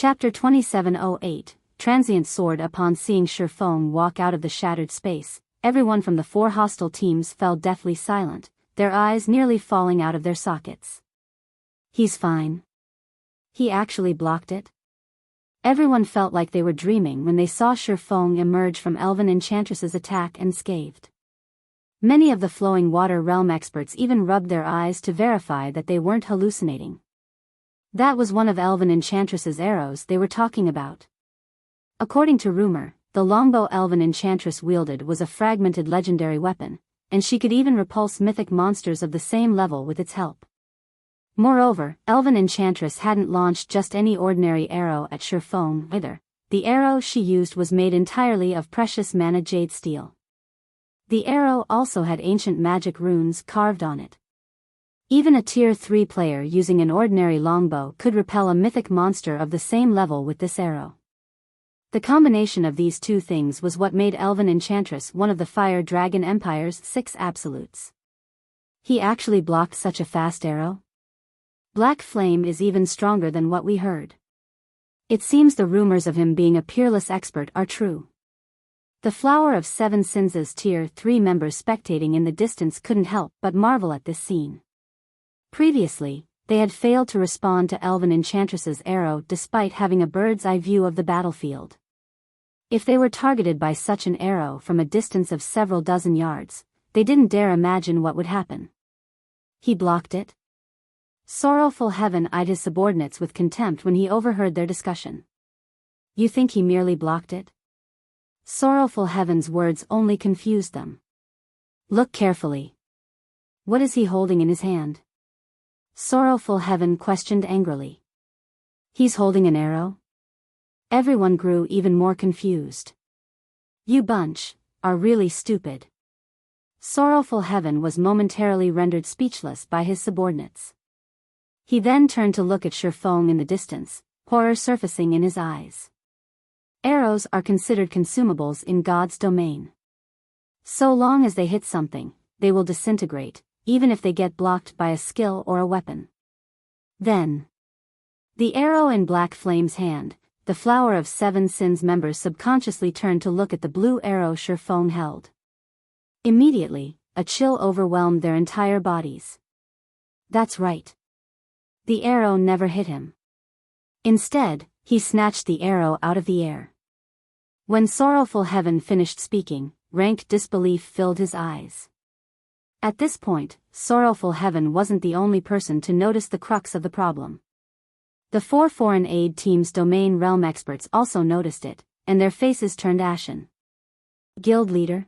Chapter 2708, Transient soared. Upon seeing Shifeng walk out of the shattered space, everyone from the 4 hostile teams fell deathly silent, their eyes nearly falling out of their sockets. He's fine. He actually blocked it? Everyone felt like they were dreaming when they saw Shifeng emerge from Elven Enchantress's attack unscathed. Many of the Flowing Water Realm experts even rubbed their eyes to verify that they weren't hallucinating. That was one of Elven Enchantress's arrows they were talking about. According to rumor, the longbow Elven Enchantress wielded was a fragmented legendary weapon, and she could even repulse mythic monsters of the same level with its help. Moreover, Elven Enchantress hadn't launched just any ordinary arrow at Shifeng either. The arrow she used was made entirely of precious mana jade steel. The arrow also had ancient magic runes carved on it. Even a Tier 3 player using an ordinary longbow could repel a mythic monster of the same level with this arrow. The combination of these two things was what made Elven Enchantress one of the Fire Dragon Empire's 6 absolutes. He actually blocked such a fast arrow? Black Flame is even stronger than what we heard. It seems the rumors of him being a peerless expert are true. The Flower of Seven Sins' Tier 3 members spectating in the distance couldn't help but marvel at this scene. Previously, they had failed to respond to Elven Enchantress's arrow despite having a bird's eye view of the battlefield. If they were targeted by such an arrow from a distance of several dozen yards, they didn't dare imagine what would happen. He blocked it? Sorrowful Heaven eyed his subordinates with contempt when he overheard their discussion. You think he merely blocked it? Sorrowful Heaven's words only confused them. Look carefully. What is he holding in his hand? Sorrowful Heaven questioned angrily. He's holding an arrow? Everyone grew even more confused. You bunch are really stupid. Sorrowful Heaven was momentarily rendered speechless by his subordinates. He then turned to look at Shifeng in the distance, horror surfacing in his eyes. Arrows are considered consumables in God's domain. So long as they hit something, they will disintegrate, even if they get blocked by a skill or a weapon. Then, the arrow in Black Flame's hand, the Flower of Seven Sins members subconsciously turned to look at the blue arrow Shifeng held. Immediately, a chill overwhelmed their entire bodies. That's right. The arrow never hit him. Instead, he snatched the arrow out of the air. When Sorrowful Heaven finished speaking, rank disbelief filled his eyes. At this point, Sorrowful Heaven wasn't the only person to notice the crux of the problem. The 4 foreign aid team's domain realm experts also noticed it, and their faces turned ashen. Guild leader?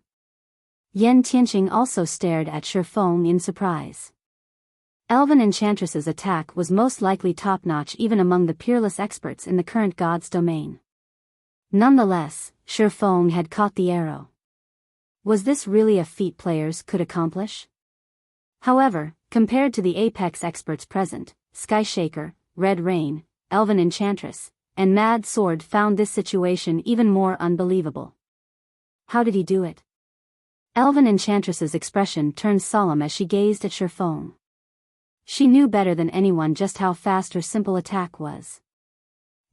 Yen Tianqing also stared at Shifeng in surprise. Elven Enchantress's attack was most likely top-notch even among the peerless experts in the current God's domain. Nonetheless, Shifeng had caught the arrow. Was this really a feat players could accomplish? However, compared to the Apex experts present, Skyshaker, Red Rain, Elven Enchantress, and Mad Sword found this situation even more unbelievable. How did he do it? Elven Enchantress's expression turned solemn as she gazed at Shifeng. She knew better than anyone just how fast her simple attack was.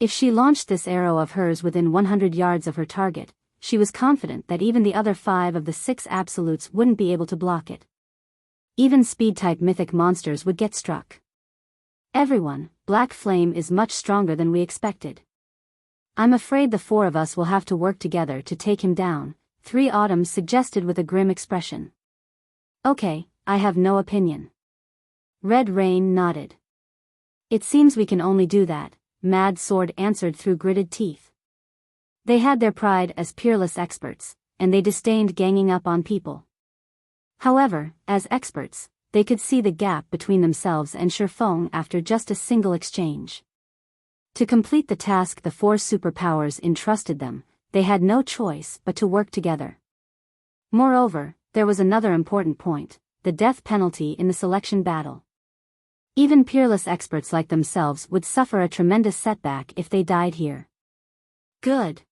If she launched this arrow of hers within 100 yards of her target, she was confident that even the other 5 of the 6 absolutes wouldn't be able to block it. Even speed-type mythic monsters would get struck. Everyone, Black Flame is much stronger than we expected. I'm afraid the 4 of us will have to work together to take him down, 3 Autumns suggested with a grim expression. Okay, I have no opinion. Red Rain nodded. It seems we can only do that, Mad Sword answered through gritted teeth. They had their pride as peerless experts, and they disdained ganging up on people. However, as experts, they could see the gap between themselves and Shifeng after just a single exchange. To complete the task the 4 superpowers entrusted them, they had no choice but to work together. Moreover, there was another important point, the death penalty in the selection battle. Even peerless experts like themselves would suffer a tremendous setback if they died here. Good.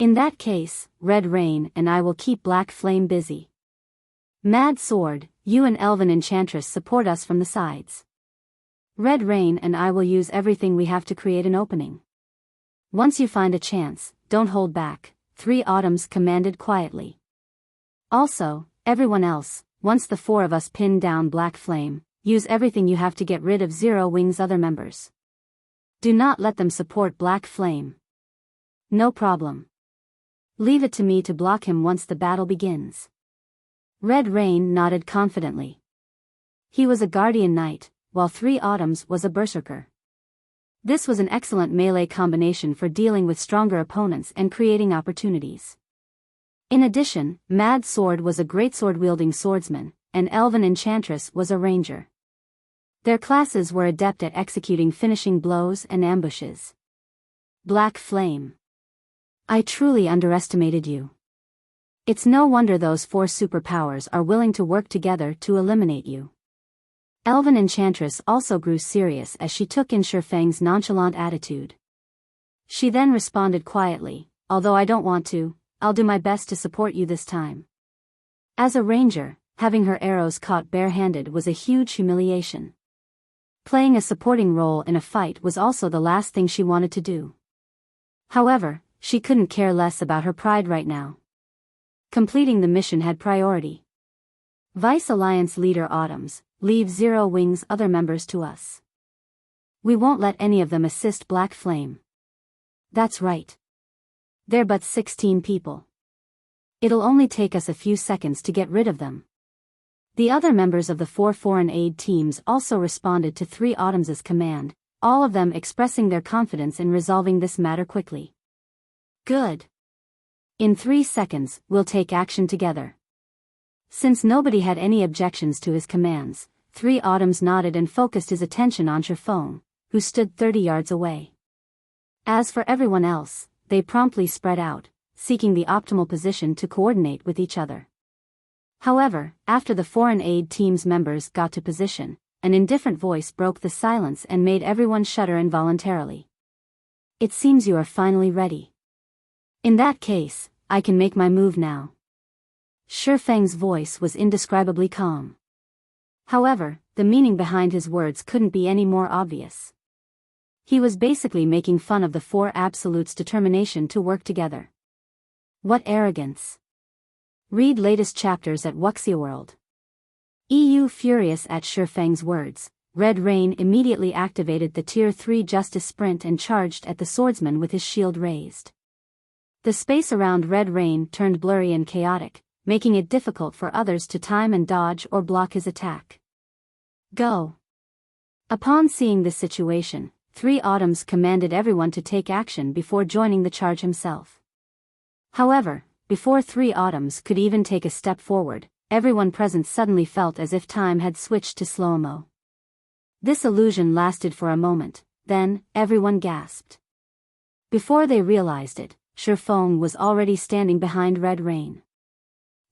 In that case, Red Rain and I will keep Black Flame busy. Mad Sword, you and Elven Enchantress support us from the sides. Red Rain and I will use everything we have to create an opening. Once you find a chance, don't hold back, 3 Autumns commanded quietly. Also, everyone else, once the 4 of us pin down Black Flame, use everything you have to get rid of Zero Wing's other members. Do not let them support Black Flame. No problem. Leave it to me to block him once the battle begins. Red Rain nodded confidently. He was a Guardian Knight, while 3 Autumns was a Berserker. This was an excellent melee combination for dealing with stronger opponents and creating opportunities. In addition, Mad Sword was a greatsword-wielding swordsman, and Elven Enchantress was a ranger. Their classes were adept at executing finishing blows and ambushes. Black Flame. I truly underestimated you. It's no wonder those 4 superpowers are willing to work together to eliminate you. Elven Enchantress also grew serious as she took in Shifeng's nonchalant attitude. She then responded quietly, although I don't want to, I'll do my best to support you this time. As a ranger, having her arrows caught barehanded was a huge humiliation. Playing a supporting role in a fight was also the last thing she wanted to do. However, she couldn't care less about her pride right now. Completing the mission had priority. Vice Alliance leader Autumns, leave Zero Wing's other members to us. We won't let any of them assist Black Flame. That's right. They're but 16 people. It'll only take us a few seconds to get rid of them. The other members of the 4 foreign aid teams also responded to 3 Autumns' command, all of them expressing their confidence in resolving this matter quickly. Good. In 3 seconds, we'll take action together. Since nobody had any objections to his commands, 3 Autumns nodded and focused his attention on Shifeng, who stood 30 yards away. As for everyone else, they promptly spread out, seeking the optimal position to coordinate with each other. However, after the foreign aid team's members got to position, an indifferent voice broke the silence and made everyone shudder involuntarily. It seems you are finally ready. In that case, I can make my move now. Shifeng's voice was indescribably calm. However, the meaning behind his words couldn't be any more obvious. He was basically making fun of the 4 Absolutes' determination to work together. What arrogance! Read latest chapters at Wuxia World. EU. Furious at Shifeng's words, Red Rain immediately activated the Tier 3 Justice Sprint and charged at the swordsman with his shield raised. The space around Red Rain turned blurry and chaotic, making it difficult for others to time and dodge or block his attack. Go! Upon seeing this situation, 3 Autumns commanded everyone to take action before joining the charge himself. However, before 3 Autumns could even take a step forward, everyone present suddenly felt as if time had switched to slow-mo. This illusion lasted for a moment, then, everyone gasped. Before they realized it, Shifeng was already standing behind Red Rain.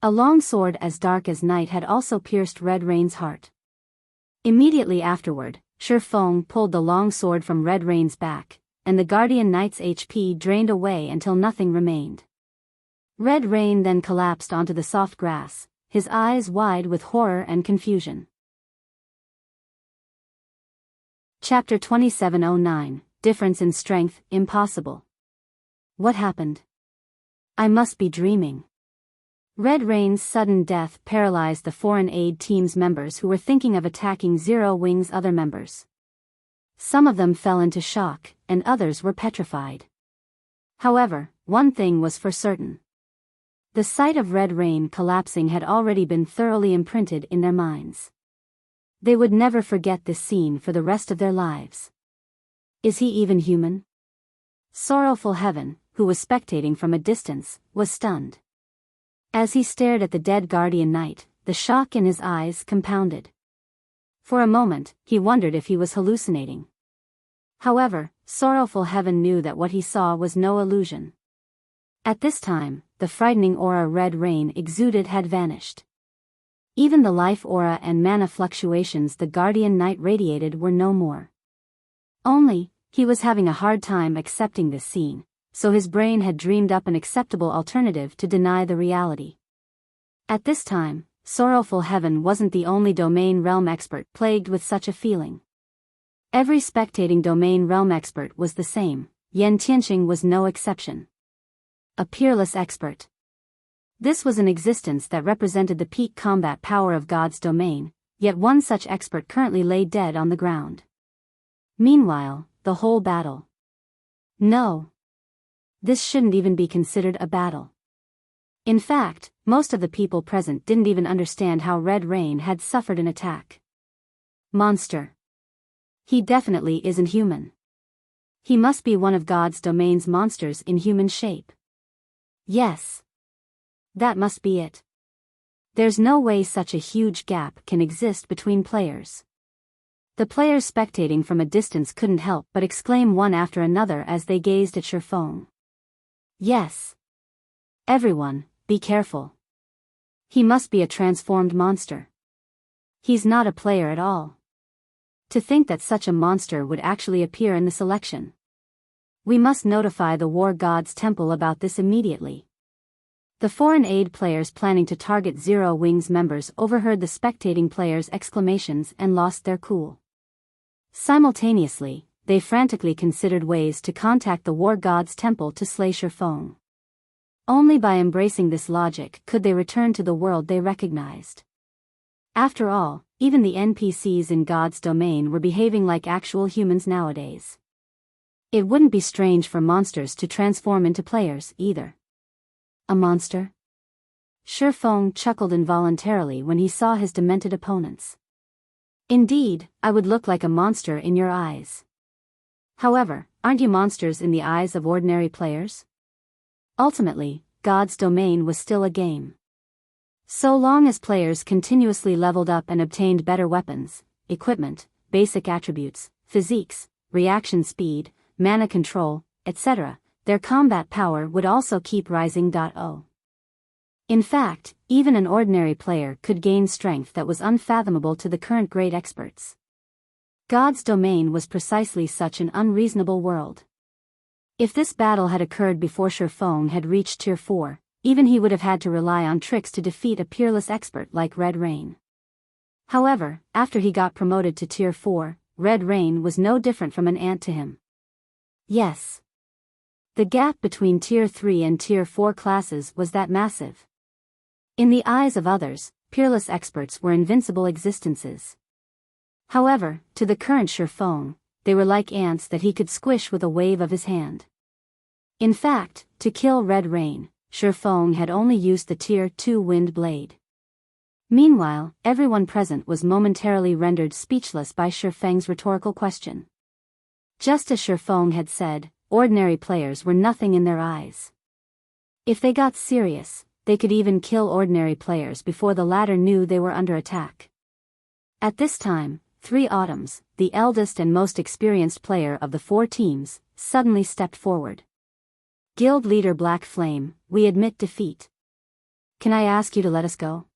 A long sword as dark as night had also pierced Red Rain's heart. Immediately afterward, Shifeng pulled the long sword from Red Rain's back, and the Guardian Knight's HP drained away until nothing remained. Red Rain then collapsed onto the soft grass, his eyes wide with horror and confusion. Chapter 2709, Difference in Strength, Impossible. What happened? I must be dreaming. Red Rain's sudden death paralyzed the foreign aid team's members who were thinking of attacking Zero Wing's other members. Some of them fell into shock, and others were petrified. However, one thing was for certain. The sight of Red Rain collapsing had already been thoroughly imprinted in their minds. They would never forget this scene for the rest of their lives. Is he even human? Sorrowful Heaven, who was spectating from a distance, was stunned. As he stared at the dead Guardian Knight, the shock in his eyes compounded. For a moment, he wondered if he was hallucinating. However, Sorrowful Heaven knew that what he saw was no illusion. At this time, the frightening aura Red Rain exuded had vanished. Even the life aura and mana fluctuations the Guardian Knight radiated were no more. Only, he was having a hard time accepting this scene, so his brain had dreamed up an acceptable alternative to deny the reality. At this time, Sorrowful Heaven wasn't the only domain realm expert plagued with such a feeling. Every spectating domain realm expert was the same. Yan Tianxing was no exception. A peerless expert. This was an existence that represented the peak combat power of God's domain, yet one such expert currently lay dead on the ground. Meanwhile, the whole battle. No. This shouldn't even be considered a battle. In fact, most of the people present didn't even understand how Red Rain had suffered an attack. Monster. He definitely isn't human. He must be one of God's domain's monsters in human shape. Yes. That must be it. There's no way such a huge gap can exist between players. The players spectating from a distance couldn't help but exclaim one after another as they gazed at Shifeng. Yes. Everyone, be careful. He must be a transformed monster. He's not a player at all. To think that such a monster would actually appear in the selection. We must notify the War God's Temple about this immediately. The foreign aid players planning to target Zero Wings members overheard the spectating players' exclamations and lost their cool. Simultaneously, they frantically considered ways to contact the War God's Temple to slay Shifeng. Only by embracing this logic could they return to the world they recognized. After all, even the NPCs in God's domain were behaving like actual humans nowadays. It wouldn't be strange for monsters to transform into players, either. A monster? Shifeng chuckled involuntarily when he saw his demented opponents. Indeed, I would look like a monster in your eyes. However, aren't you monsters in the eyes of ordinary players? Ultimately, God's domain was still a game. So long as players continuously leveled up and obtained better weapons, equipment, basic attributes, physiques, reaction speed, mana control, etc., their combat power would also keep rising. In fact, even an ordinary player could gain strength that was unfathomable to the current great experts. God's domain was precisely such an unreasonable world. If this battle had occurred before Shifeng had reached Tier 4, even he would have had to rely on tricks to defeat a peerless expert like Red Rain. However, after he got promoted to Tier 4, Red Rain was no different from an ant to him. Yes. The gap between Tier 3 and Tier 4 classes was that massive. In the eyes of others, peerless experts were invincible existences. However, to the current Shifeng, they were like ants that he could squish with a wave of his hand. In fact, to kill Red Rain, Shifeng had only used the Tier 2 Wind Blade. Meanwhile, everyone present was momentarily rendered speechless by Shifeng's rhetorical question. Just as Shifeng had said, ordinary players were nothing in their eyes. If they got serious, they could even kill ordinary players before the latter knew they were under attack. At this time, 3 Autumns, the eldest and most experienced player of the 4 teams, suddenly stepped forward. Guild leader Black Flame, we admit defeat. Can I ask you to let us go?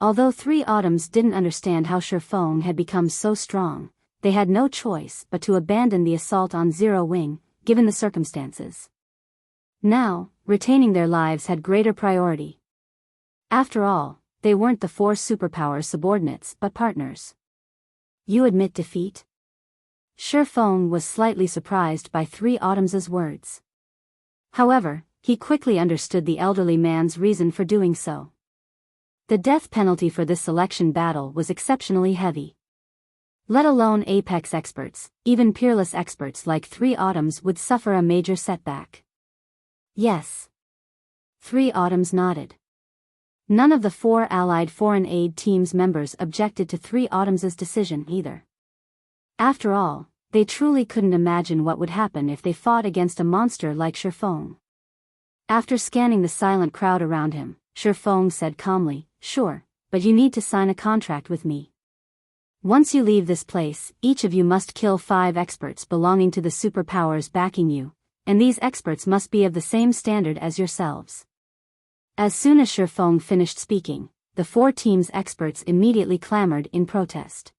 Although 3 Autumns didn't understand how Shifeng had become so strong, they had no choice but to abandon the assault on Zero Wing, given the circumstances. Now, retaining their lives had greater priority. After all, they weren't the 4 superpower subordinates but partners. You admit defeat? Shifeng was slightly surprised by 3 Autumn's words. However, he quickly understood the elderly man's reason for doing so. The death penalty for this selection battle was exceptionally heavy. Let alone apex experts, even peerless experts like 3 Autumns would suffer a major setback. Yes. 3 Autumns nodded. None of the 4 allied foreign aid team's members objected to 3 Autumn's decision either. After all, they truly couldn't imagine what would happen if they fought against a monster like Shifeng. After scanning the silent crowd around him, Shifeng said calmly, "Sure, but you need to sign a contract with me. Once you leave this place, each of you must kill 5 experts belonging to the superpowers backing you, and these experts must be of the same standard as yourselves." As soon as Shifeng finished speaking, the 4 teams' experts immediately clamored in protest.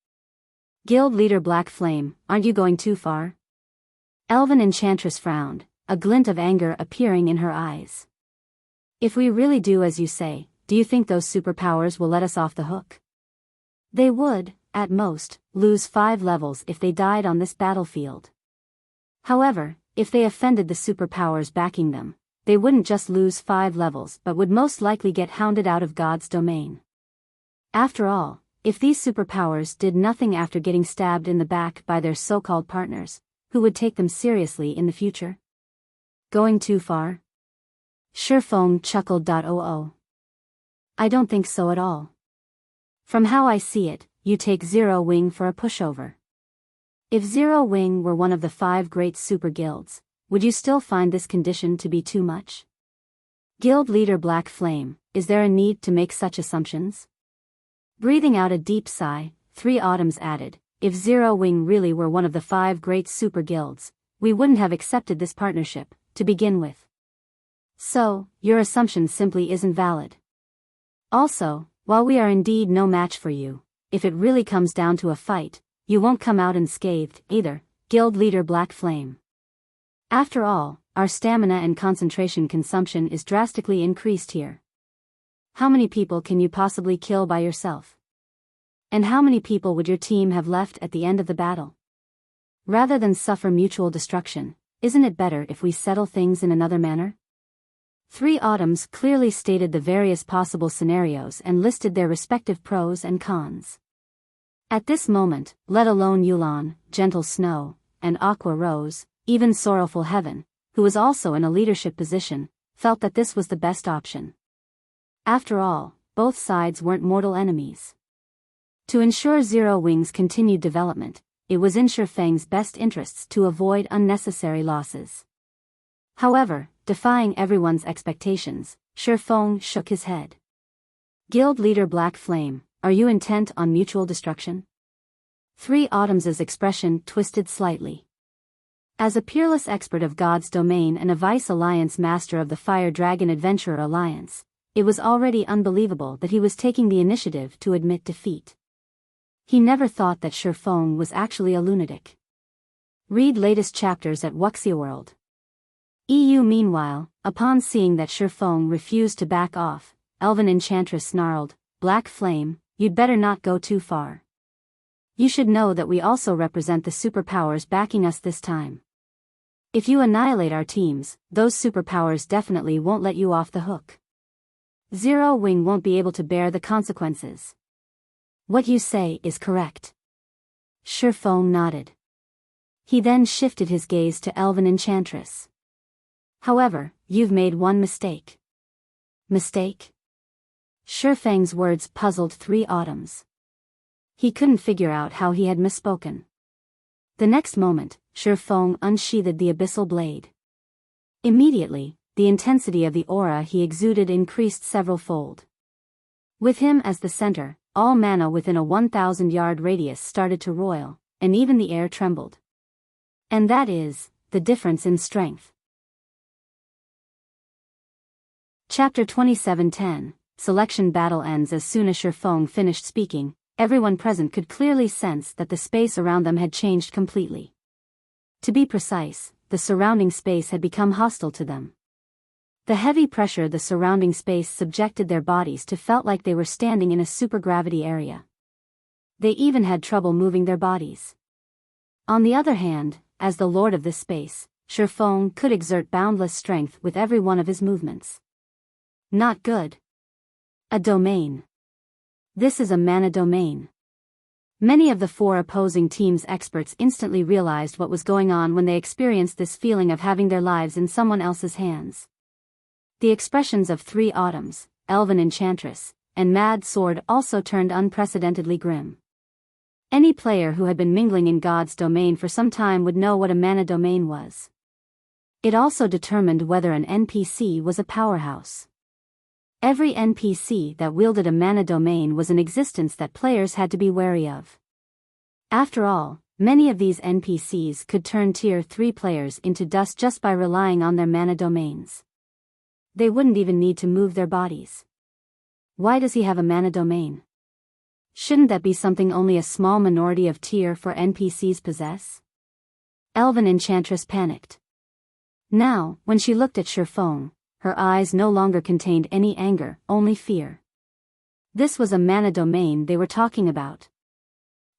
Guild leader Black Flame, aren't you going too far? Elven Enchantress frowned, a glint of anger appearing in her eyes. If we really do as you say, do you think those superpowers will let us off the hook? They would, at most, lose 5 levels if they died on this battlefield. However, if they offended the superpowers backing them, they wouldn't just lose 5 levels but would most likely get hounded out of God's domain. After all, if these superpowers did nothing after getting stabbed in the back by their so-called partners, who would take them seriously in the future? Going too far? Shifeng chuckled. I don't think so at all. From how I see it, you take Zero Wing for a pushover. If Zero Wing were one of the 5 great super guilds, would you still find this condition to be too much? Guild leader Black Flame, is there a need to make such assumptions? Breathing out a deep sigh, 3 Autumns added, if Zero Wing really were one of the 5 great super guilds, we wouldn't have accepted this partnership, to begin with. So, your assumption simply isn't valid. Also, while we are indeed no match for you, if it really comes down to a fight, you won't come out unscathed, either, Guild leader Black Flame. After all, our stamina and concentration consumption is drastically increased here. How many people can you possibly kill by yourself? And how many people would your team have left at the end of the battle? Rather than suffer mutual destruction, isn't it better if we settle things in another manner? 3 Autumns clearly stated the various possible scenarios and listed their respective pros and cons. At this moment, let alone Yulan, Gentle Snow, and Aqua Rose, even Sorrowful Heaven, who was also in a leadership position, felt that this was the best option. After all, both sides weren't mortal enemies. To ensure Zero Wing's continued development, it was in Shifeng's best interests to avoid unnecessary losses. However, defying everyone's expectations, Shifeng shook his head. Guild leader Black Flame, are you intent on mutual destruction? 3 Autumns' expression twisted slightly. As a peerless expert of God's domain and a Vice Alliance master of the Fire Dragon Adventurer Alliance, it was already unbelievable that he was taking the initiative to admit defeat. He never thought that Shifeng was actually a lunatic. Read latest chapters at Wuxia World. EU. Meanwhile, upon seeing that Shifeng refused to back off, Elven Enchantress snarled, Black Flame, you'd better not go too far. You should know that we also represent the superpowers backing us this time. If you annihilate our teams, those superpowers definitely won't let you off the hook. Zero Wing won't be able to bear the consequences. What you say is correct. Shifeng nodded. He then shifted his gaze to Elven Enchantress. However, you've made one mistake. Mistake? Shifeng's words puzzled 3 Autumns. He couldn't figure out how he had misspoken. The next moment, Shifeng unsheathed the abyssal blade. Immediately, the intensity of the aura he exuded increased several-fold. With him as the center, all mana within a 1,000-yard radius started to roil, and even the air trembled. And that is, the difference in strength. Chapter 27:10, Selection Battle ends. As soon as Shifeng finished speaking, everyone present could clearly sense that the space around them had changed completely. To be precise, the surrounding space had become hostile to them. The heavy pressure the surrounding space subjected their bodies to felt like they were standing in a supergravity area. They even had trouble moving their bodies. On the other hand, as the lord of this space, Shifeng could exert boundless strength with every one of his movements. Not good. A domain. This is a mana domain. Many of the 4 opposing teams' experts instantly realized what was going on when they experienced this feeling of having their lives in someone else's hands. The expressions of 3 Autumns, Elven Enchantress, and Mad Sword also turned unprecedentedly grim. Any player who had been mingling in God's domain for some time would know what a mana domain was. It also determined whether an NPC was a powerhouse. Every NPC that wielded a mana domain was an existence that players had to be wary of. After all, many of these NPCs could turn Tier 3 players into dust just by relying on their mana domains. They wouldn't even need to move their bodies. Why does he have a mana domain? Shouldn't that be something only a small minority of Tier 4 NPCs possess? Elven Enchantress panicked. Now, when she looked at Shifeng, her eyes no longer contained any anger, only fear. This was a mana domain they were talking about.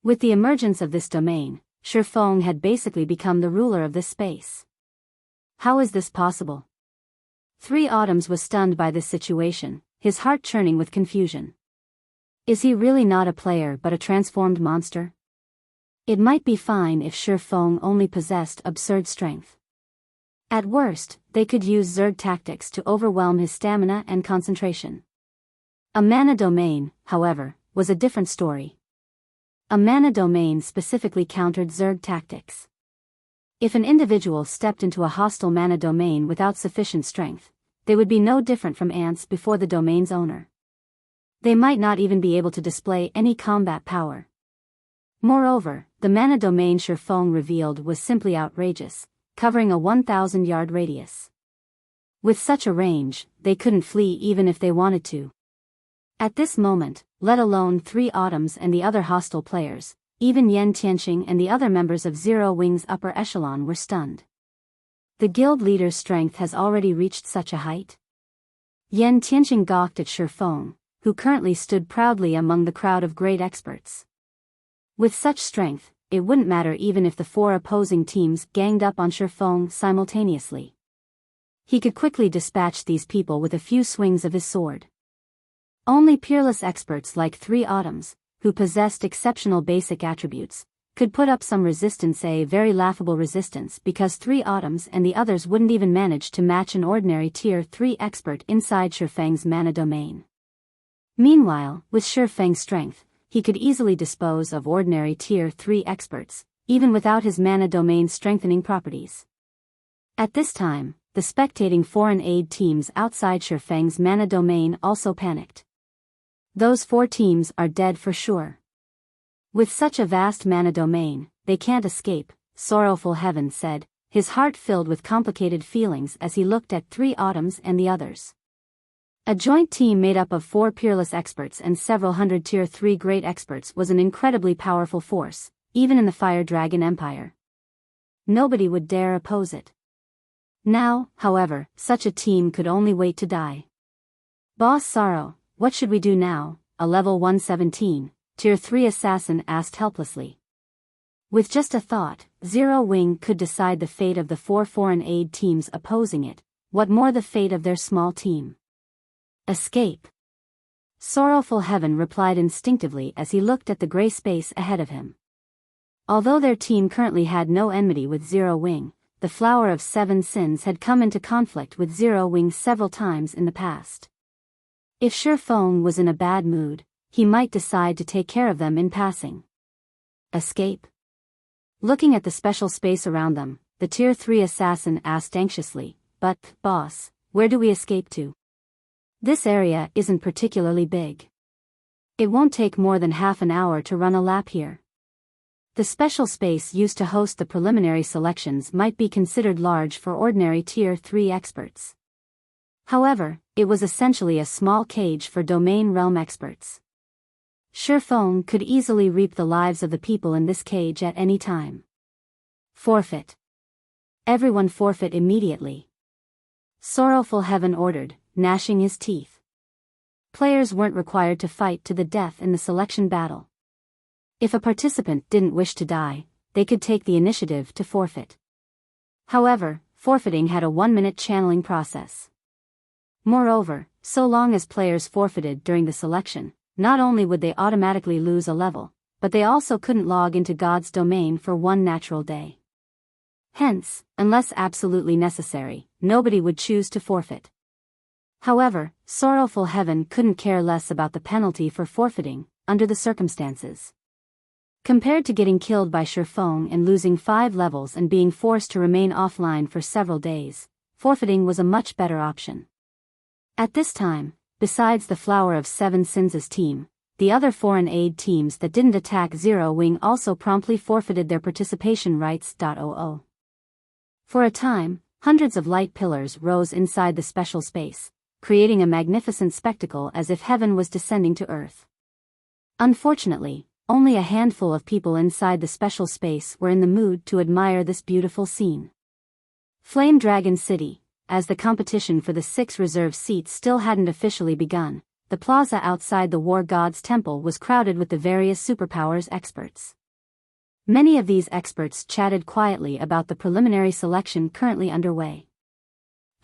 With the emergence of this domain, Shifeng had basically become the ruler of this space. How is this possible? 3 Autumns was stunned by this situation, his heart churning with confusion. Is he really not a player but a transformed monster? It might be fine if Shifeng only possessed absurd strength. At worst, they could use Zerg tactics to overwhelm his stamina and concentration. A mana domain, however, was a different story. A mana domain specifically countered Zerg tactics. If an individual stepped into a hostile mana domain without sufficient strength, they would be no different from ants before the domain's owner. They might not even be able to display any combat power. Moreover, the mana domain Shifeng revealed was simply outrageous, covering a 1,000-yard radius. With such a range, they couldn't flee even if they wanted to. At this moment, let alone 3 Autumns and the other hostile players, even Yen Tianqing and the other members of Zero Wing's upper echelon were stunned. The guild leader's strength has already reached such a height? Yen Tianqing gawked at Shifeng, who currently stood proudly among the crowd of great experts. With such strength, it wouldn't matter even if the 4 opposing teams ganged up on Shifeng simultaneously. He could quickly dispatch these people with a few swings of his sword. Only peerless experts like 3 Autumns, who possessed exceptional basic attributes, could put up some resistance, a very laughable resistance, because 3 Autumns and the others wouldn't even manage to match an ordinary tier 3 expert inside Shifeng's mana domain. Meanwhile, with Shifeng's strength, he could easily dispose of ordinary tier 3 experts, even without his mana domain strengthening properties. At this time, the spectating foreign aid teams outside Shifeng's mana domain also panicked. Those 4 teams are dead for sure. With such a vast mana domain, they can't escape, Sorrowful Heaven said, his heart filled with complicated feelings as he looked at 3 Autumns and the others. A joint team made up of 4 peerless experts and several hundred tier 3 great experts was an incredibly powerful force, even in the Fire Dragon Empire. Nobody would dare oppose it. Now, however, such a team could only wait to die. Boss Sorrow, what should we do now? A level 117, tier 3 assassin asked helplessly. With just a thought, Zero Wing could decide the fate of the 4 foreign aid teams opposing it, what more the fate of their small team. Escape. Sorrowful Heaven replied instinctively as he looked at the gray space ahead of him. Although their team currently had no enmity with Zero Wing, the Flower of 7 Sins had come into conflict with Zero Wing several times in the past. If Shifeng was in a bad mood, he might decide to take care of them in passing. Escape? Looking at the special space around them, the tier 3 assassin asked anxiously, but, boss, where do we escape to? This area isn't particularly big. It won't take more than half an hour to run a lap here. The special space used to host the preliminary selections might be considered large for ordinary tier 3 experts. However, it was essentially a small cage for domain realm experts. Shifeng could easily reap the lives of the people in this cage at any time. Forfeit. Everyone forfeit immediately. Sorrowful Heaven ordered, gnashing his teeth. Players weren't required to fight to the death in the selection battle. If a participant didn't wish to die, they could take the initiative to forfeit. However, forfeiting had a 1-minute channeling process. Moreover, so long as players forfeited during the selection, not only would they automatically lose a level, but they also couldn't log into God's domain for 1 natural day. Hence, unless absolutely necessary, nobody would choose to forfeit. However, Sorrowful Heaven couldn't care less about the penalty for forfeiting, under the circumstances. Compared to getting killed by Shifeng and losing 5 levels and being forced to remain offline for several days, forfeiting was a much better option. At this time, besides the Flower of 7 Sins' team, the other foreign aid teams that didn't attack Zero Wing also promptly forfeited their participation rights. For a time, hundreds of light pillars rose inside the special space, creating a magnificent spectacle as if heaven was descending to earth. Unfortunately, only a handful of people inside the special space were in the mood to admire this beautiful scene. Flame Dragon City. As the competition for the 6 reserve seats still hadn't officially begun, the plaza outside the War God's Temple was crowded with the various superpowers experts. Many of these experts chatted quietly about the preliminary selection currently underway.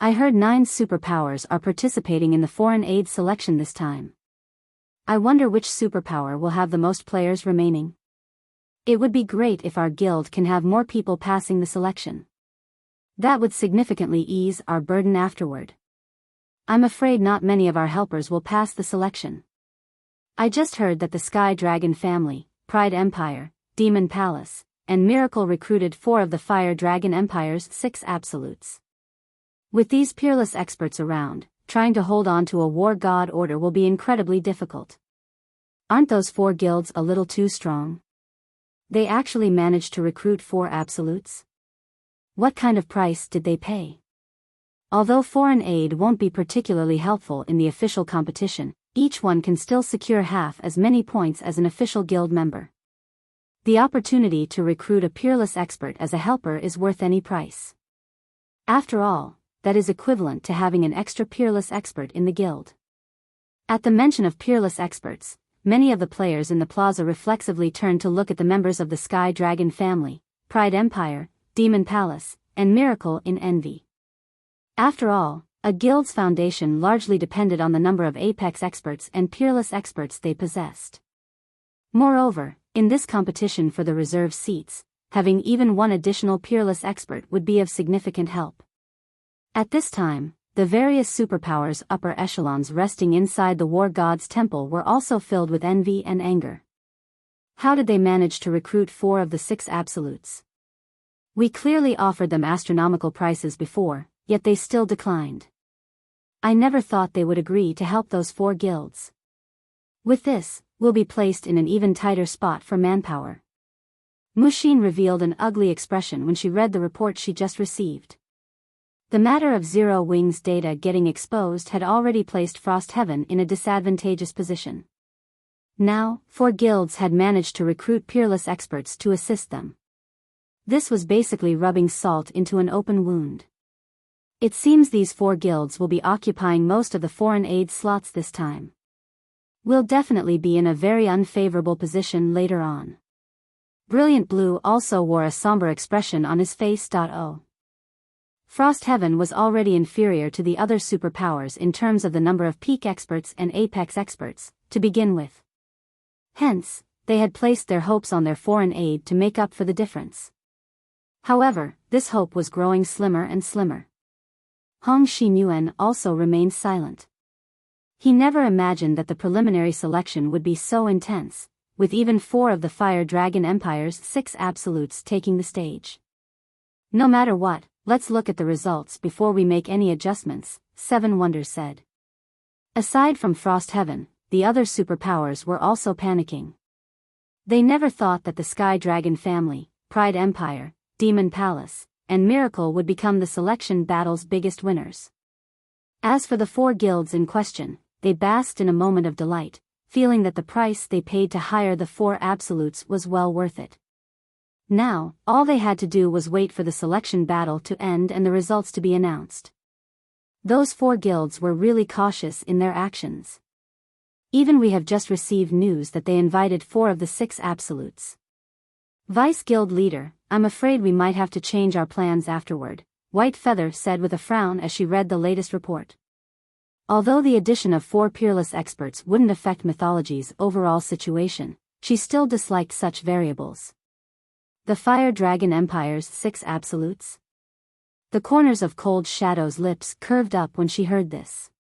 I heard 9 superpowers are participating in the foreign aid selection this time. I wonder which superpower will have the most players remaining. It would be great if our guild can have more people passing the selection. That would significantly ease our burden afterward. I'm afraid not many of our helpers will pass the selection. I just heard that the Sky Dragon family, Pride Empire, Demon Palace, and Miracle recruited 4 of the Fire Dragon Empire's 6 absolutes. With these peerless experts around, trying to hold on to a war god order will be incredibly difficult. Aren't those 4 guilds a little too strong? They actually managed to recruit 4 absolutes? What kind of price did they pay? Although foreign aid won't be particularly helpful in the official competition, each one can still secure half as many points as an official guild member. The opportunity to recruit a peerless expert as a helper is worth any price. After all, that is equivalent to having an extra peerless expert in the guild. At the mention of peerless experts, many of the players in the plaza reflexively turned to look at the members of the Sky Dragon family, Pride Empire, Demon Palace, and Miracle in envy. After all, a guild's foundation largely depended on the number of apex experts and peerless experts they possessed. Moreover, in this competition for the reserve seats, having even one additional peerless expert would be of significant help. At this time, the various superpowers' upper echelons resting inside the war god's temple were also filled with envy and anger. How did they manage to recruit 4 of the 6 absolutes? We clearly offered them astronomical prices before, yet they still declined. I never thought they would agree to help those 4 guilds. With this, we'll be placed in an even tighter spot for manpower. Mushin revealed an ugly expression when she read the report she just received. The matter of Zero Wing's data getting exposed had already placed Frostheaven in a disadvantageous position. Now, 4 guilds had managed to recruit peerless experts to assist them. This was basically rubbing salt into an open wound. It seems these 4 guilds will be occupying most of the foreign aid slots this time. We'll definitely be in a very unfavorable position later on. Brilliant Blue also wore a somber expression on his face. Frostheaven was already inferior to the other superpowers in terms of the number of peak experts and apex experts, to begin with. Hence, they had placed their hopes on their foreign aid to make up for the difference. However, this hope was growing slimmer and slimmer. Hong Xinyuan also remained silent. He never imagined that the preliminary selection would be so intense, with even 4 of the Fire Dragon Empire's 6 absolutes taking the stage. No matter what, let's look at the results before we make any adjustments, 7 Wonders said. Aside from Frostheaven, the other superpowers were also panicking. They never thought that the Sky Dragon family, Pride Empire, Demon Palace, and Miracle would become the selection battle's biggest winners. As for the 4 guilds in question, they basked in a moment of delight, feeling that the price they paid to hire the 4 absolutes was well worth it. Now, all they had to do was wait for the selection battle to end and the results to be announced. Those 4 guilds were really cautious in their actions. Even we have just received news that they invited 4 of the 6 absolutes. Vice Guild Leader, I'm afraid we might have to change our plans afterward, White Feather said with a frown as she read the latest report. Although the addition of 4 peerless experts wouldn't affect Mythology's overall situation, she still disliked such variables. The Fire Dragon Empire's 6 absolutes? The corners of Cold Shadow's lips curved up when she heard this.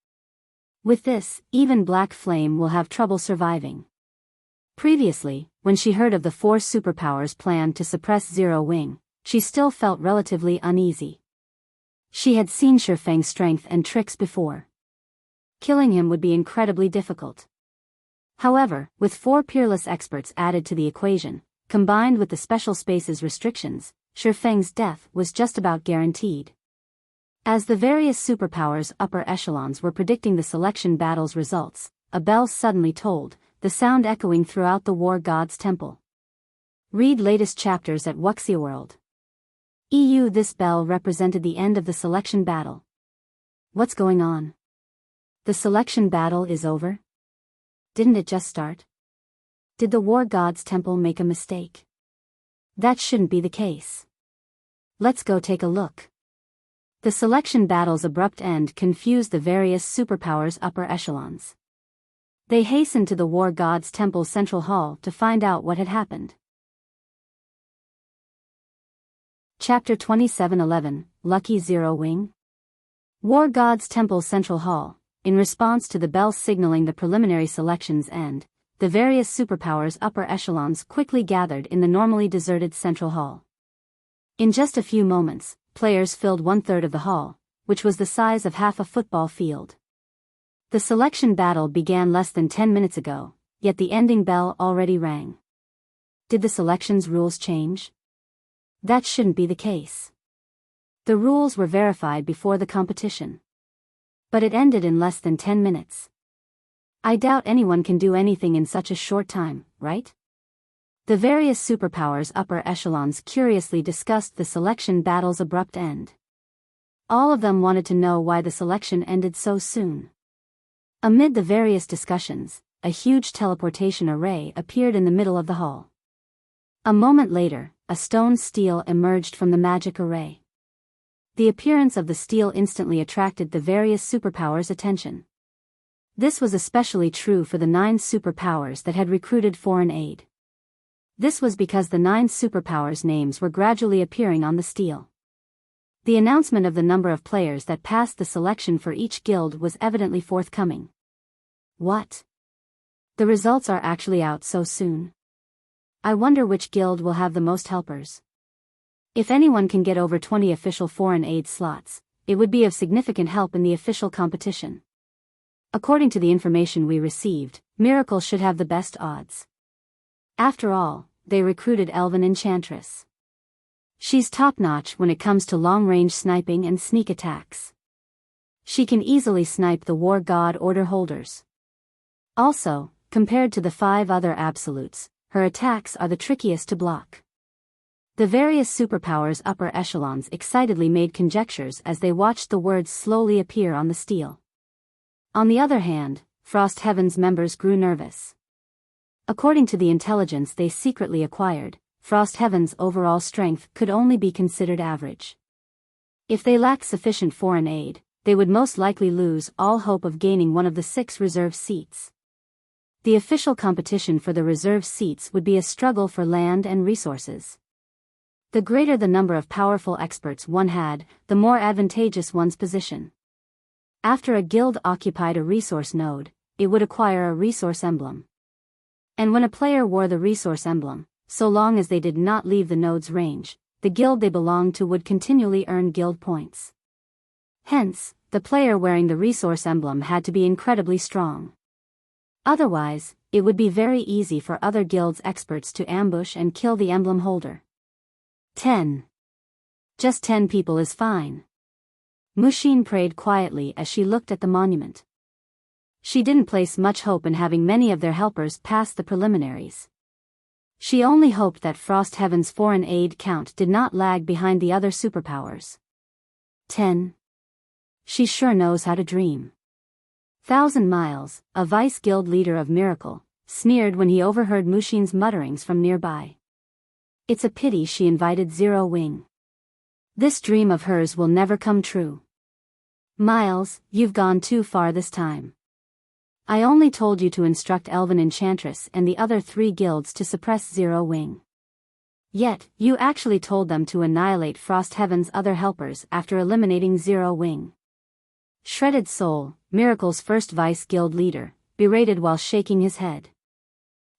With this, even Black Flame will have trouble surviving. Previously, when she heard of the 4 superpowers' plan to suppress Zero Wing, she still felt relatively uneasy. She had seen Shifeng's strength and tricks before. Killing him would be incredibly difficult. However, with 4 peerless experts added to the equation, combined with the special spaces restrictions, Shifeng's death was just about guaranteed. As the various superpowers' upper echelons were predicting the selection battle's results, a bell suddenly tolled, the sound echoing throughout the war god's temple. Read latest chapters at Wuxia World. This bell represented the end of the selection battle. What's going on? The selection battle is over? Didn't it just start? Did the war god's temple make a mistake? That shouldn't be the case. Let's go take a look. The selection battle's abrupt end confused the various superpowers' upper echelons. They hastened to the War God's Temple's central hall to find out what had happened. Chapter 27:11, Lucky Zero Wing. War God's Temple's central hall. In response to the bell signaling the preliminary selection's end, the various superpowers' upper echelons quickly gathered in the normally deserted central hall. In just a few moments, players filled 1/3 of the hall, which was the size of half a football field. The selection battle began less than 10 minutes ago, yet the ending bell already rang. Did the selection's rules change? That shouldn't be the case. The rules were verified before the competition. But it ended in less than 10 minutes. I doubt anyone can do anything in such a short time, right? The various superpowers' upper echelons curiously discussed the selection battle's abrupt end. All of them wanted to know why the selection ended so soon. Amid the various discussions, a huge teleportation array appeared in the middle of the hall. A moment later, a stone steel emerged from the magic array. The appearance of the steel instantly attracted the various superpowers' attention. This was especially true for the 9 superpowers that had recruited foreign aid. This was because the 9 superpowers' names were gradually appearing on the steel. The announcement of the number of players that passed the selection for each guild was evidently forthcoming. What? The results are actually out so soon? I wonder which guild will have the most helpers. If anyone can get over 20 official foreign aid slots, it would be of significant help in the official competition. According to the information we received, Miracle should have the best odds. After all, they recruited Elven Enchantress. She's top-notch when it comes to long-range sniping and sneak attacks. She can easily snipe the War God Order holders. Also, compared to the 5 other absolutes, her attacks are the trickiest to block. The various superpowers' upper echelons excitedly made conjectures as they watched the words slowly appear on the steel. On the other hand, Frost Heaven's members grew nervous. According to the intelligence they secretly acquired, Frost Heaven's overall strength could only be considered average. If they lacked sufficient foreign aid, they would most likely lose all hope of gaining one of the 6 reserve seats. The official competition for the reserve seats would be a struggle for land and resources. The greater the number of powerful experts one had, the more advantageous one's position. After a guild occupied a resource node, it would acquire a resource emblem. And when a player wore the resource emblem, so long as they did not leave the node's range, the guild they belonged to would continually earn guild points. Hence, the player wearing the resource emblem had to be incredibly strong. Otherwise, it would be very easy for other guilds' experts to ambush and kill the emblem holder. 10. Just 10 people is fine. Mushin prayed quietly as she looked at the monument. She didn't place much hope in having many of their helpers pass the preliminaries. She only hoped that Frost Heaven's foreign aid count did not lag behind the other superpowers. 10. She sure knows how to dream. 1,000 Miles, a vice guild leader of Miracle, sneered when he overheard Mushin's mutterings from nearby. It's a pity she invited Zero Wing. This dream of hers will never come true. Miles, you've gone too far this time. I only told you to instruct Elven Enchantress and the other 3 guilds to suppress Zero Wing. Yet, you actually told them to annihilate Frost Heaven's other helpers after eliminating Zero Wing. Shredded Soul, Miracle's first vice guild leader, berated while shaking his head.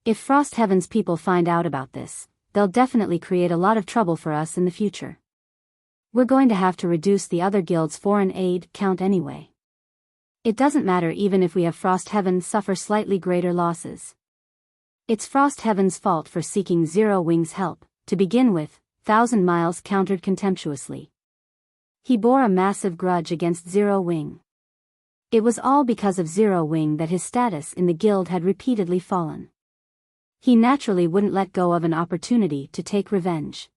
If Frost Heaven's people find out about this, they'll definitely create a lot of trouble for us in the future. We're going to have to reduce the other guilds' foreign aid count anyway. It doesn't matter even if we have Frost Heaven suffer slightly greater losses. It's Frost Heaven's fault for seeking Zero Wing's help. To begin with, 1,000 Miles countered contemptuously. He bore a massive grudge against Zero Wing. It was all because of Zero Wing that his status in the guild had repeatedly fallen. He naturally wouldn't let go of an opportunity to take revenge.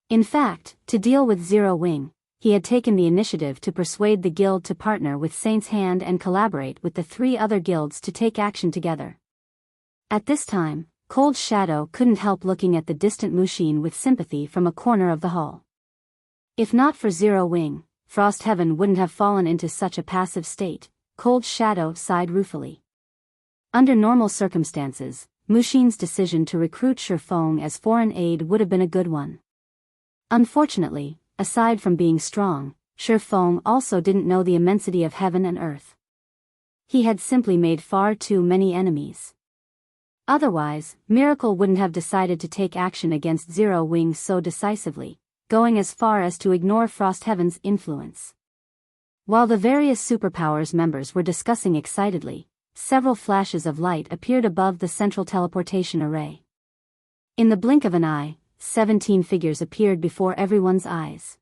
In fact, to deal with Zero Wing, he had taken the initiative to persuade the guild to partner with Saint's Hand and collaborate with the 3 other guilds to take action together. At this time, Cold Shadow couldn't help looking at the distant Mushin with sympathy from a corner of the hall. If not for Zero Wing, Frost Heaven wouldn't have fallen into such a passive state, Cold Shadow sighed ruefully. Under normal circumstances, Mushin's decision to recruit Shifeng as foreign aid would have been a good one. Unfortunately, aside from being strong, Shifeng also didn't know the immensity of heaven and earth. He had simply made far too many enemies. Otherwise, Miracle wouldn't have decided to take action against Zero Wing so decisively, going as far as to ignore Frost Heaven's influence. While the various superpowers members were discussing excitedly, several flashes of light appeared above the central teleportation array. In the blink of an eye, 17 figures appeared before everyone's eyes.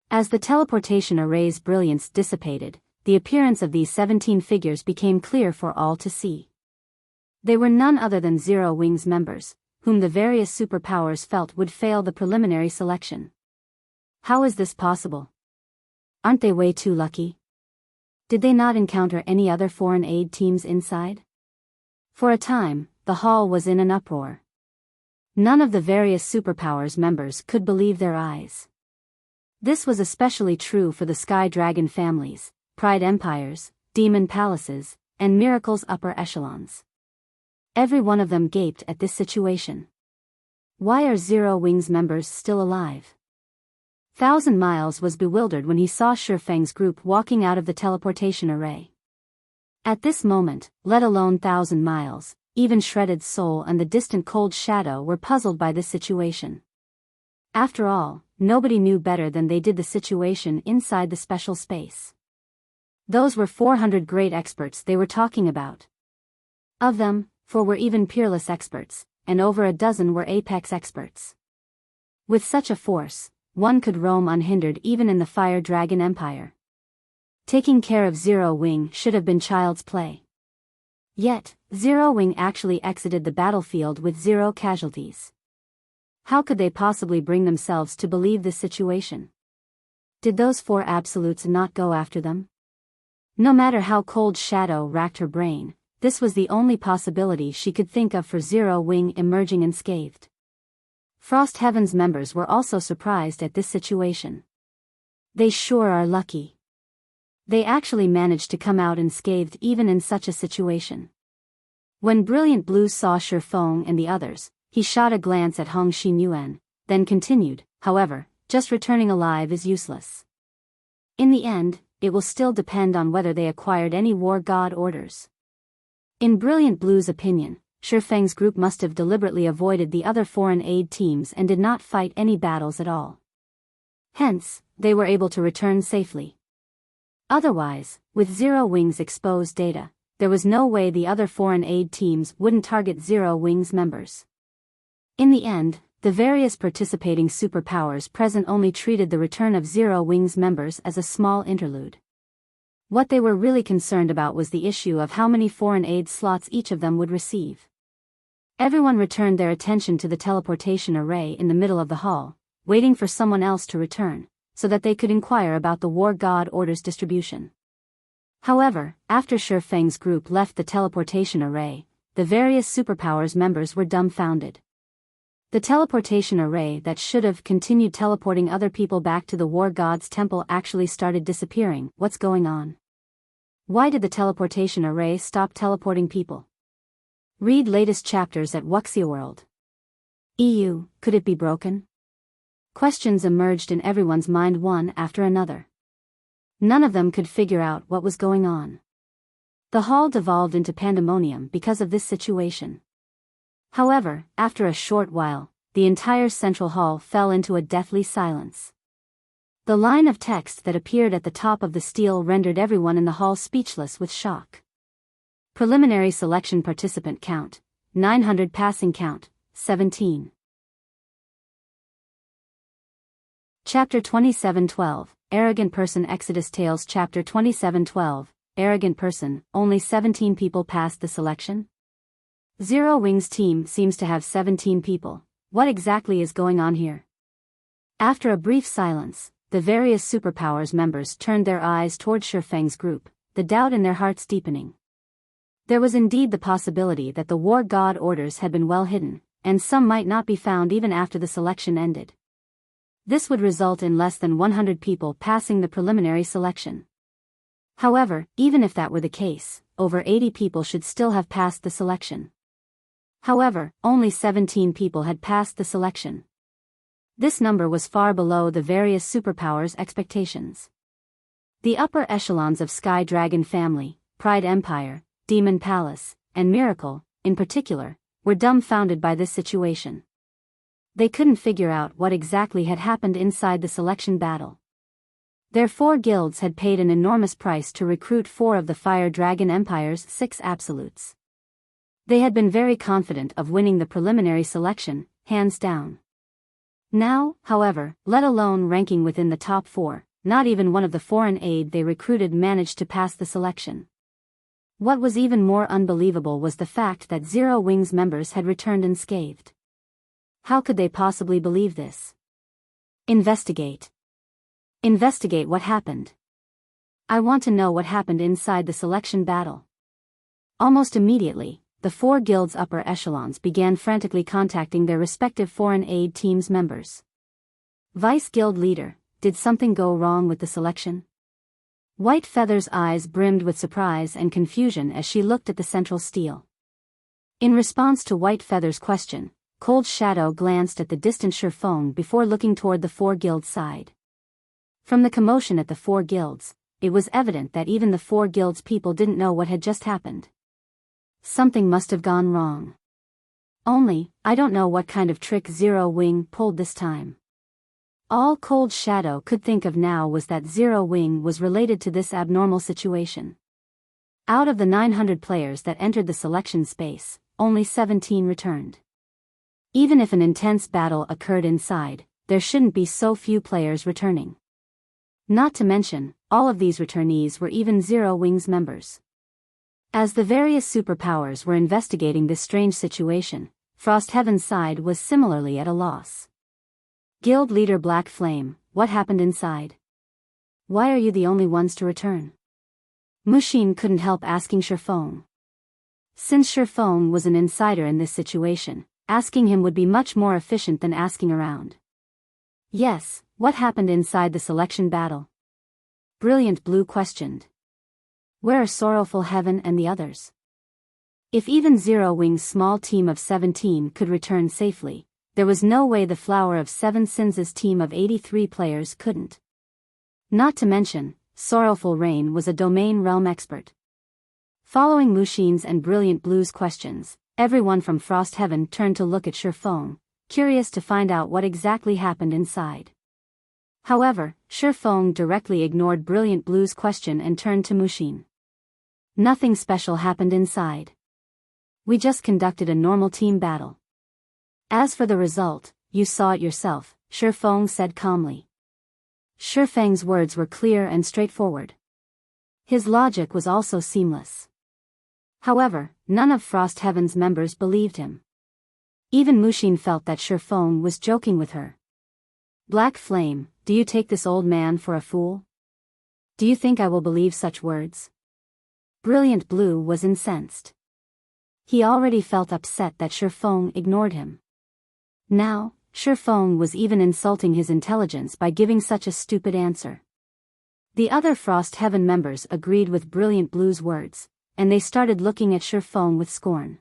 As the teleportation array's brilliance dissipated, the appearance of these 17 figures became clear for all to see. They were none other than Zero Wing's members, whom the various superpowers felt would fail the preliminary selection. How is this possible? Aren't they way too lucky? Did they not encounter any other foreign aid teams inside? For a time, the hall was in an uproar. None of the various superpowers members could believe their eyes. This was especially true for the Sky Dragon families, Pride Empires, Demon Palaces, and Miracle's upper echelons. Every one of them gaped at this situation. Why are Zero Wing's members still alive? Thousand Miles was bewildered when he saw Shifeng's group walking out of the teleportation array. At this moment, let alone Thousand Miles, even Shredded Soul and the distant Cold Shadow were puzzled by this situation. After all, nobody knew better than they did the situation inside the special space. Those were 400 great experts they were talking about. Of them, 4 were even peerless experts, and over a dozen were apex experts. With such a force, one could roam unhindered even in the Fire Dragon Empire. Taking care of Zero Wing should have been child's play. Yet, Zero Wing actually exited the battlefield with 0 casualties. How could they possibly bring themselves to believe this situation? Did those 4 absolutes not go after them? No matter how Cold Shadow racked her brain, this was the only possibility she could think of for Zero Wing emerging unscathed. Frost Heaven's members were also surprised at this situation. They sure are lucky. They actually managed to come out unscathed even in such a situation. When Brilliant Blue saw Shifeng and the others, he shot a glance at Hong Xinyuan, then continued, however, just returning alive is useless. In the end, it will still depend on whether they acquired any War God orders. In Brilliant Blue's opinion, Shifeng's group must have deliberately avoided the other foreign aid teams and did not fight any battles at all. Hence, they were able to return safely. Otherwise, with Zero Wing's exposed data, there was no way the other foreign aid teams wouldn't target Zero Wing's members. In the end, the various participating superpowers present only treated the return of Zero Wing's members as a small interlude. What they were really concerned about was the issue of how many foreign aid slots each of them would receive. Everyone returned their attention to the teleportation array in the middle of the hall, waiting for someone else to return, so that they could inquire about the War God orders distribution. However, after Shifeng's group left the teleportation array, the various superpowers members were dumbfounded. The teleportation array that should have continued teleporting other people back to the War God's temple actually started disappearing. What's going on? Why did the teleportation array stop teleporting people? Read latest chapters at Wuxia World. EU, could it be broken? Questions emerged in everyone's mind one after another. None of them could figure out what was going on. The hall devolved into pandemonium because of this situation. However, after a short while, the entire central hall fell into a deathly silence. The line of text that appeared at the top of the stele rendered everyone in the hall speechless with shock. Preliminary selection participant count, 900 passing count, 17. Chapter 2712, Arrogant Person Exodus Tales Chapter 2712, Arrogant Person, only 17 people passed the selection? Zero Wing's team seems to have 17 people. What exactly is going on here? After a brief silence, the various superpowers members turned their eyes toward Shifeng's group, the doubt in their hearts deepening. There was indeed the possibility that the war god orders had been well hidden, and some might not be found even after the selection ended. This would result in less than 100 people passing the preliminary selection. However, even if that were the case, over 80 people should still have passed the selection. However, only 17 people had passed the selection. This number was far below the various superpowers' expectations. The upper echelons of Sky Dragon Family, Pride Empire, Demon Palace, and Miracle, in particular, were dumbfounded by this situation. They couldn't figure out what exactly had happened inside the selection battle. Their 4 guilds had paid an enormous price to recruit 4 of the Fire Dragon Empire's 6 absolutes. They had been very confident of winning the preliminary selection, hands down. Now, however, let alone ranking within the top 4, not even one of the foreign aid they recruited managed to pass the selection. What was even more unbelievable was the fact that Zero Wings members had returned unscathed. How could they possibly believe this? Investigate. Investigate what happened. I want to know what happened inside the selection battle. Almost immediately, the 4 guilds' upper echelons began frantically contacting their respective foreign aid team's members. Vice Guild Leader, did something go wrong with the selection? White Feather's eyes brimmed with surprise and confusion as she looked at the central stele. In response to White Feather's question, Cold Shadow glanced at the distant Sherphone before looking toward the 4 guilds' side. From the commotion at the 4 guilds, it was evident that even the 4 guilds' people didn't know what had just happened. Something must have gone wrong. Only, I don't know what kind of trick Zero Wing pulled this time. All Cold Shadow could think of now was that Zero Wing was related to this abnormal situation. Out of the 900 players that entered the selection space, only 17 returned. Even if an intense battle occurred inside, there shouldn't be so few players returning. Not to mention, all of these returnees were even Zero Wings members. As the various superpowers were investigating this strange situation, Frostheaven's side was similarly at a loss. Guild Leader Black Flame, what happened inside? Why are you the only ones to return? Mushin couldn't help asking Sherphone. Since Sherphone was an insider in this situation, asking him would be much more efficient than asking around. Yes, what happened inside the selection battle? Brilliant Blue questioned. Where are Sorrowful Heaven and the others? If even Zero Wing's small team of 17 could return safely, there was no way the Flower of Seven Sins' team of 83 players couldn't. Not to mention, Sorrowful Rain was a domain realm expert. Following Mushin's and Brilliant Blue's questions, everyone from Frostheaven turned to look at Sherphone, curious to find out what exactly happened inside. However, Sherphone directly ignored Brilliant Blue's question and turned to Mushin. Nothing special happened inside. We just conducted a normal team battle. As for the result, you saw it yourself, Sherphone said calmly. Sherfang's words were clear and straightforward. His logic was also seamless. However, none of Frostheaven's members believed him. Even Mushin felt that Sherphone was joking with her. Black Flame, do you take this old man for a fool? Do you think I will believe such words? Brilliant Blue was incensed. He already felt upset that Sherphone ignored him. Now, Sherphone was even insulting his intelligence by giving such a stupid answer. The other Frostheaven members agreed with Brilliant Blue's words, and they started looking at Sherphone with scorn.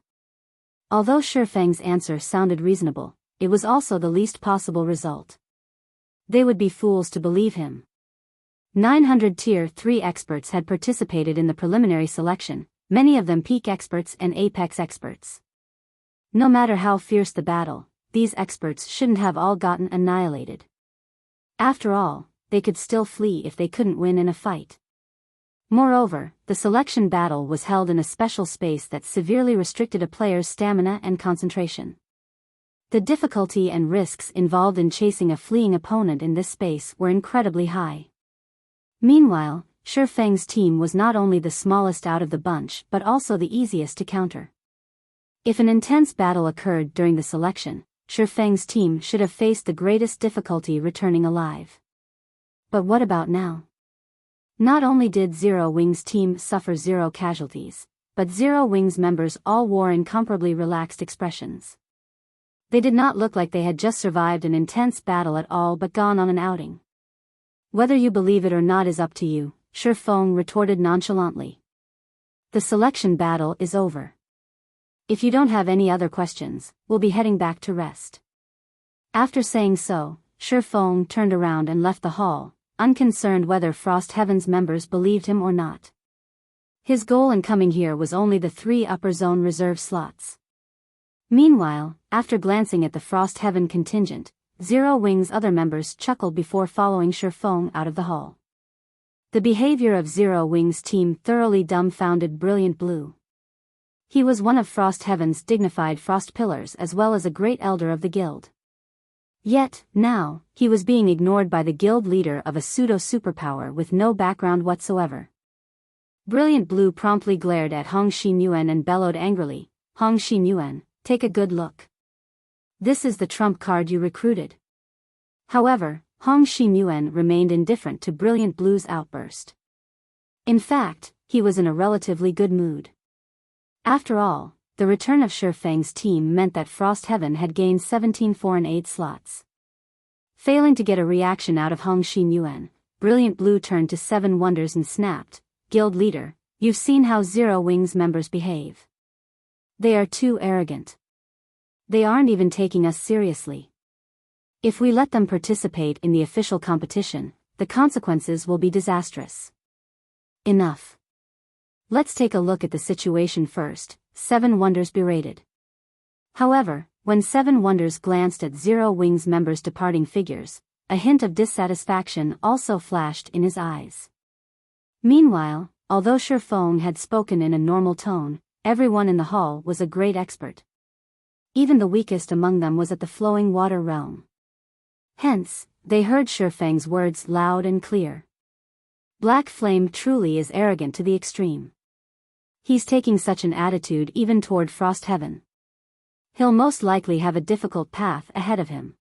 Although Sherfang's answer sounded reasonable, it was also the least possible result. They would be fools to believe him. 900 Tier 3 experts had participated in the preliminary selection, many of them peak experts and apex experts. No matter how fierce the battle, these experts shouldn't have all gotten annihilated. After all, they could still flee if they couldn't win in a fight. Moreover, the selection battle was held in a special space that severely restricted a player's stamina and concentration. The difficulty and risks involved in chasing a fleeing opponent in this space were incredibly high. Meanwhile, Sherfang's team was not only the smallest out of the bunch but also the easiest to counter. If an intense battle occurred during the selection, Sherfang's team should have faced the greatest difficulty returning alive. But what about now? Not only did Zero Wing's team suffer 0 casualties, but Zero Wing's members all wore incomparably relaxed expressions. They did not look like they had just survived an intense battle at all but gone on an outing. Whether you believe it or not is up to you, Shi Feng retorted nonchalantly. The selection battle is over. If you don't have any other questions, we'll be heading back to rest. After saying so, Shi Feng turned around and left the hall, unconcerned whether Frost Heaven's members believed him or not. His goal in coming here was only the 3 upper zone reserve slots. Meanwhile, after glancing at the Frost Heaven contingent, Zero Wing's other members chuckled before following Shi Feng out of the hall. The behavior of Zero Wing's team thoroughly dumbfounded Brilliant Blue. He was one of Frost Heaven's dignified Frost Pillars as well as a great elder of the guild. Yet, now, he was being ignored by the guild leader of a pseudo-superpower with no background whatsoever. Brilliant Blue promptly glared at Hong Xinyuan and bellowed angrily, "Hong Xinyuan, take a good look. This is the trump card you recruited." However, Hong Xinyuan remained indifferent to Brilliant Blue's outburst. In fact, he was in a relatively good mood. After all, the return of Shi Feng's team meant that Frost Heaven had gained 17 foreign aid slots. Failing to get a reaction out of Hong Xinyuan, Brilliant Blue turned to Seven Wonders and snapped, "Guild leader, you've seen how Zero Wing's members behave. They are too arrogant. They aren't even taking us seriously. If we let them participate in the official competition, the consequences will be disastrous. Enough. Let's take a look at the situation first," Seven Wonders berated. However, when Seven Wonders glanced at Zero Wing's members' departing figures, a hint of dissatisfaction also flashed in his eyes. Meanwhile, although Shi Feng had spoken in a normal tone, everyone in the hall was a great expert. Even the weakest among them was at the flowing water realm. Hence, they heard Shi Feng's words loud and clear. Black Flame truly is arrogant to the extreme. He's taking such an attitude even toward Frost Heaven. He'll most likely have a difficult path ahead of him.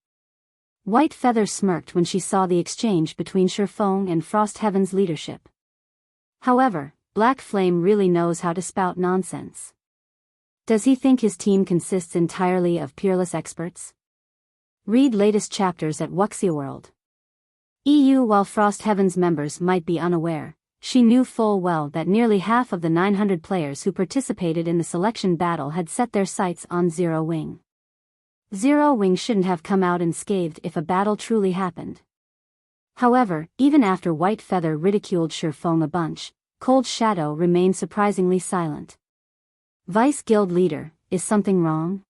White Feather smirked when she saw the exchange between Shi Feng and Frost Heaven's leadership. However, Black Flame really knows how to spout nonsense. Does he think his team consists entirely of peerless experts? Read latest chapters at Wuxia World. While Frost Heaven's members might be unaware, she knew full well that nearly half of the 900 players who participated in the selection battle had set their sights on Zero Wing. Zero Wing shouldn't have come out unscathed if a battle truly happened. However, even after White Feather ridiculed Shi Feng a bunch, Cold Shadow remained surprisingly silent. "Vice Guild Leader, is something wrong?"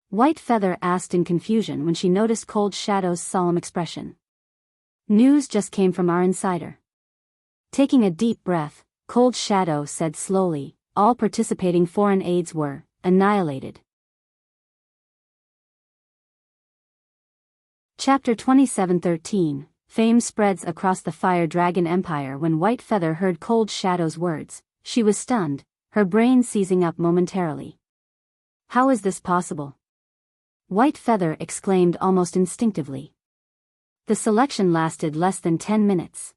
White Feather asked in confusion when she noticed Cold Shadow's solemn expression. "News just came from our insider." Taking a deep breath, Cold Shadow said slowly, "All participating foreign aides were annihilated." Chapter 27:13 Fame spreads across the Fire Dragon Empire. When White Feather heard Cold Shadow's words, she was stunned, her brain seizing up momentarily. "How is this possible?" White Feather exclaimed almost instinctively. The selection lasted less than 10 minutes.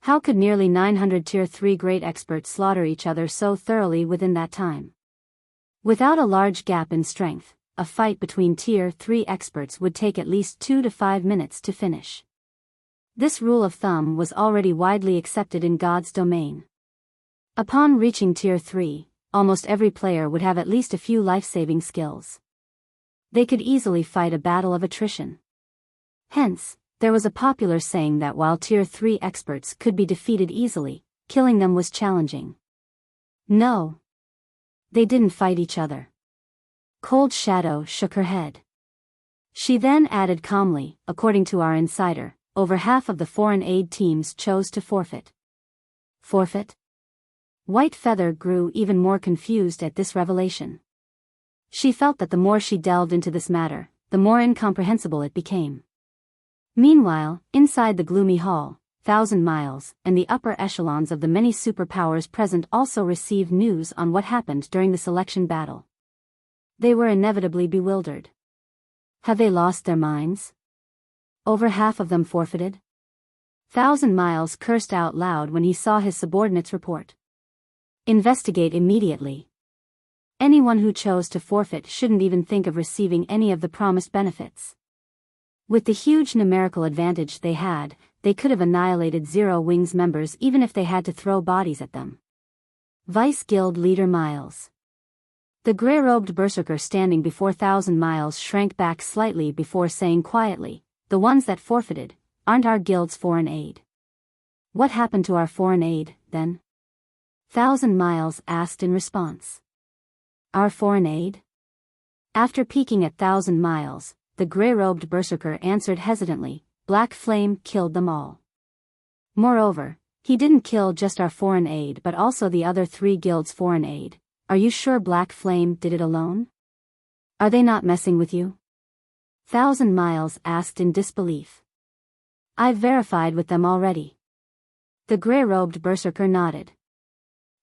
How could nearly 900 Tier 3 great experts slaughter each other so thoroughly within that time? Without a large gap in strength, a fight between Tier 3 experts would take at least 2 to 5 minutes to finish. This rule of thumb was already widely accepted in God's domain. Upon reaching Tier 3, almost every player would have at least a few life-saving skills. They could easily fight a battle of attrition. Hence, there was a popular saying that while Tier 3 experts could be defeated easily, killing them was challenging. No. They didn't fight each other. Cold Shadow shook her head. She then added calmly, "According to our insider, over half of the foreign aid teams chose to forfeit." Forfeit? White Feather grew even more confused at this revelation. She felt that the more she delved into this matter, the more incomprehensible it became. Meanwhile, inside the gloomy hall, 1,000 Miles, and the upper echelons of the many superpowers present also received news on what happened during the selection battle. They were inevitably bewildered. Have they lost their minds? Over half of them forfeited? 1,000 Miles cursed out loud when he saw his subordinates report. Investigate immediately. Anyone who chose to forfeit shouldn't even think of receiving any of the promised benefits. With the huge numerical advantage they had, they could have annihilated Zero Wings members even if they had to throw bodies at them. Vice Guild Leader Miles. The grey-robed berserker standing before 1,000 Miles shrank back slightly before saying quietly, "The ones that forfeited aren't our guild's foreign aid." "What happened to our foreign aid, then?" 1,000 Miles asked in response. "Our foreign aid?" After peeking at 1,000 Miles, the grey-robed berserker answered hesitantly, "Black Flame killed them all. Moreover, he didn't kill just our foreign aid but also the other 3 guilds' foreign aid. Are you sure Black Flame did it alone? Are they not messing with you?" 1,000 Miles asked in disbelief. "I've verified with them already." The grey-robed berserker nodded.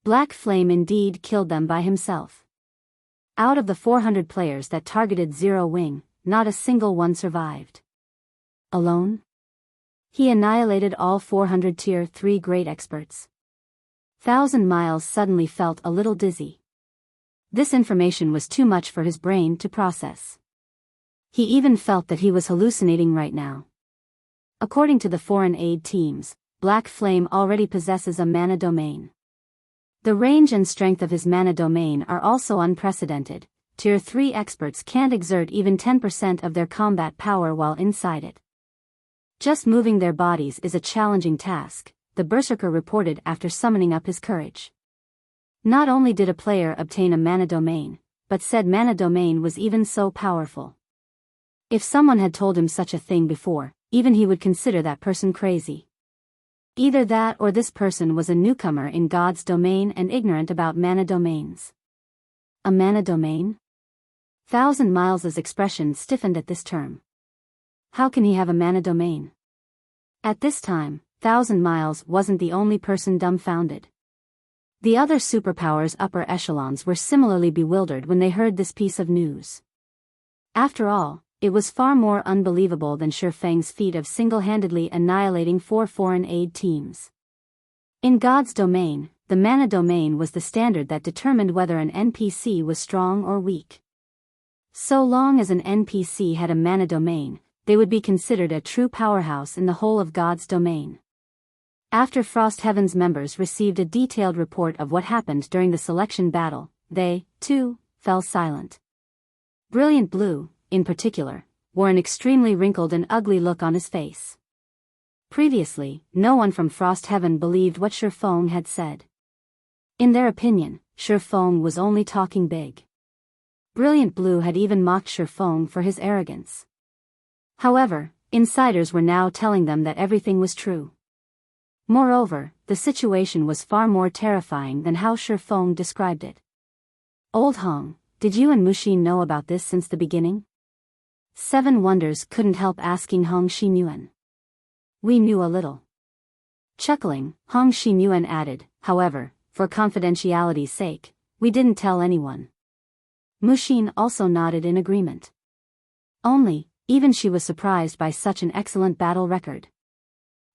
Black Flame indeed killed them by himself. Out of the 400 players that targeted Zero Wing, not a single one survived. Alone? He annihilated all 400 Tier 3 great experts. 1,000 Miles suddenly felt a little dizzy. This information was too much for his brain to process. He even felt that he was hallucinating right now. According to the foreign aid teams, Black Flame already possesses a mana domain. The range and strength of his mana domain are also unprecedented. Tier 3 experts can't exert even 10% of their combat power while inside it. Just moving their bodies is a challenging task, the berserker reported after summoning up his courage. Not only did a player obtain a mana domain, but said mana domain was even so powerful. If someone had told him such a thing before, even he would consider that person crazy. Either that or this person was a newcomer in God's domain and ignorant about mana domains. A mana domain? 1,000 Miles's expression stiffened at this term. How can he have a mana domain? At this time, 1,000 Miles wasn't the only person dumbfounded. The other superpowers' upper echelons were similarly bewildered when they heard this piece of news. After all, it was far more unbelievable than Shifeng's feat of single-handedly annihilating 4 foreign aid teams. In God's domain, the mana domain was the standard that determined whether an NPC was strong or weak. So long as an NPC had a mana domain, they would be considered a true powerhouse in the whole of God's domain. After Frost Heaven's members received a detailed report of what happened during the selection battle, they, too, fell silent. Brilliant Blue, in particular, wore an extremely wrinkled and ugly look on his face. Previously, no one from Frost Heaven believed what Shifeng had said. In their opinion, Shifeng was only talking big. Brilliant Blue had even mocked Shifeng for his arrogance. However, insiders were now telling them that everything was true. Moreover, the situation was far more terrifying than how Shifeng described it. "Old Hong, did you and Mushin know about this since the beginning?" 7 Wonders couldn't help asking Hong Xinyuan. "We knew a little." Chuckling, Hong Xinyuan added, "However, for confidentiality's sake, we didn't tell anyone." Mushin also nodded in agreement. Even she was surprised by such an excellent battle record.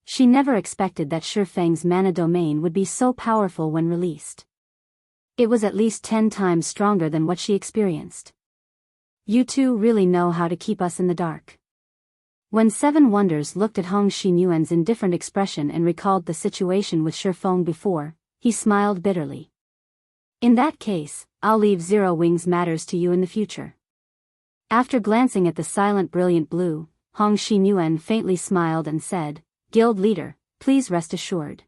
She never expected that Shifeng's mana domain would be so powerful when released. It was at least 10 times stronger than what she experienced. "You two really know how to keep us in the dark." When 7 Wonders looked at Hong Xinyuan's indifferent expression and recalled the situation with Shifeng before, he smiled bitterly. "In that case, I'll leave Zero Wings matters to you in the future." After glancing at the silent Brilliant Blue, Hong Xinyuan faintly smiled and said, "Guild leader, please rest assured."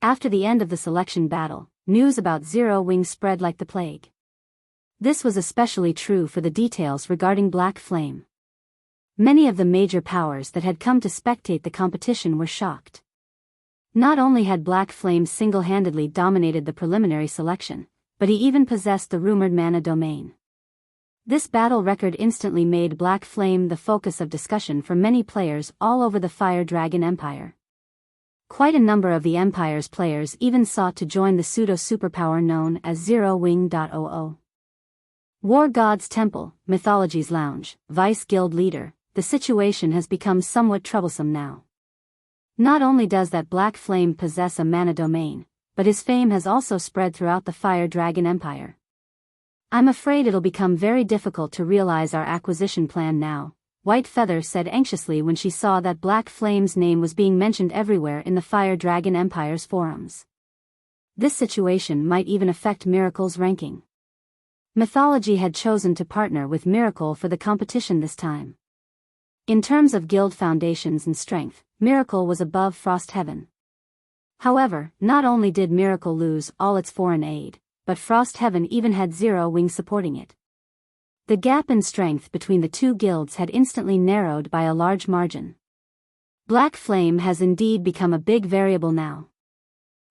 After the end of the selection battle, news about Zero Wings spread like the plague. This was especially true for the details regarding Black Flame. Many of the major powers that had come to spectate the competition were shocked. Not only had Black Flame single-handedly dominated the preliminary selection, but he even possessed the rumored mana domain. This battle record instantly made Black Flame the focus of discussion for many players all over the Fire Dragon Empire. Quite a number of the Empire's players even sought to join the pseudo-superpower known as Zero Wing.00. War God's Temple, Mythology's Lounge, Vice Guild Leader, the situation has become somewhat troublesome now. Not only does that Black Flame possess a mana domain, but his fame has also spread throughout the Fire Dragon Empire. I'm afraid it'll become very difficult to realize our acquisition plan now, White Feather said anxiously when she saw that Black Flame's name was being mentioned everywhere in the Fire Dragon Empire's forums. This situation might even affect Miracle's ranking. Mythology had chosen to partner with Miracle for the competition this time. In terms of guild foundations and strength, Miracle was above Frost Heaven. However, not only did Miracle lose all its foreign aid, but Frost Heaven even had Zero Wing supporting it. The gap in strength between the two guilds had instantly narrowed by a large margin. Black Flame has indeed become a big variable now.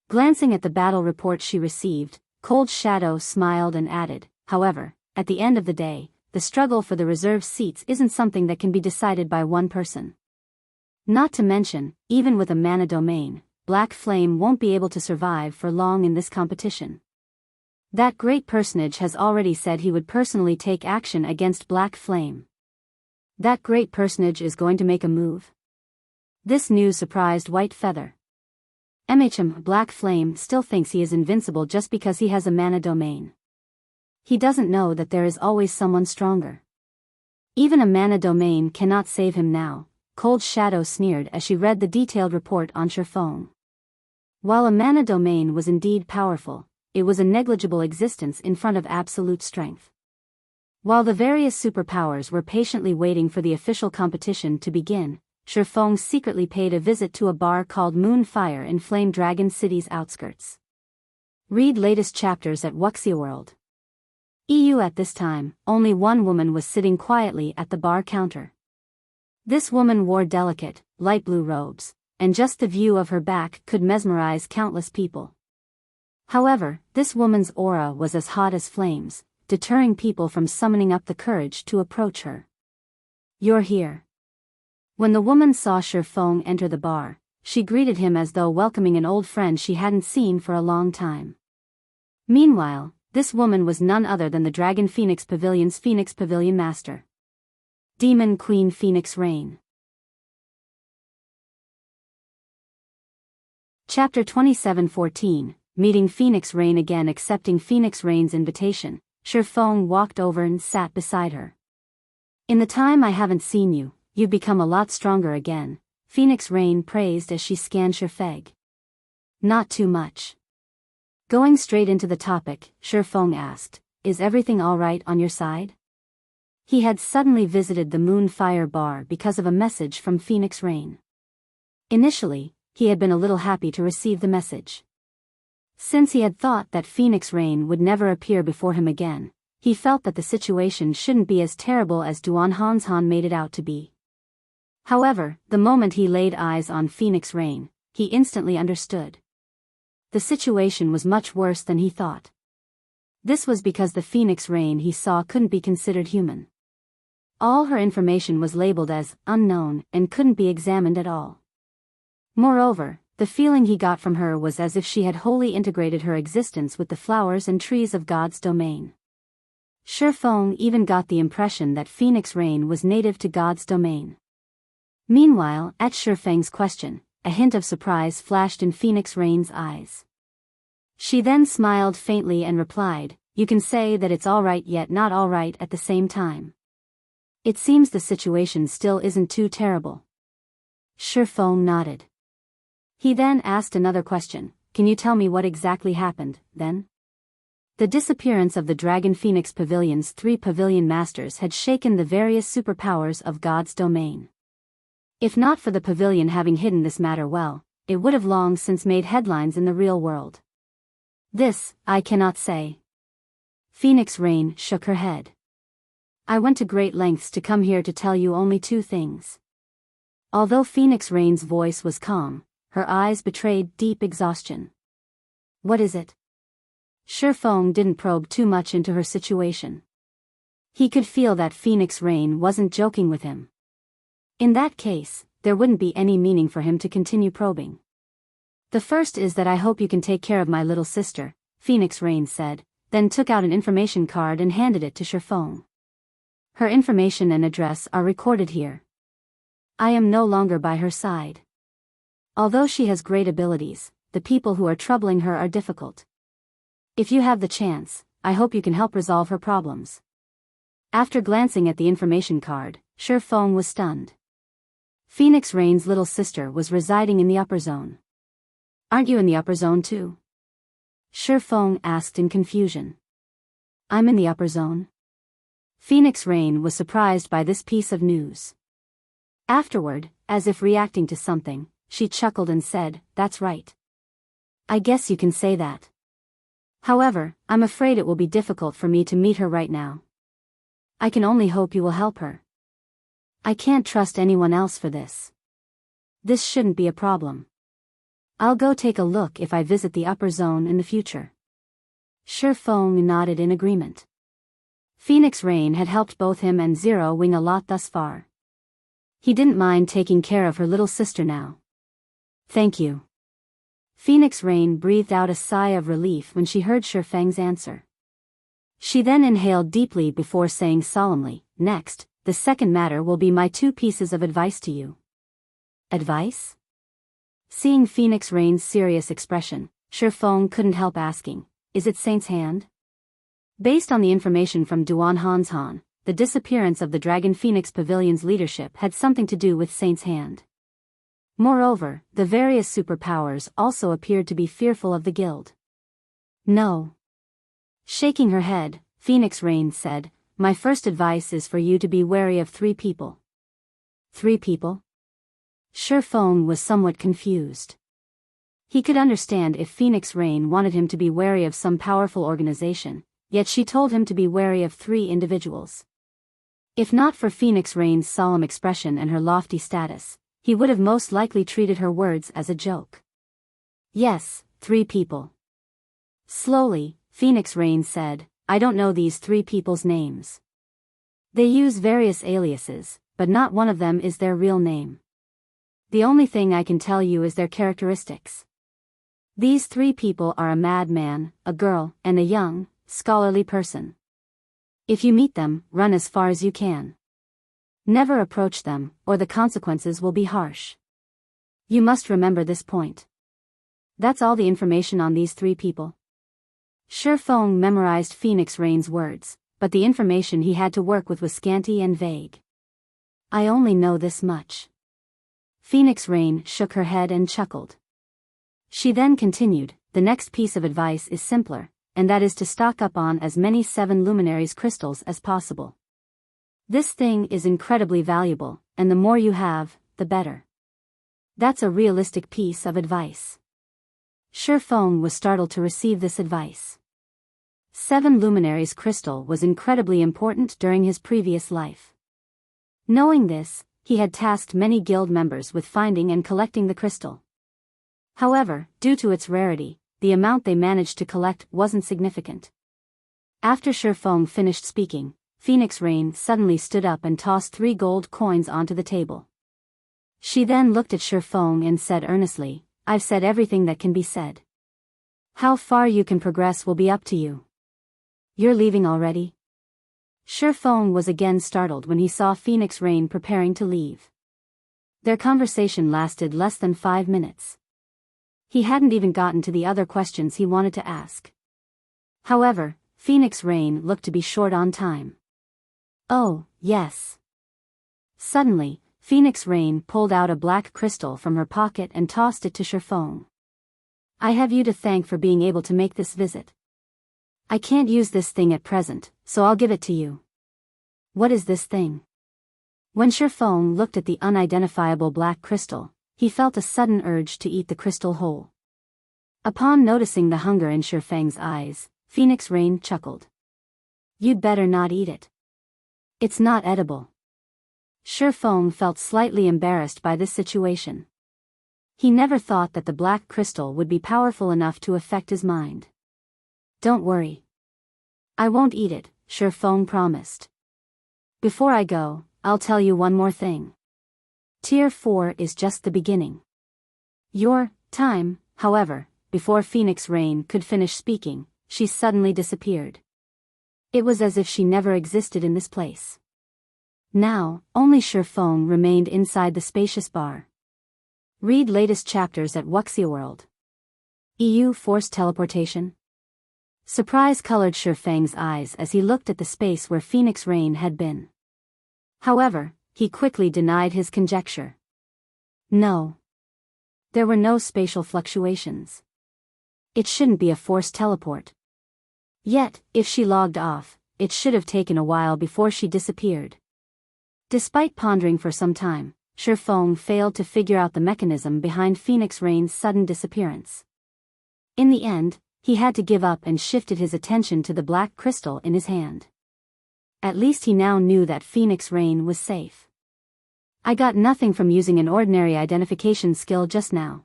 Glancing at the battle report she received, Cold Shadow smiled and added, however, at the end of the day, the struggle for the reserve seats isn't something that can be decided by one person. Not to mention, even with a mana domain, Black Flame won't be able to survive for long in this competition. That great personage has already said he would personally take action against Black Flame. That great personage is going to make a move. This news surprised White Feather. Black Flame still thinks he is invincible just because he has a mana domain. He doesn't know that there is always someone stronger. Even a mana domain cannot save him now, Cold Shadow sneered as she read the detailed report on Shifeng. While a mana domain was indeed powerful, it was a negligible existence in front of absolute strength. While the various superpowers were patiently waiting for the official competition to begin, Shifeng secretly paid a visit to a bar called Moonfire in Flame Dragon City's outskirts. Read latest chapters at Wuxia World. EU. At this time, only one woman was sitting quietly at the bar counter. This woman wore delicate, light blue robes, and just the view of her back could mesmerize countless people. However, this woman's aura was as hot as flames, deterring people from summoning up the courage to approach her. "You're here." When the woman saw Shifeng enter the bar, she greeted him as though welcoming an old friend she hadn't seen for a long time. Meanwhile, this woman was none other than the Dragon Phoenix Pavilion's Phoenix Pavilion Master. Demon Queen Phoenix Rain. Chapter 27:14. Meeting Phoenix Rain again. Accepting Phoenix Rain's invitation, Shifeng walked over and sat beside her. "In the time I haven't seen you, you've become a lot stronger again," Phoenix Rain praised as she scanned Shifeng. "Not too much." Going straight into the topic, Shifeng asked, "Is everything alright on your side?" He had suddenly visited the Moonfire bar because of a message from Phoenix Rain. Initially, he had been a little happy to receive the message. Since he had thought that Phoenix Rain would never appear before him again, he felt that the situation shouldn't be as terrible as Duan Hanshan made it out to be. However, the moment he laid eyes on Phoenix Rain, he instantly understood. The situation was much worse than he thought. This was because the Phoenix Rain he saw couldn't be considered human. All her information was labeled as unknown and couldn't be examined at all. Moreover, the feeling he got from her was as if she had wholly integrated her existence with the flowers and trees of God's domain. Shifeng even got the impression that Phoenix Rain was native to God's domain. Meanwhile, at Shifeng's question, a hint of surprise flashed in Phoenix Rain's eyes. She then smiled faintly and replied, "You can say that it's alright yet not alright at the same time. It seems the situation still isn't too terrible." Shifeng nodded. He then asked another question, "Can you tell me what exactly happened, then?" The disappearance of the Dragon Phoenix Pavilion's 3 pavilion masters had shaken the various superpowers of God's domain. If not for the pavilion having hidden this matter well, it would have long since made headlines in the real world. "This, I cannot say." Phoenix Rain shook her head. "I went to great lengths to come here to tell you only 2 things." Although Phoenix Rain's voice was calm, her eyes betrayed deep exhaustion. "What is it?" Shifeng didn't probe too much into her situation. He could feel that Phoenix Rain wasn't joking with him. In that case, there wouldn't be any meaning for him to continue probing. "The first is that I hope you can take care of my little sister," Phoenix Rain said, then took out an information card and handed it to Shifeng. "Her information and address are recorded here. I am no longer by her side. Although she has great abilities, the people who are troubling her are difficult. If you have the chance, I hope you can help resolve her problems. After glancing at the information card, Shi Feng was stunned. Phoenix Rain's little sister was residing in the upper zone. Aren't you in the upper zone too? Shi Feng asked in confusion. I'm in the upper zone. Phoenix Rain was surprised by this piece of news. Afterward, as if reacting to something, she chuckled and said, "That's right. I guess you can say that. However, I'm afraid it will be difficult for me to meet her right now. I can only hope you will help her. I can't trust anyone else for this. This shouldn't be a problem. I'll go take a look if I visit the upper zone in the future." Shi Feng nodded in agreement. Phoenix Rain had helped both him and Zero Wing a lot thus far. He didn't mind taking care of her little sister now. "Thank you." Phoenix Rain breathed out a sigh of relief when she heard Shi Feng's answer. She then inhaled deeply before saying solemnly, "Next, the second matter will be my 2 pieces of advice to you." "Advice?" Seeing Phoenix Rain's serious expression, Shi Feng couldn't help asking, "Is it Saint's Hand?" Based on the information from Duan Han's Han, the disappearance of the Dragon Phoenix Pavilion's leadership had something to do with Saint's Hand. Moreover, the various superpowers also appeared to be fearful of the guild. "No." Shaking her head, Phoenix Rain said, "My first advice is for you to be wary of 3 people. 3 people? Shi Feng was somewhat confused. He could understand if Phoenix Rain wanted him to be wary of some powerful organization, yet she told him to be wary of 3 individuals. If not for Phoenix Rain's solemn expression and her lofty status, he would have most likely treated her words as a joke. "Yes, 3 people." Slowly, Phoenix Rain said, "I don't know these 3 people's names. They use various aliases, but not one of them is their real name. The only thing I can tell you is their characteristics. These 3 people are a madman, a girl, and a young, scholarly person. If you meet them, run as far as you can. Never approach them, or the consequences will be harsh. You must remember this point." That's all the information on these 3 people. Shi Feng memorized Phoenix Rain's words, but the information he had to work with was scanty and vague. "I only know this much." Phoenix Rain shook her head and chuckled. She then continued, "The next piece of advice is simpler, and that is to stock up on as many 7 luminaries crystals as possible. This thing is incredibly valuable, and the more you have, the better. That's a realistic piece of advice." Shi Feng was startled to receive this advice. 7 luminaries crystal was incredibly important during his previous life. Knowing this, he had tasked many guild members with finding and collecting the crystal. However, due to its rarity, the amount they managed to collect wasn't significant. After Shi Feng finished speaking, Phoenix Rain suddenly stood up and tossed 3 gold coins onto the table. She then looked at Shi Feng and said earnestly, "I've said everything that can be said. How far you can progress will be up to you. You're leaving already?" Shi Feng was again startled when he saw Phoenix Rain preparing to leave. Their conversation lasted less than 5 minutes. He hadn't even gotten to the other questions he wanted to ask. However, Phoenix Rain looked to be short on time. "Oh, yes." Suddenly, Phoenix Rain pulled out a black crystal from her pocket and tossed it to Shi Feng. "I have you to thank for being able to make this visit. I can't use this thing at present, so I'll give it to you." "What is this thing?" When Shi Feng looked at the unidentifiable black crystal, he felt a sudden urge to eat the crystal whole. Upon noticing the hunger in Shi Feng's eyes, Phoenix Rain chuckled. "You'd better not eat it. It's not edible." Shi Feng felt slightly embarrassed by this situation. He never thought that the black crystal would be powerful enough to affect his mind. "Don't worry. I won't eat it," Shi Feng promised. "Before I go, I'll tell you one more thing. Tier 4 is just the beginning. Your time, however." Before Phoenix Rain could finish speaking, she suddenly disappeared. It was as if she never existed in this place. Now, only Shi Feng remained inside the spacious bar. Read latest chapters at Wuxia World. EU forced teleportation? Surprise colored Shifeng's eyes as he looked at the space where Phoenix Rain had been. However, he quickly denied his conjecture. No. There were no spatial fluctuations. It shouldn't be a forced teleport. Yet, if she logged off, it should have taken a while before she disappeared. Despite pondering for some time, Shifeng failed to figure out the mechanism behind Phoenix Rain's sudden disappearance. In the end, he had to give up and shifted his attention to the black crystal in his hand. At least he now knew that Phoenix Rain was safe. I got nothing from using an ordinary identification skill just now.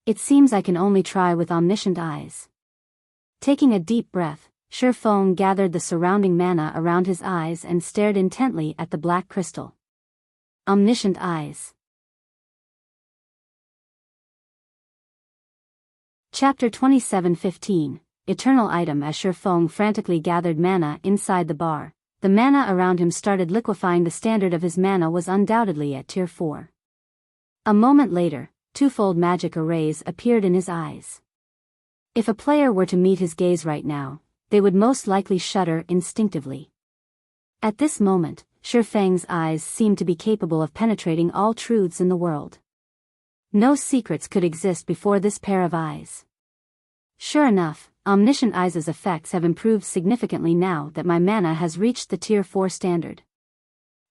It seems I can only try with omniscient eyes. Taking a deep breath, Shifeng gathered the surrounding mana around his eyes and stared intently at the black crystal. Omniscient eyes. Chapter 27:15, Eternal Item. As Shifeng frantically gathered mana inside the bar, the mana around him started liquefying. The standard of his mana was undoubtedly at Tier 4. A moment later, twofold magic arrays appeared in his eyes. If a player were to meet his gaze right now, they would most likely shudder instinctively. At this moment, Shifeng's eyes seemed to be capable of penetrating all truths in the world. No secrets could exist before this pair of eyes. Sure enough, Omniscient Eyes' effects have improved significantly now that my mana has reached the Tier 4 standard.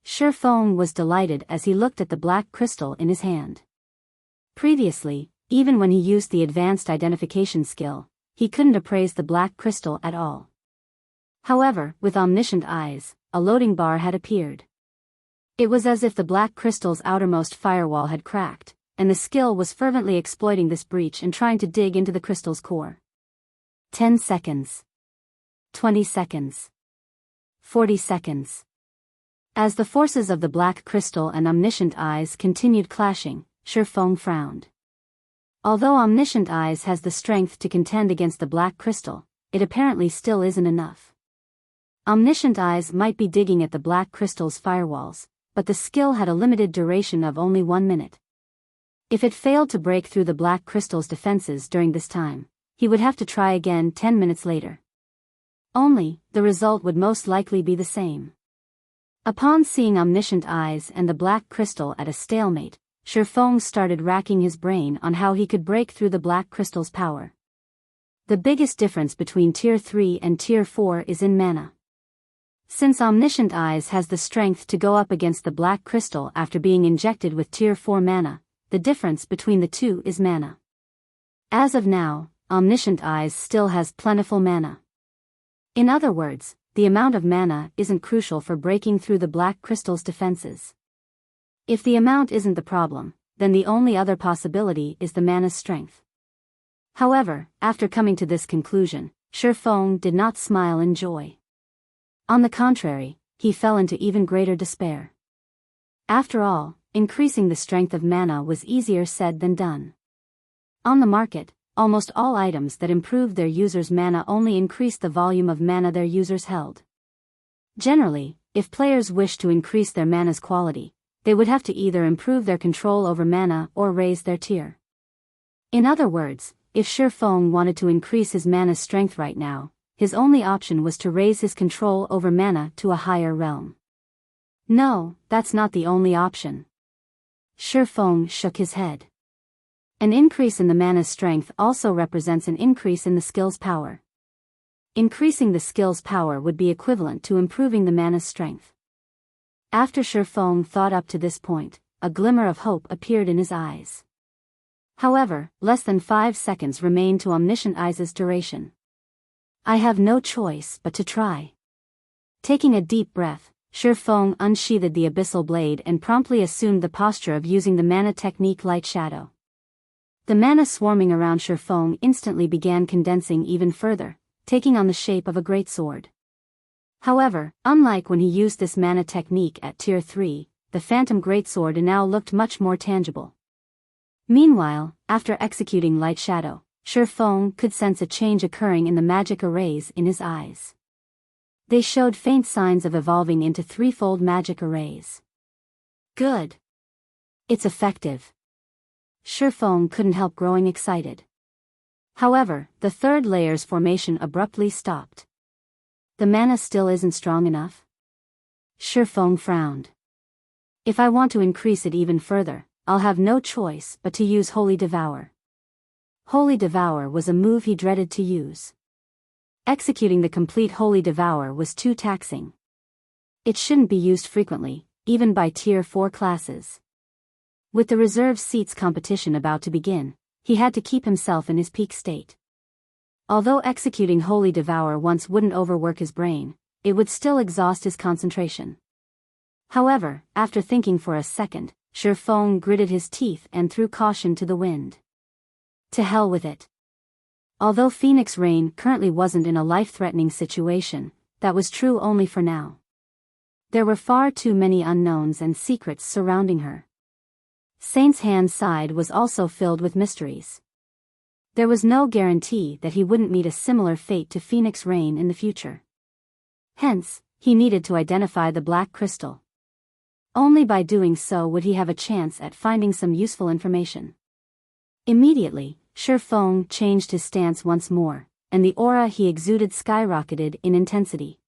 Shifeng was delighted as he looked at the black crystal in his hand. Previously, even when he used the advanced identification skill, he couldn't appraise the black crystal at all. However, with Omniscient Eyes, a loading bar had appeared. It was as if the black crystal's outermost firewall had cracked, and the skill was fervently exploiting this breach and trying to dig into the crystal's core. 10 seconds. 20 seconds. 40 seconds. As the forces of the black crystal and Omniscient Eyes continued clashing, Shifeng frowned. Although Omniscient Eyes has the strength to contend against the black crystal, it apparently still isn't enough. Omniscient Eyes might be digging at the black crystal's firewalls, but the skill had a limited duration of only 1 minute. If it failed to break through the black crystal's defenses during this time, he would have to try again 10 minutes later. Only, the result would most likely be the same. Upon seeing Omniscient Eyes and the black crystal at a stalemate, Shifeng started racking his brain on how he could break through the black crystal's power. The biggest difference between Tier 3 and Tier 4 is in mana. Since Omniscient Eyes has the strength to go up against the black crystal after being injected with Tier 4 mana, the difference between the two is mana. As of now, Omniscient Eyes still has plentiful mana. In other words, the amount of mana isn't crucial for breaking through the black crystal's defenses. If the amount isn't the problem, then the only other possibility is the mana's strength. However, after coming to this conclusion, Shifeng did not smile in joy. On the contrary, he fell into even greater despair. After all, increasing the strength of mana was easier said than done. On the market, almost all items that improved their users' mana only increased the volume of mana their users held. Generally, if players wished to increase their mana's quality, they would have to either improve their control over mana or raise their tier. In other words, if Shifeng wanted to increase his mana's strength right now, his only option was to raise his control over mana to a higher realm. No, that's not the only option. Shifeng shook his head. An increase in the mana's strength also represents an increase in the skill's power. Increasing the skill's power would be equivalent to improving the mana's strength. After Shifeng thought up to this point, a glimmer of hope appeared in his eyes. However, less than 5 seconds remained to Omniscient Eyes' duration. I have no choice but to try. Taking a deep breath, Shifeng unsheathed the abyssal blade and promptly assumed the posture of using the mana technique Light Shadow. The mana swarming around Shifeng instantly began condensing even further, taking on the shape of a great sword. However, unlike when he used this mana technique at Tier 3, the Phantom Greatsword now looked much more tangible. Meanwhile, after executing Light Shadow, Shifeng could sense a change occurring in the magic arrays in his eyes. They showed faint signs of evolving into threefold magic arrays. Good. It's effective. Shifeng couldn't help growing excited. However, the third layer's formation abruptly stopped. The mana still isn't strong enough? Shifeng frowned. If I want to increase it even further, I'll have no choice but to use Holy Devour. Holy Devour was a move he dreaded to use. Executing the complete Holy Devour was too taxing. It shouldn't be used frequently, even by Tier 4 classes. With the reserve seats competition about to begin, he had to keep himself in his peak state. Although executing Holy Devour once wouldn't overwork his brain, it would still exhaust his concentration. However, after thinking for a second, Shifeng gritted his teeth and threw caution to the wind. To hell with it. Although Phoenix Rain currently wasn't in a life-threatening situation, that was true only for now. There were far too many unknowns and secrets surrounding her. Saint's Hand's side was also filled with mysteries. There was no guarantee that he wouldn't meet a similar fate to Phoenix Rain in the future. Hence, he needed to identify the Black Crystal. Only by doing so would he have a chance at finding some useful information. Immediately, Shifeng changed his stance once more, and the aura he exuded skyrocketed in intensity.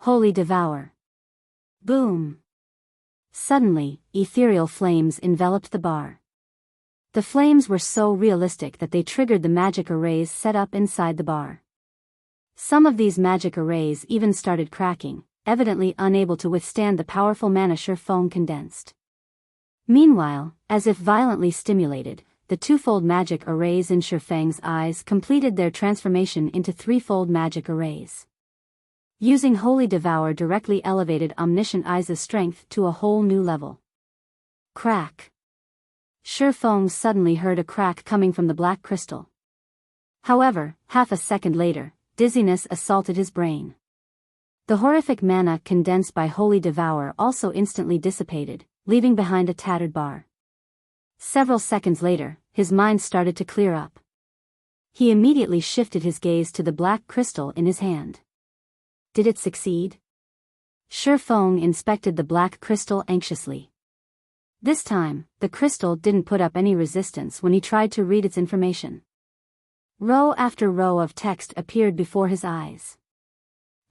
Holy Devour. Boom! Suddenly, ethereal flames enveloped the bar. The flames were so realistic that they triggered the magic arrays set up inside the bar. Some of these magic arrays even started cracking, evidently unable to withstand the powerful mana Shifeng condensed. Meanwhile, as if violently stimulated, the twofold magic arrays in Shifeng's eyes completed their transformation into threefold magic arrays. Using Holy Devour directly elevated Omniscient Eyes' strength to a whole new level. Crack. Shifeng suddenly heard a crack coming from the black crystal. However, half a second later, dizziness assaulted his brain. The horrific mana condensed by Holy Devour also instantly dissipated, leaving behind a tattered bar. Several seconds later, his mind started to clear up. He immediately shifted his gaze to the black crystal in his hand. Did it succeed? Shifeng inspected the black crystal anxiously. This time, the crystal didn't put up any resistance when he tried to read its information. Row after row of text appeared before his eyes.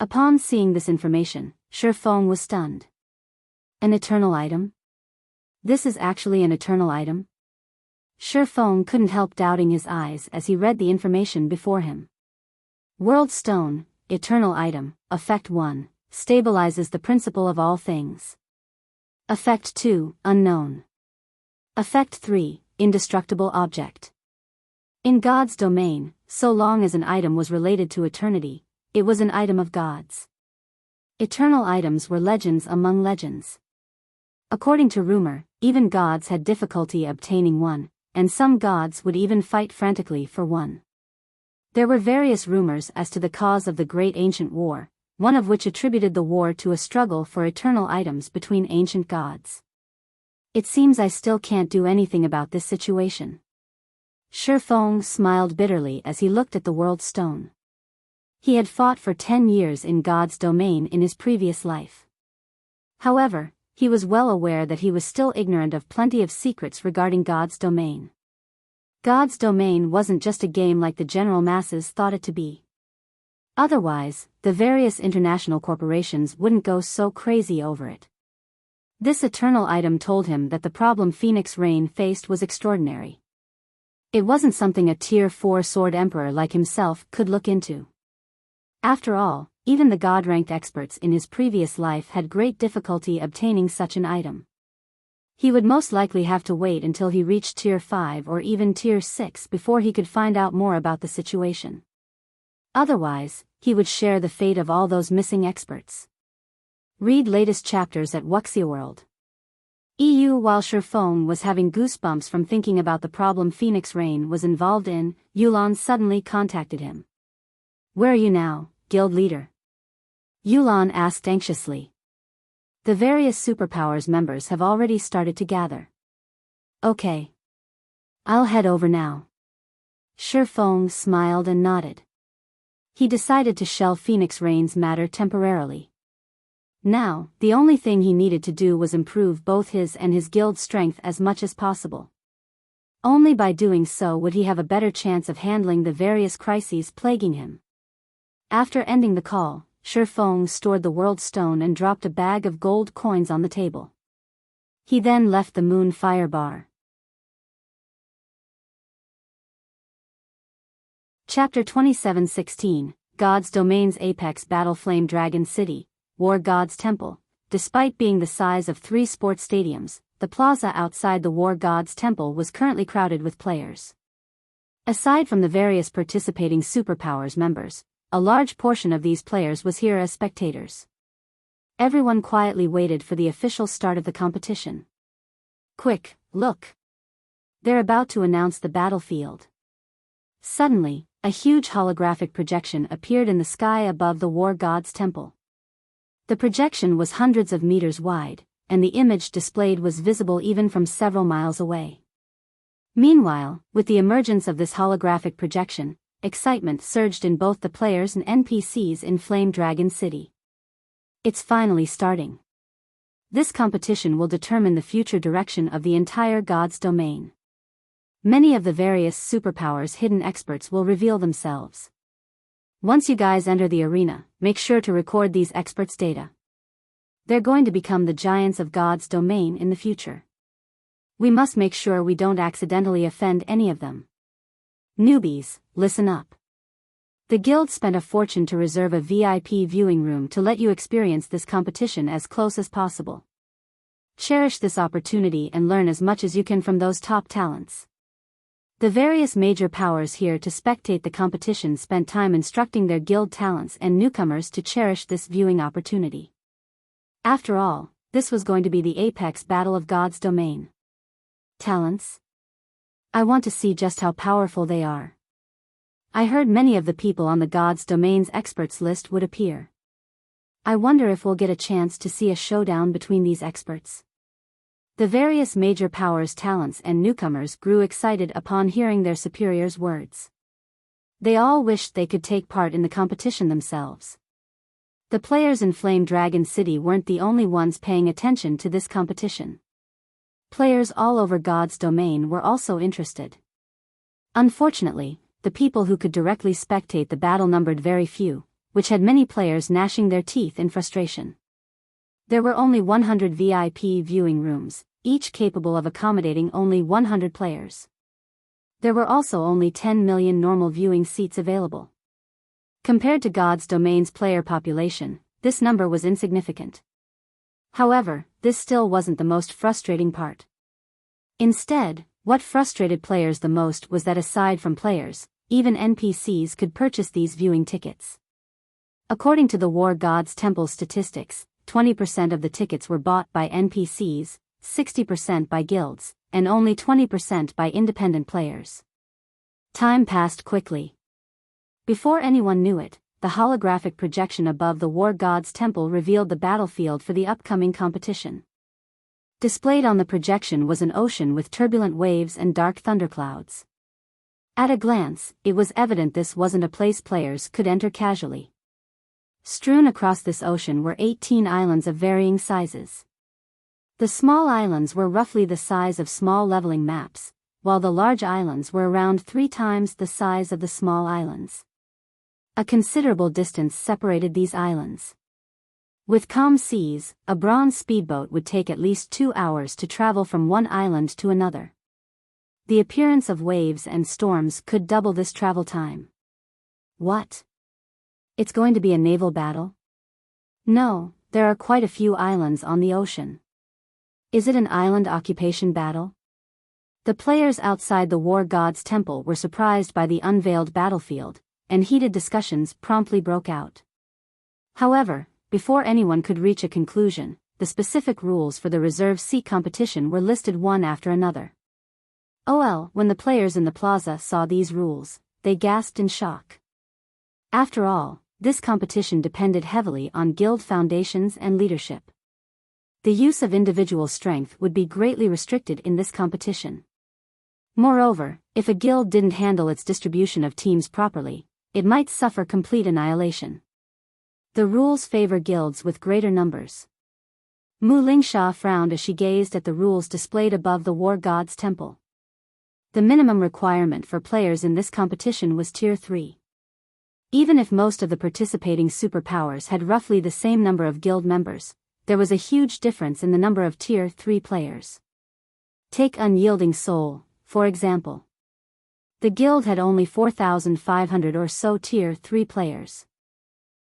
Upon seeing this information, Shifeng was stunned. An eternal item? This is actually an eternal item? Shifeng couldn't help doubting his eyes as he read the information before him. World Stone, Eternal Item, Effect 1, stabilizes the principle of all things. Effect 2, Unknown. Effect 3, Indestructible Object. In God's domain, so long as an item was related to eternity, it was an item of gods. Eternal items were legends among legends. According to rumor, even gods had difficulty obtaining one, and some gods would even fight frantically for one. There were various rumors as to the cause of the Great Ancient War, one of which attributed the war to a struggle for eternal items between ancient gods. It seems I still can't do anything about this situation. Shifeng smiled bitterly as he looked at the World Stone. He had fought for 10 years in God's domain in his previous life. However, he was well aware that he was still ignorant of plenty of secrets regarding God's domain. God's domain wasn't just a game like the general masses thought it to be. Otherwise, the various international corporations wouldn't go so crazy over it. This eternal item told him that the problem Phoenix Rain faced was extraordinary. It wasn't something a Tier 4 Sword Emperor like himself could look into. After all, even the God-ranked experts in his previous life had great difficulty obtaining such an item. He would most likely have to wait until he reached Tier 5 or even Tier 6 before he could find out more about the situation. Otherwise, he would share the fate of all those missing experts. Read latest chapters at Wuxia World. EU. While Shifeng was having goosebumps from thinking about the problem Phoenix Rain was involved in, Yulan suddenly contacted him. "Where are you now, guild leader?" Yulan asked anxiously. "The various superpowers members have already started to gather." "Okay. I'll head over now." Shifeng smiled and nodded. He decided to shelve Phoenix Rain's matter temporarily. Now, the only thing he needed to do was improve both his and his guild's strength as much as possible. Only by doing so would he have a better chance of handling the various crises plaguing him. After ending the call, Shifeng stored the world stone and dropped a bag of gold coins on the table. He then left the moon fire bar. Chapter 27:16, God's Domain's Apex Battle Flame Dragon City, War God's Temple. Despite being the size of 3 sports stadiums, the plaza outside the War God's Temple was currently crowded with players. Aside from the various participating superpowers members, a large portion of these players was here as spectators. Everyone quietly waited for the official start of the competition. Quick, look! They're about to announce the battlefield. Suddenly, a huge holographic projection appeared in the sky above the War God's Temple. The projection was hundreds of meters wide, and the image displayed was visible even from several miles away. Meanwhile, with the emergence of this holographic projection, excitement surged in both the players and NPCs in Flame Dragon City. It's finally starting. This competition will determine the future direction of the entire God's domain. Many of the various superpowers hidden experts will reveal themselves. Once you guys enter the arena, make sure to record these experts' data. They're going to become the giants of God's domain in the future. We must make sure we don't accidentally offend any of them. Newbies, listen up. The guild spent a fortune to reserve a VIP viewing room to let you experience this competition as close as possible. Cherish this opportunity and learn as much as you can from those top talents. The various major powers here to spectate the competition spent time instructing their guild talents and newcomers to cherish this viewing opportunity. After all, this was going to be the apex battle of God's domain. Talents? I want to see just how powerful they are. I heard many of the people on the God's domain's experts list would appear. I wonder if we'll get a chance to see a showdown between these experts. The various major powers' talents and newcomers grew excited upon hearing their superiors' words. They all wished they could take part in the competition themselves. The players in Flame Dragon City weren't the only ones paying attention to this competition. Players all over God's domain were also interested. Unfortunately, the people who could directly spectate the battle numbered very few, which had many players gnashing their teeth in frustration. There were only 100 VIP viewing rooms, each capable of accommodating only 100 players. There were also only 10 million normal viewing seats available. Compared to God's domain's player population, this number was insignificant. However, this still wasn't the most frustrating part. Instead, what frustrated players the most was that aside from players, even NPCs could purchase these viewing tickets. According to the War God's Temple statistics, 20% of the tickets were bought by NPCs, 60% by guilds, and only 20% by independent players. Time passed quickly. Before anyone knew it, the holographic projection above the War God's Temple revealed the battlefield for the upcoming competition. Displayed on the projection was an ocean with turbulent waves and dark thunderclouds. At a glance, it was evident this wasn't a place players could enter casually. Strewn across this ocean were 18 islands of varying sizes. The small islands were roughly the size of small leveling maps, while the large islands were around 3 times the size of the small islands. A considerable distance separated these islands. With calm seas, a bronze speedboat would take at least 2 hours to travel from one island to another. The appearance of waves and storms could double this travel time. What? It's going to be a naval battle? No, there are quite a few islands on the ocean. Is it an island occupation battle? The players outside the War God's Temple were surprised by the unveiled battlefield, and heated discussions promptly broke out. However, before anyone could reach a conclusion, the specific rules for the reserve seat competition were listed one after another. When the players in the plaza saw these rules, they gasped in shock. After all, this competition depended heavily on guild foundations and leadership. The use of individual strength would be greatly restricted in this competition. Moreover, if a guild didn't handle its distribution of teams properly, it might suffer complete annihilation. The rules favor guilds with greater numbers. Mu Lingsha frowned as she gazed at the rules displayed above the War God's Temple. The minimum requirement for players in this competition was Tier 3. Even if most of the participating superpowers had roughly the same number of guild members, there was a huge difference in the number of Tier 3 players. Take Unyielding Soul, for example. The guild had only 4,500 or so Tier 3 players.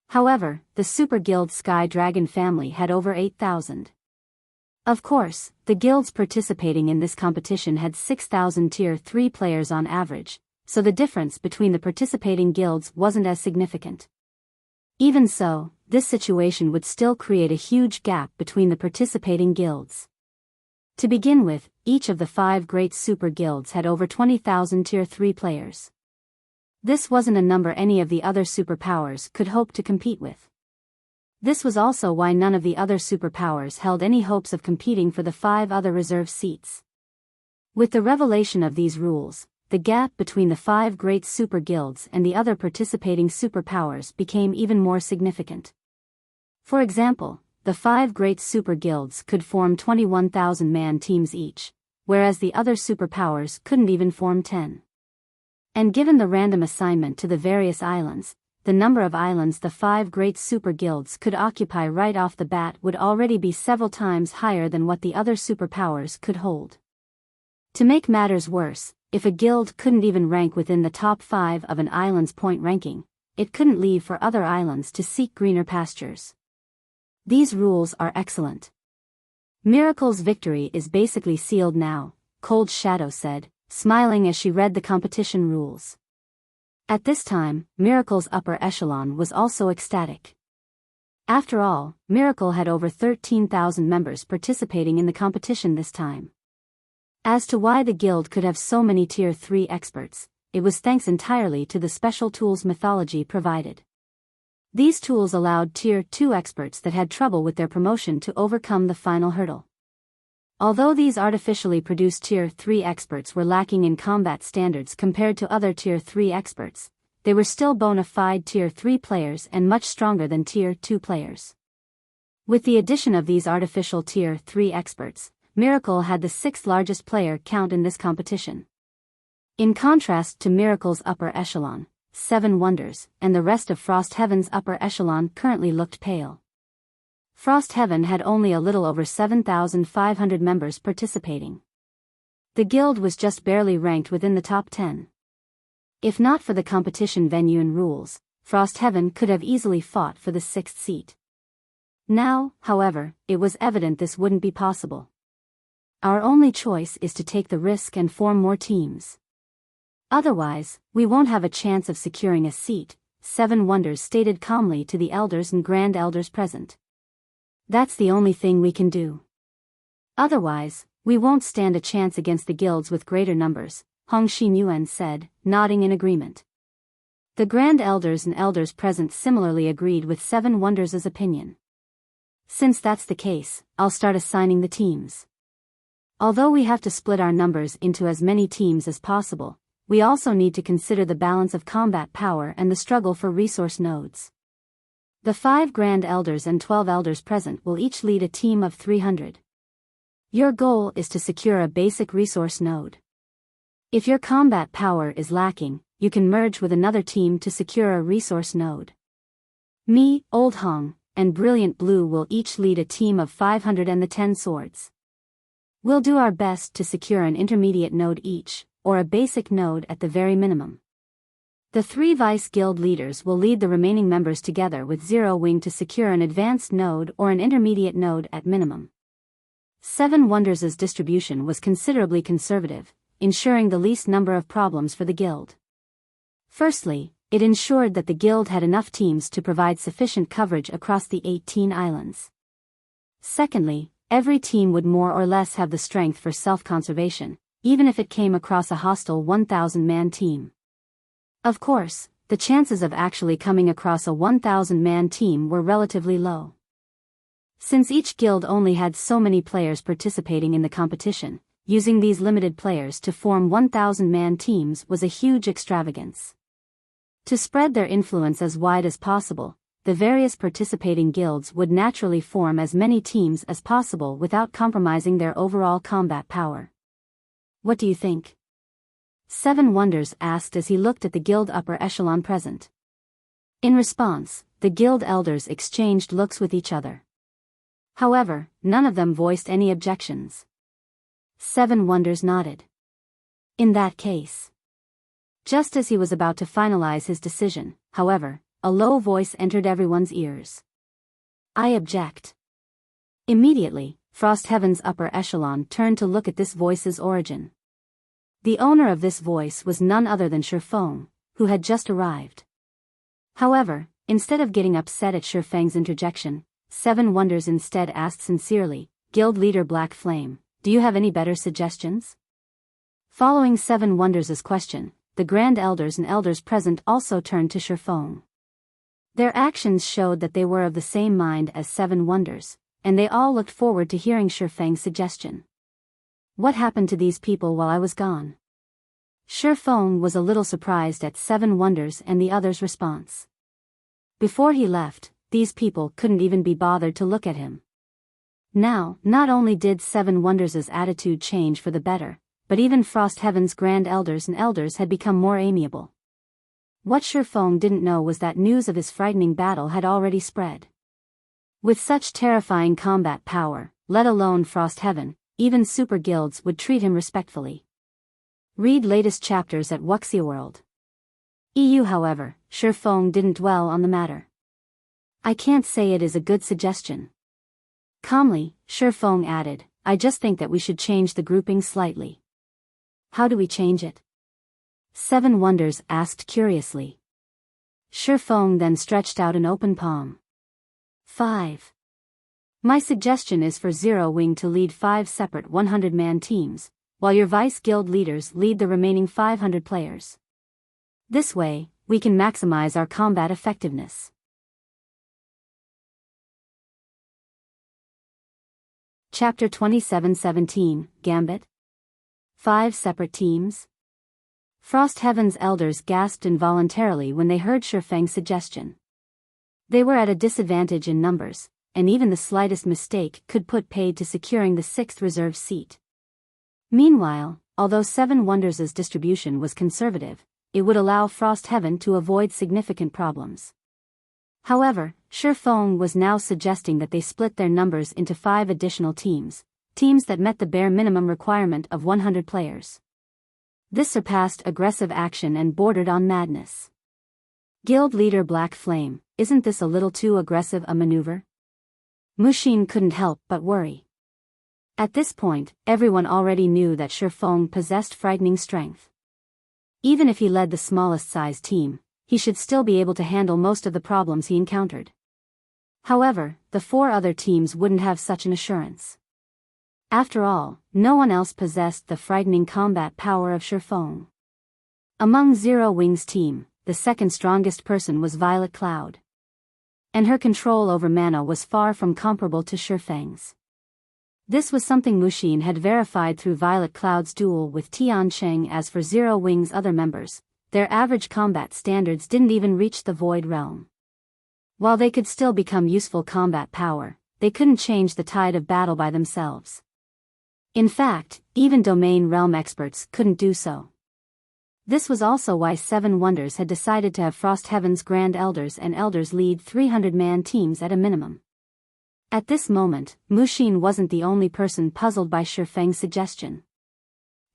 However, the Super Guild Sky Dragon family had over 8,000. Of course, the guilds participating in this competition had 6,000 Tier 3 players on average, so the difference between the participating guilds wasn't as significant. Even so, this situation would still create a huge gap between the participating guilds. To begin with, each of the 5 great super guilds had over 20,000 Tier 3 players. This wasn't a number any of the other superpowers could hope to compete with. This was also why none of the other superpowers held any hopes of competing for the 5 other reserve seats. With the revelation of these rules, the gap between the 5 great super guilds and the other participating superpowers became even more significant. For example, the 5 great super guilds could form 21,000-man teams each, whereas the other superpowers couldn't even form 10. And given the random assignment to the various islands, the number of islands the 5 great super guilds could occupy right off the bat would already be several times higher than what the other superpowers could hold. To make matters worse, if a guild couldn't even rank within the top 5 of an island's point ranking, it couldn't leave for other islands to seek greener pastures. These rules are excellent. Miracle's victory is basically sealed now, Cold Shadow said, smiling as she read the competition rules. At this time, Miracle's upper echelon was also ecstatic. After all, Miracle had over 13,000 members participating in the competition this time. As to why the guild could have so many Tier 3 experts, it was thanks entirely to the special tools mythology provided. These tools allowed Tier 2 experts that had trouble with their promotion to overcome the final hurdle. Although these artificially produced Tier 3 experts were lacking in combat standards compared to other Tier 3 experts, they were still bona fide Tier 3 players and much stronger than Tier 2 players. With the addition of these artificial Tier 3 experts, Miracle had the 6th largest player count in this competition. In contrast to Miracle's upper echelon, 7 Wonders, and the rest of Frost Heaven's upper echelon currently looked pale. Frost Heaven had only a little over 7,500 members participating. The guild was just barely ranked within the top 10. If not for the competition venue and rules, Frost Heaven could have easily fought for the 6th seat. Now, however, it was evident this wouldn't be possible. Our only choice is to take the risk and form more teams. Otherwise, we won't have a chance of securing a seat, 7 Wonders stated calmly to the elders and grand elders present. That's the only thing we can do. Otherwise, we won't stand a chance against the guilds with greater numbers, Hong Xinyuan said, nodding in agreement. The grand elders and elders present similarly agreed with 7 Wonders' opinion. Since that's the case, I'll start assigning the teams. Although we have to split our numbers into as many teams as possible, we also need to consider the balance of combat power and the struggle for resource nodes. The 5 Grand Elders and 12 Elders present will each lead a team of 300. Your goal is to secure a basic resource node. If your combat power is lacking, you can merge with another team to secure a resource node. Me, Old Hong, and Brilliant Blue will each lead a team of 500 and the 10 swords. We'll do our best to secure an intermediate node each, or a basic node at the very minimum. The 3 Vice Guild leaders will lead the remaining members together with Zero Wing to secure an advanced node or an intermediate node at minimum. 7 Wonders' distribution was considerably conservative, ensuring the least number of problems for the guild. Firstly, it ensured that the guild had enough teams to provide sufficient coverage across the 18 islands. Secondly, every team would more or less have the strength for self-conservation, even if it came across a hostile 1,000-man team. Of course, the chances of actually coming across a 1,000-man team were relatively low. Since each guild only had so many players participating in the competition, using these limited players to form 1,000-man teams was a huge extravagance. To spread their influence as wide as possible, the various participating guilds would naturally form as many teams as possible without compromising their overall combat power. What do you think? Seven Wonders asked as he looked at the guild upper echelon present. In response, the guild elders exchanged looks with each other. However, none of them voiced any objections. Seven Wonders nodded. In that case. Just as he was about to finalize his decision, however, a low voice entered everyone's ears. I object. Immediately, Frostheaven's upper echelon turned to look at this voice's origin. The owner of this voice was none other than Shifeng, who had just arrived. However, instead of getting upset at Shifeng's interjection, Seven Wonders instead asked sincerely, Guild Leader Black Flame, do you have any better suggestions? Following Seven Wonders' question, the Grand Elders and Elders present also turned to Shifeng. Their actions showed that they were of the same mind as Seven Wonders, and they all looked forward to hearing Shifeng's suggestion. What happened to these people while I was gone? Shifeng was a little surprised at Seven Wonders and the others' response. Before he left, these people couldn't even be bothered to look at him. Now, not only did Seven Wonders' attitude change for the better, but even Frostheaven's Grand Elders and Elders had become more amiable. What Shifeng didn't know was that news of his frightening battle had already spread. With such terrifying combat power, let alone Frostheaven, even super guilds would treat him respectfully. Read latest chapters at Wuxia World. However, Shifeng didn't dwell on the matter. I can't say it is a good suggestion. Calmly, Shifeng added, I just think that we should change the grouping slightly. How do we change it? Seven Wonders asked curiously. Shifeng then stretched out an open palm. 5. My suggestion is for Zero Wing to lead 5 separate 100-man teams, while your vice guild leaders lead the remaining 500 players. This way, we can maximize our combat effectiveness. Chapter 27:17, Gambit. 5 separate teams. Frostheaven's elders gasped involuntarily when they heard Shifeng's suggestion. They were at a disadvantage in numbers, and even the slightest mistake could put paid to securing the 6th reserve seat. Meanwhile, although Seven Wonders' distribution was conservative, it would allow Frostheaven to avoid significant problems. However, Shifeng was now suggesting that they split their numbers into 5 additional teams that met the bare minimum requirement of 100 players. This surpassed aggressive action and bordered on madness. Guild Leader Black Flame, isn't this a little too aggressive a maneuver? Mushin couldn't help but worry. At this point, everyone already knew that Shifeng possessed frightening strength. Even if he led the smallest sized team, he should still be able to handle most of the problems he encountered. However, the 4 other teams wouldn't have such an assurance. After all, no one else possessed the frightening combat power of Shifeng. Among Zero Wing's team, the second strongest person was Violet Cloud. And her control over mana was far from comparable to Shifeng's. This was something Mushin had verified through Violet Cloud's duel with Tian Cheng. As for Zero Wing's other members, their average combat standards didn't even reach the Void Realm. While they could still become useful combat power, they couldn't change the tide of battle by themselves. In fact, even Domain Realm experts couldn't do so. This was also why Seven Wonders had decided to have Frostheaven's Grand Elders and Elders lead 300-man teams at a minimum. At this moment, Mushin wasn't the only person puzzled by Shifeng's suggestion.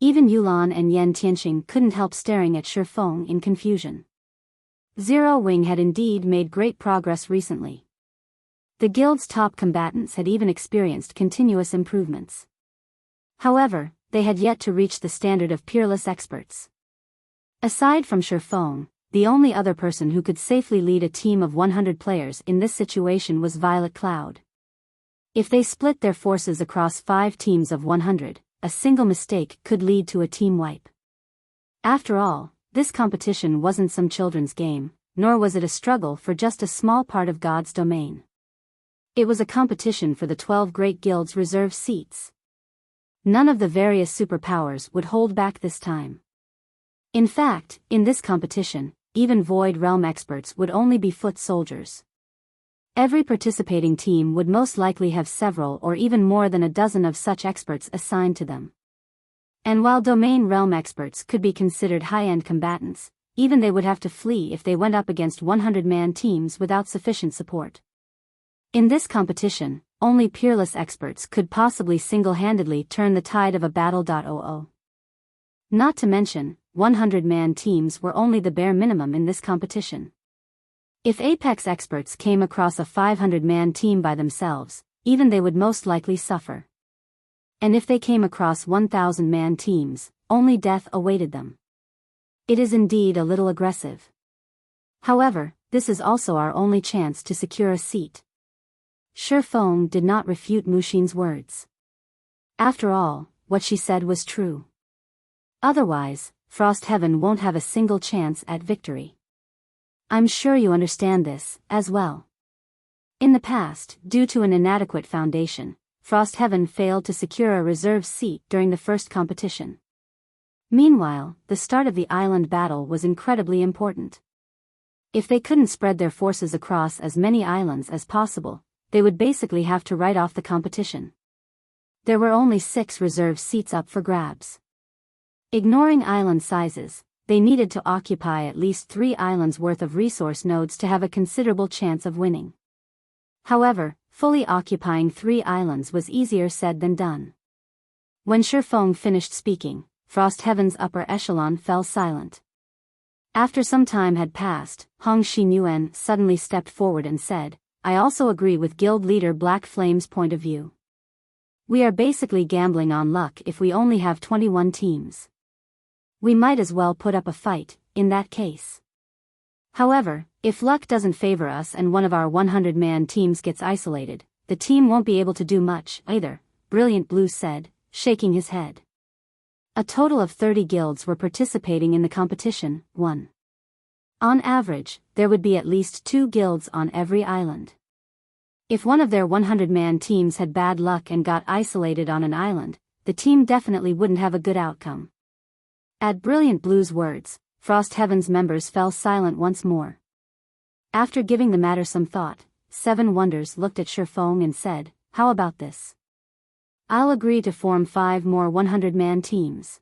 Even Yulan and Yen Tianxing couldn't help staring at Shifeng in confusion. Zero Wing had indeed made great progress recently. The guild's top combatants had even experienced continuous improvements. However, they had yet to reach the standard of peerless experts. Aside from Shifeng, the only other person who could safely lead a team of 100 players in this situation was Violet Cloud. If they split their forces across 5 teams of 100, a single mistake could lead to a team wipe. After all, this competition wasn't some children's game, nor was it a struggle for just a small part of God's domain. It was a competition for the 12 great guilds' reserve seats. None of the various superpowers would hold back this time. In fact, in this competition, even Void Realm experts would only be foot soldiers. Every participating team would most likely have several or even more than a dozen of such experts assigned to them. And while domain realm experts could be considered high-end combatants, even they would have to flee if they went up against 100-man teams without sufficient support. In this competition, only peerless experts could possibly single-handedly turn the tide of a battle. Not to mention, 100-man teams were only the bare minimum in this competition. If Apex experts came across a 500-man team by themselves, even they would most likely suffer. And if they came across 1,000-man teams, only death awaited them. It is indeed a little aggressive. However, this is also our only chance to secure a seat. Shifeng did not refute Mushin's words. After all, what she said was true. Otherwise, Frost Heaven won't have a single chance at victory. I'm sure you understand this, as well. In the past, due to an inadequate foundation, Frost Heaven failed to secure a reserve seat during the first competition. Meanwhile, the start of the island battle was incredibly important. If they couldn't spread their forces across as many islands as possible, they would basically have to write off the competition. There were only 6 reserve seats up for grabs. Ignoring island sizes, they needed to occupy at least 3 islands worth of resource nodes to have a considerable chance of winning. However, fully occupying 3 islands was easier said than done. When Shifeng finished speaking, Frost Heaven's upper echelon fell silent. After some time had passed, Hong Xinyuan suddenly stepped forward and said, I also agree with guild leader Black Flame's point of view. We are basically gambling on luck if we only have 21 teams. We might as well put up a fight, in that case. However, if luck doesn't favor us and one of our 100-man teams gets isolated, the team won't be able to do much either, Brilliant Blue said, shaking his head. A total of 30 guilds were participating in the competition. On average, there would be at least 2 guilds on every island. If one of their 100-man teams had bad luck and got isolated on an island, the team definitely wouldn't have a good outcome. At Brilliant Blue's words, Frost Heaven's members fell silent once more. After giving the matter some thought, 7 Wonders looked at Shifeng and said, how about this? I'll agree to form 5 more 100-man teams.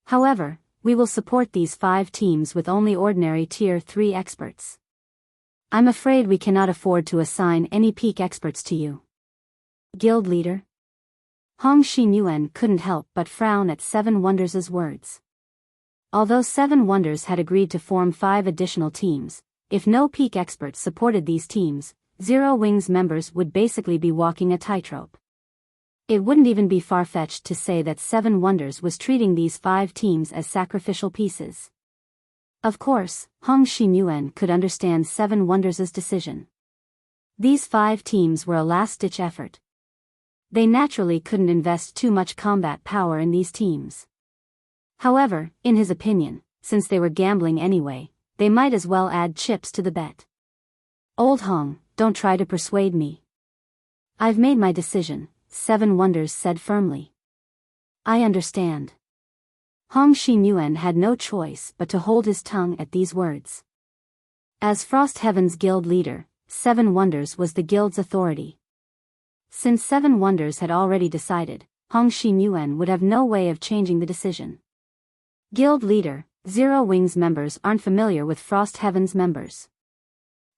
However, we will support these 5 teams with only ordinary Tier 3 experts. I'm afraid we cannot afford to assign any peak experts to you. Guild leader? Hong Xinyuan couldn't help but frown at 7 Wonders' words. Although 7 Wonders had agreed to form 5 additional teams, if no peak experts supported these teams, Zero Wings members would basically be walking a tightrope. It wouldn't even be far-fetched to say that 7 Wonders was treating these 5 teams as sacrificial pieces. Of course, Hong Xinyuan could understand 7 Wonders' decision. These 5 teams were a last-ditch effort. They naturally couldn't invest too much combat power in these teams. However, in his opinion, since they were gambling anyway, they might as well add chips to the bet. Old Hong, don't try to persuade me. I've made my decision, 7 Wonders said firmly. I understand. Hong Xinyuan had no choice but to hold his tongue at these words. As Frost Heaven's guild leader, 7 Wonders was the guild's authority. Since 7 Wonders had already decided, Hong Xinyuan would have no way of changing the decision. Guild leader, Zero Wings members aren't familiar with Frost Heaven's members.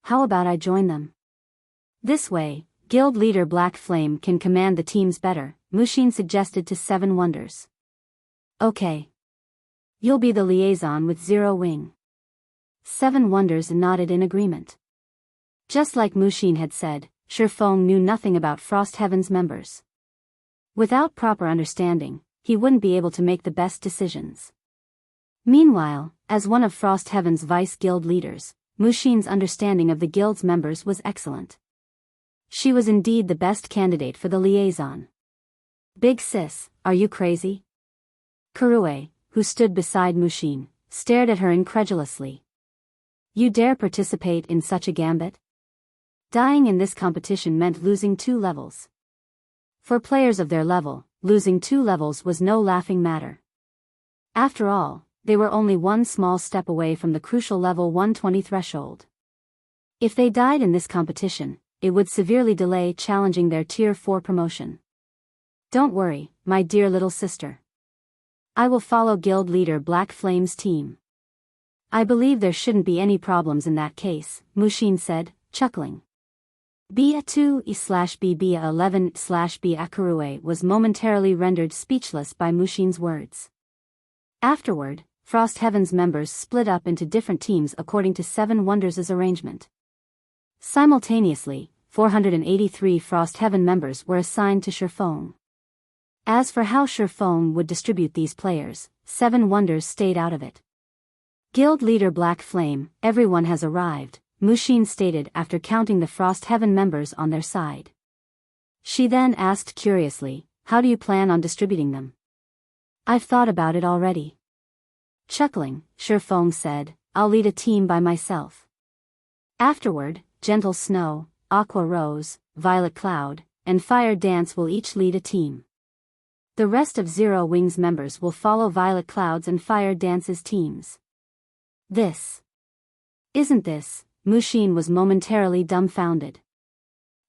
How about I join them? This way, guild leader Black Flame can command the teams better, Mushin suggested to 7 Wonders. Okay. You'll be the liaison with Zero Wing. 7 Wonders nodded in agreement. Just like Mushin had said, Shifeng knew nothing about Frost Heaven's members. Without proper understanding, he wouldn't be able to make the best decisions. Meanwhile, as one of Frost Heaven's vice guild leaders, Mushin's understanding of the guild's members was excellent. She was indeed the best candidate for the liaison. Big sis, are you crazy? Kurue, who stood beside Mushin, stared at her incredulously. You dare participate in such a gambit? Dying in this competition meant losing 2 levels. For players of their level, losing 2 levels was no laughing matter. After all, they were only one small step away from the crucial level 120 threshold. If they died in this competition, it would severely delay challenging their Tier 4 promotion. Don't worry, my dear little sister. I will follow guild leader Black Flame's team. I believe there shouldn't be any problems in that case, Mushin said, chuckling. Bia2/B11/B Akurue was momentarily rendered speechless by Mushin's words. Afterward, Frost Heaven's members split up into different teams according to Seven Wonders' arrangement. Simultaneously, 483 Frost Heaven members were assigned to Shifeng. As for how Shifeng would distribute these players, Seven Wonders stayed out of it. Guild leader Black Flame, everyone has arrived, Mushin stated after counting the Frost Heaven members on their side. She then asked curiously, how do you plan on distributing them? I've thought about it already. Chuckling, Shifeng said, I'll lead a team by myself. Afterward, Gentle Snow, Aqua Rose, Violet Cloud, and Fire Dance will each lead a team. The rest of Zero Wings members will follow Violet Cloud's and Fire Dance's teams. Isn't this, Mushin was momentarily dumbfounded.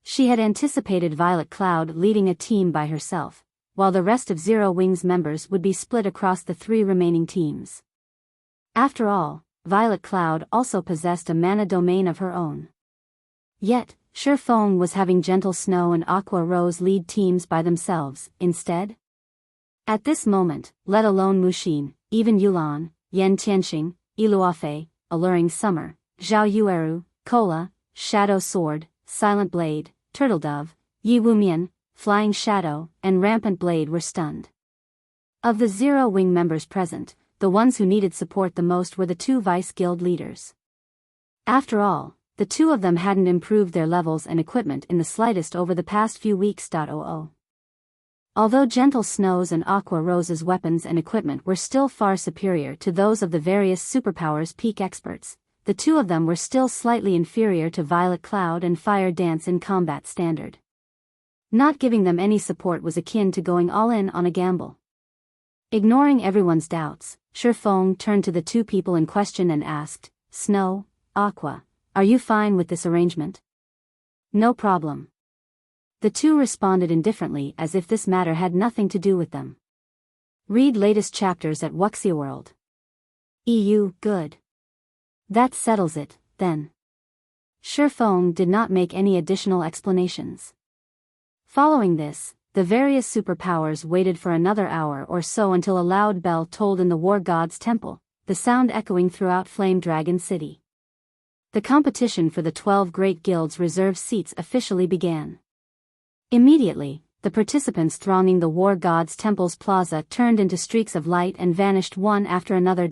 She had anticipated Violet Cloud leading a team by herself, while the rest of Zero Wings members would be split across the 3 remaining teams. After all, Violet Cloud also possessed a mana domain of her own. Yet, Shifeng was having Gentle Snow and Aqua Rose lead teams by themselves, instead. At this moment, let alone Mushin, even Yulan, Yen Tianxing, Iluafe, Alluring Summer, Zhao Yueru, Kola, Shadow Sword, Silent Blade, Turtle Dove, Yi Wumian, Flying Shadow, and Rampant Blade were stunned. Of the Zero Wing members present, the ones who needed support the most were the 2 Vice Guild leaders. After all, the 2 of them hadn't improved their levels and equipment in the slightest over the past few weeks. Although Gentle Snow's and Aqua Rose's weapons and equipment were still far superior to those of the various superpowers peak experts, the 2 of them were still slightly inferior to Violet Cloud and Fire Dance in combat standard. Not giving them any support was akin to going all in on a gamble. Ignoring everyone's doubts, Shifeng turned to the 2 people in question and asked, Snow, Aqua, are you fine with this arrangement? No problem. The 2 responded indifferently as if this matter had nothing to do with them. Read latest chapters at Wuxia World. Good. That settles it, then. Shifeng did not make any additional explanations. Following this, the various superpowers waited for another hour or so until a loud bell tolled in the War God's temple, the sound echoing throughout Flame Dragon City. The competition for the 12 Great Guilds reserve seats officially began. Immediately, the participants thronging the War God's temple's plaza turned into streaks of light and vanished one after another.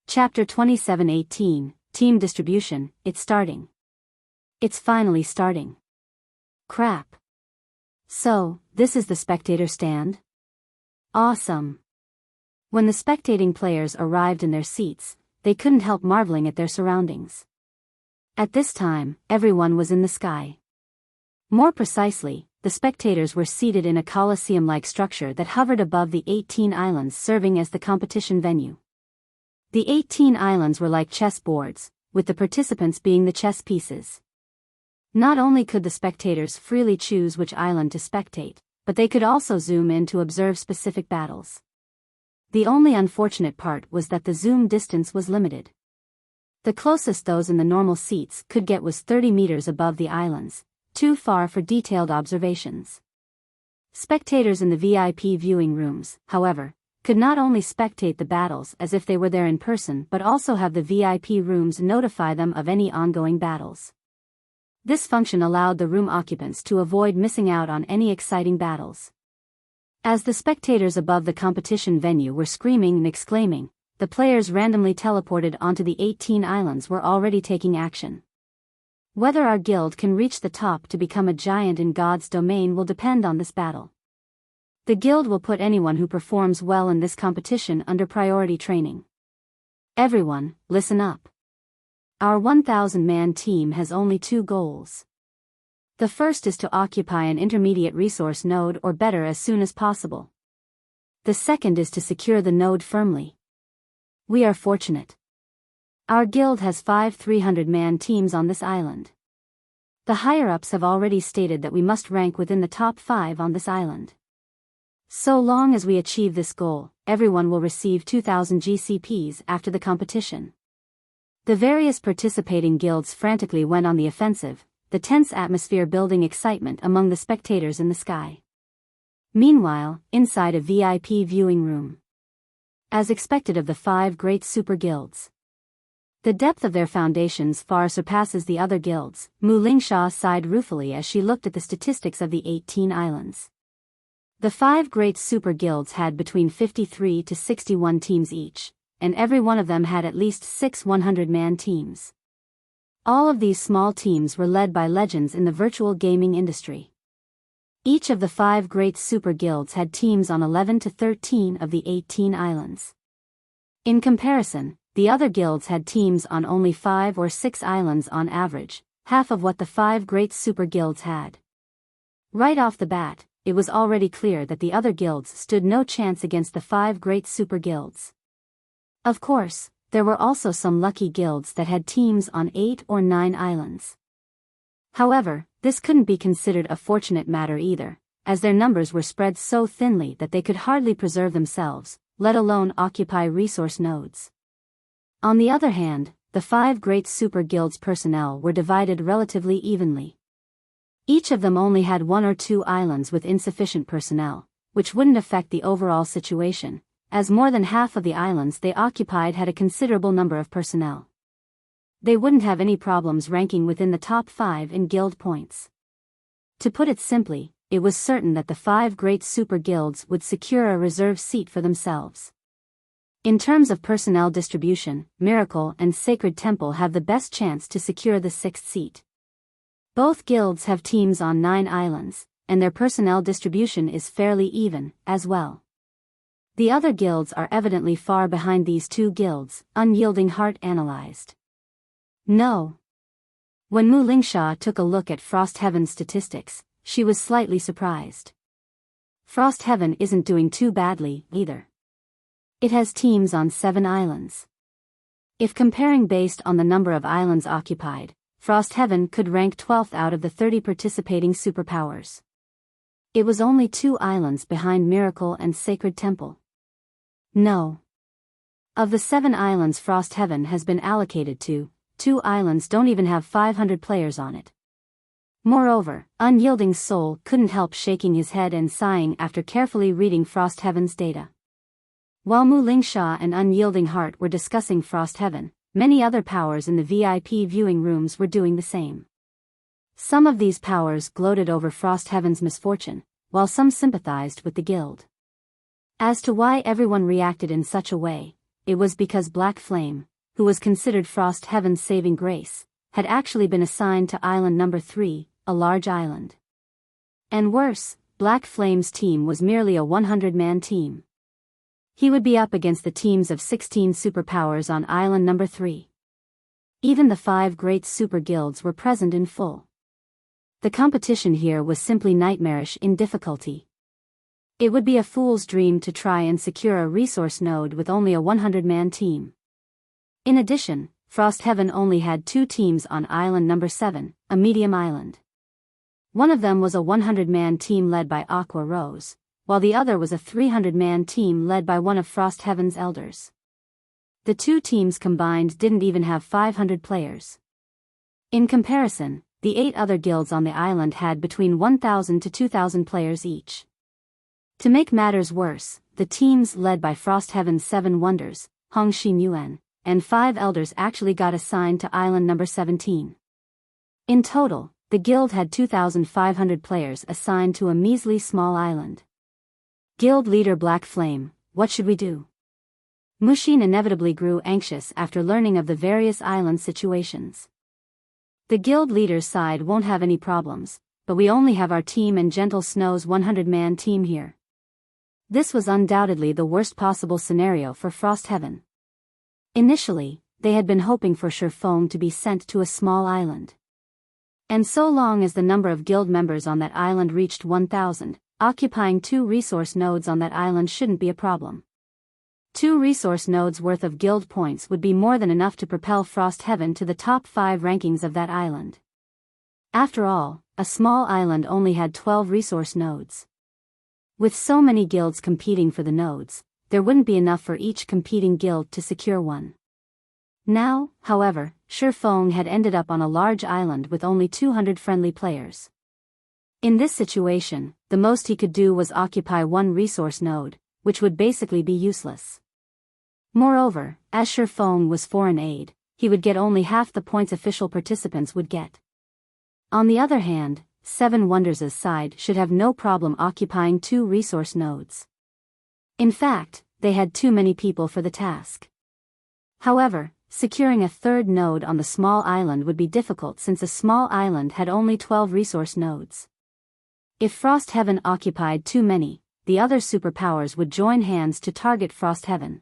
Chapter 27:18, Team Distribution, it's starting. It's finally starting. Crap. So, this is the spectator stand? Awesome. When the spectating players arrived in their seats, they couldn't help marveling at their surroundings. At this time, everyone was in the sky. More precisely, the spectators were seated in a coliseum-like structure that hovered above the 18 islands serving as the competition venue. The 18 islands were like chess boards, with the participants being the chess pieces. Not only could the spectators freely choose which island to spectate, but they could also zoom in to observe specific battles. The only unfortunate part was that the zoom distance was limited. The closest those in the normal seats could get was 30 meters above the islands, too far for detailed observations. Spectators in the VIP viewing rooms, however, could not only spectate the battles as if they were there in person but also have the VIP rooms notify them of any ongoing battles. This function allowed the room occupants to avoid missing out on any exciting battles. As the spectators above the competition venue were screaming and exclaiming, the players randomly teleported onto the 18 islands were already taking action. Whether our guild can reach the top to become a giant in God's domain will depend on this battle. The guild will put anyone who performs well in this competition under priority training. Everyone, listen up. Our 1,000-man team has only 2 goals. The first is to occupy an intermediate resource node or better as soon as possible. The second is to secure the node firmly. We are fortunate. Our guild has 5 300-man teams on this island. The higher-ups have already stated that we must rank within the top 5 on this island. So long as we achieve this goal, everyone will receive 2,000 GCPs after the competition. The various participating guilds frantically went on the offensive, the tense atmosphere building excitement among the spectators in the sky. Meanwhile, inside a VIP viewing room. As expected of the 5 great super guilds. The depth of their foundations far surpasses the other guilds. Mu Lingsha sighed ruefully as she looked at the statistics of the 18 islands. The 5 great super guilds had between 53 to 61 teams each, and every one of them had at least 6 100-man teams. All of these small teams were led by legends in the virtual gaming industry. Each of the 5 great super guilds had teams on 11 to 13 of the 18 islands. In comparison, the other guilds had teams on only 5 or 6 islands on average, half of what the 5 great super guilds had. Right off the bat, it was already clear that the other guilds stood no chance against the 5 great super guilds. Of course, there were also some lucky guilds that had teams on 8 or 9 islands. However, this couldn't be considered a fortunate matter either, as their numbers were spread so thinly that they could hardly preserve themselves, let alone occupy resource nodes. On the other hand, the 5 great super guilds' personnel were divided relatively evenly. Each of them only had 1 or 2 islands with insufficient personnel, which wouldn't affect the overall situation, as more than half of the islands they occupied had a considerable number of personnel. They wouldn't have any problems ranking within the top 5 in guild points. To put it simply, it was certain that the 5 great super guilds would secure a reserve seat for themselves. In terms of personnel distribution, Miracle and Sacred Temple have the best chance to secure the 6th seat. Both guilds have teams on 9 islands, and their personnel distribution is fairly even, as well. The other guilds are evidently far behind these 2 guilds, Unyielding Heart analyzed. No. When Mu Lingsha took a look at Frost Heaven's statistics, she was slightly surprised. Frost Heaven isn't doing too badly, either. It has teams on 7 islands. If comparing based on the number of islands occupied, Frost Heaven could rank 12th out of the 30 participating superpowers. It was only 2 islands behind Miracle and Sacred Temple. No. Of the 7 islands Frost Heaven has been allocated to, 2 islands don't even have 500 players on it. Moreover, Unyielding Soul couldn't help shaking his head and sighing after carefully reading Frost Heaven's data. While Mu Lingsha and Unyielding Heart were discussing Frost Heaven, many other powers in the VIP viewing rooms were doing the same. Some of these powers gloated over Frost Heaven's misfortune, while some sympathized with the guild. As to why everyone reacted in such a way, it was because Black Flame, who was considered Frost Heaven's saving grace, had actually been assigned to island number 3, a large island. And worse, Black Flame's team was merely a 100-man team. He would be up against the teams of 16 superpowers on island number 3. Even the 5 great super guilds were present in full. The competition here was simply nightmarish in difficulty. It would be a fool's dream to try and secure a resource node with only a 100-man team. In addition, Frost Heaven only had 2 teams on island number 7, a medium island. One of them was a 100-man team led by Aqua Rose, while the other was a 300-man team led by one of Frost Heaven's elders. The 2 teams combined didn't even have 500 players. In comparison, the 8 other guilds on the island had between 1,000 to 2,000 players each. To make matters worse, the teams led by Frost Heaven's 7 wonders, Hong Xin Yuan, and 5 elders actually got assigned to island number 17. In total, the guild had 2,500 players assigned to a measly small island. Guild leader Black Flame, what should we do? Mushin inevitably grew anxious after learning of the various island situations. The guild leader sighed, won't have any problems, but we only have our team and Gentle Snow's 100-man team here. This was undoubtedly the worst possible scenario for Frost Heaven. Initially, they had been hoping for Sherfone to be sent to a small island. And so long as the number of guild members on that island reached 1,000, occupying 2 resource nodes on that island shouldn't be a problem. 2 resource nodes worth of guild points would be more than enough to propel Frost Heaven to the top 5 rankings of that island. After all, a small island only had 12 resource nodes. With so many guilds competing for the nodes, there wouldn't be enough for each competing guild to secure one. Now, however, Shifeng had ended up on a large island with only 200 friendly players. In this situation, the most he could do was occupy one resource node, which would basically be useless. Moreover, as Shifeng was foreign aid, he would get only half the points official participants would get. On the other hand, Seven Wonders' side should have no problem occupying two resource nodes. In fact, they had too many people for the task. However, securing a third node on the small island would be difficult since a small island had only 12 resource nodes. If Frost Heaven occupied too many, the other superpowers would join hands to target Frost Heaven.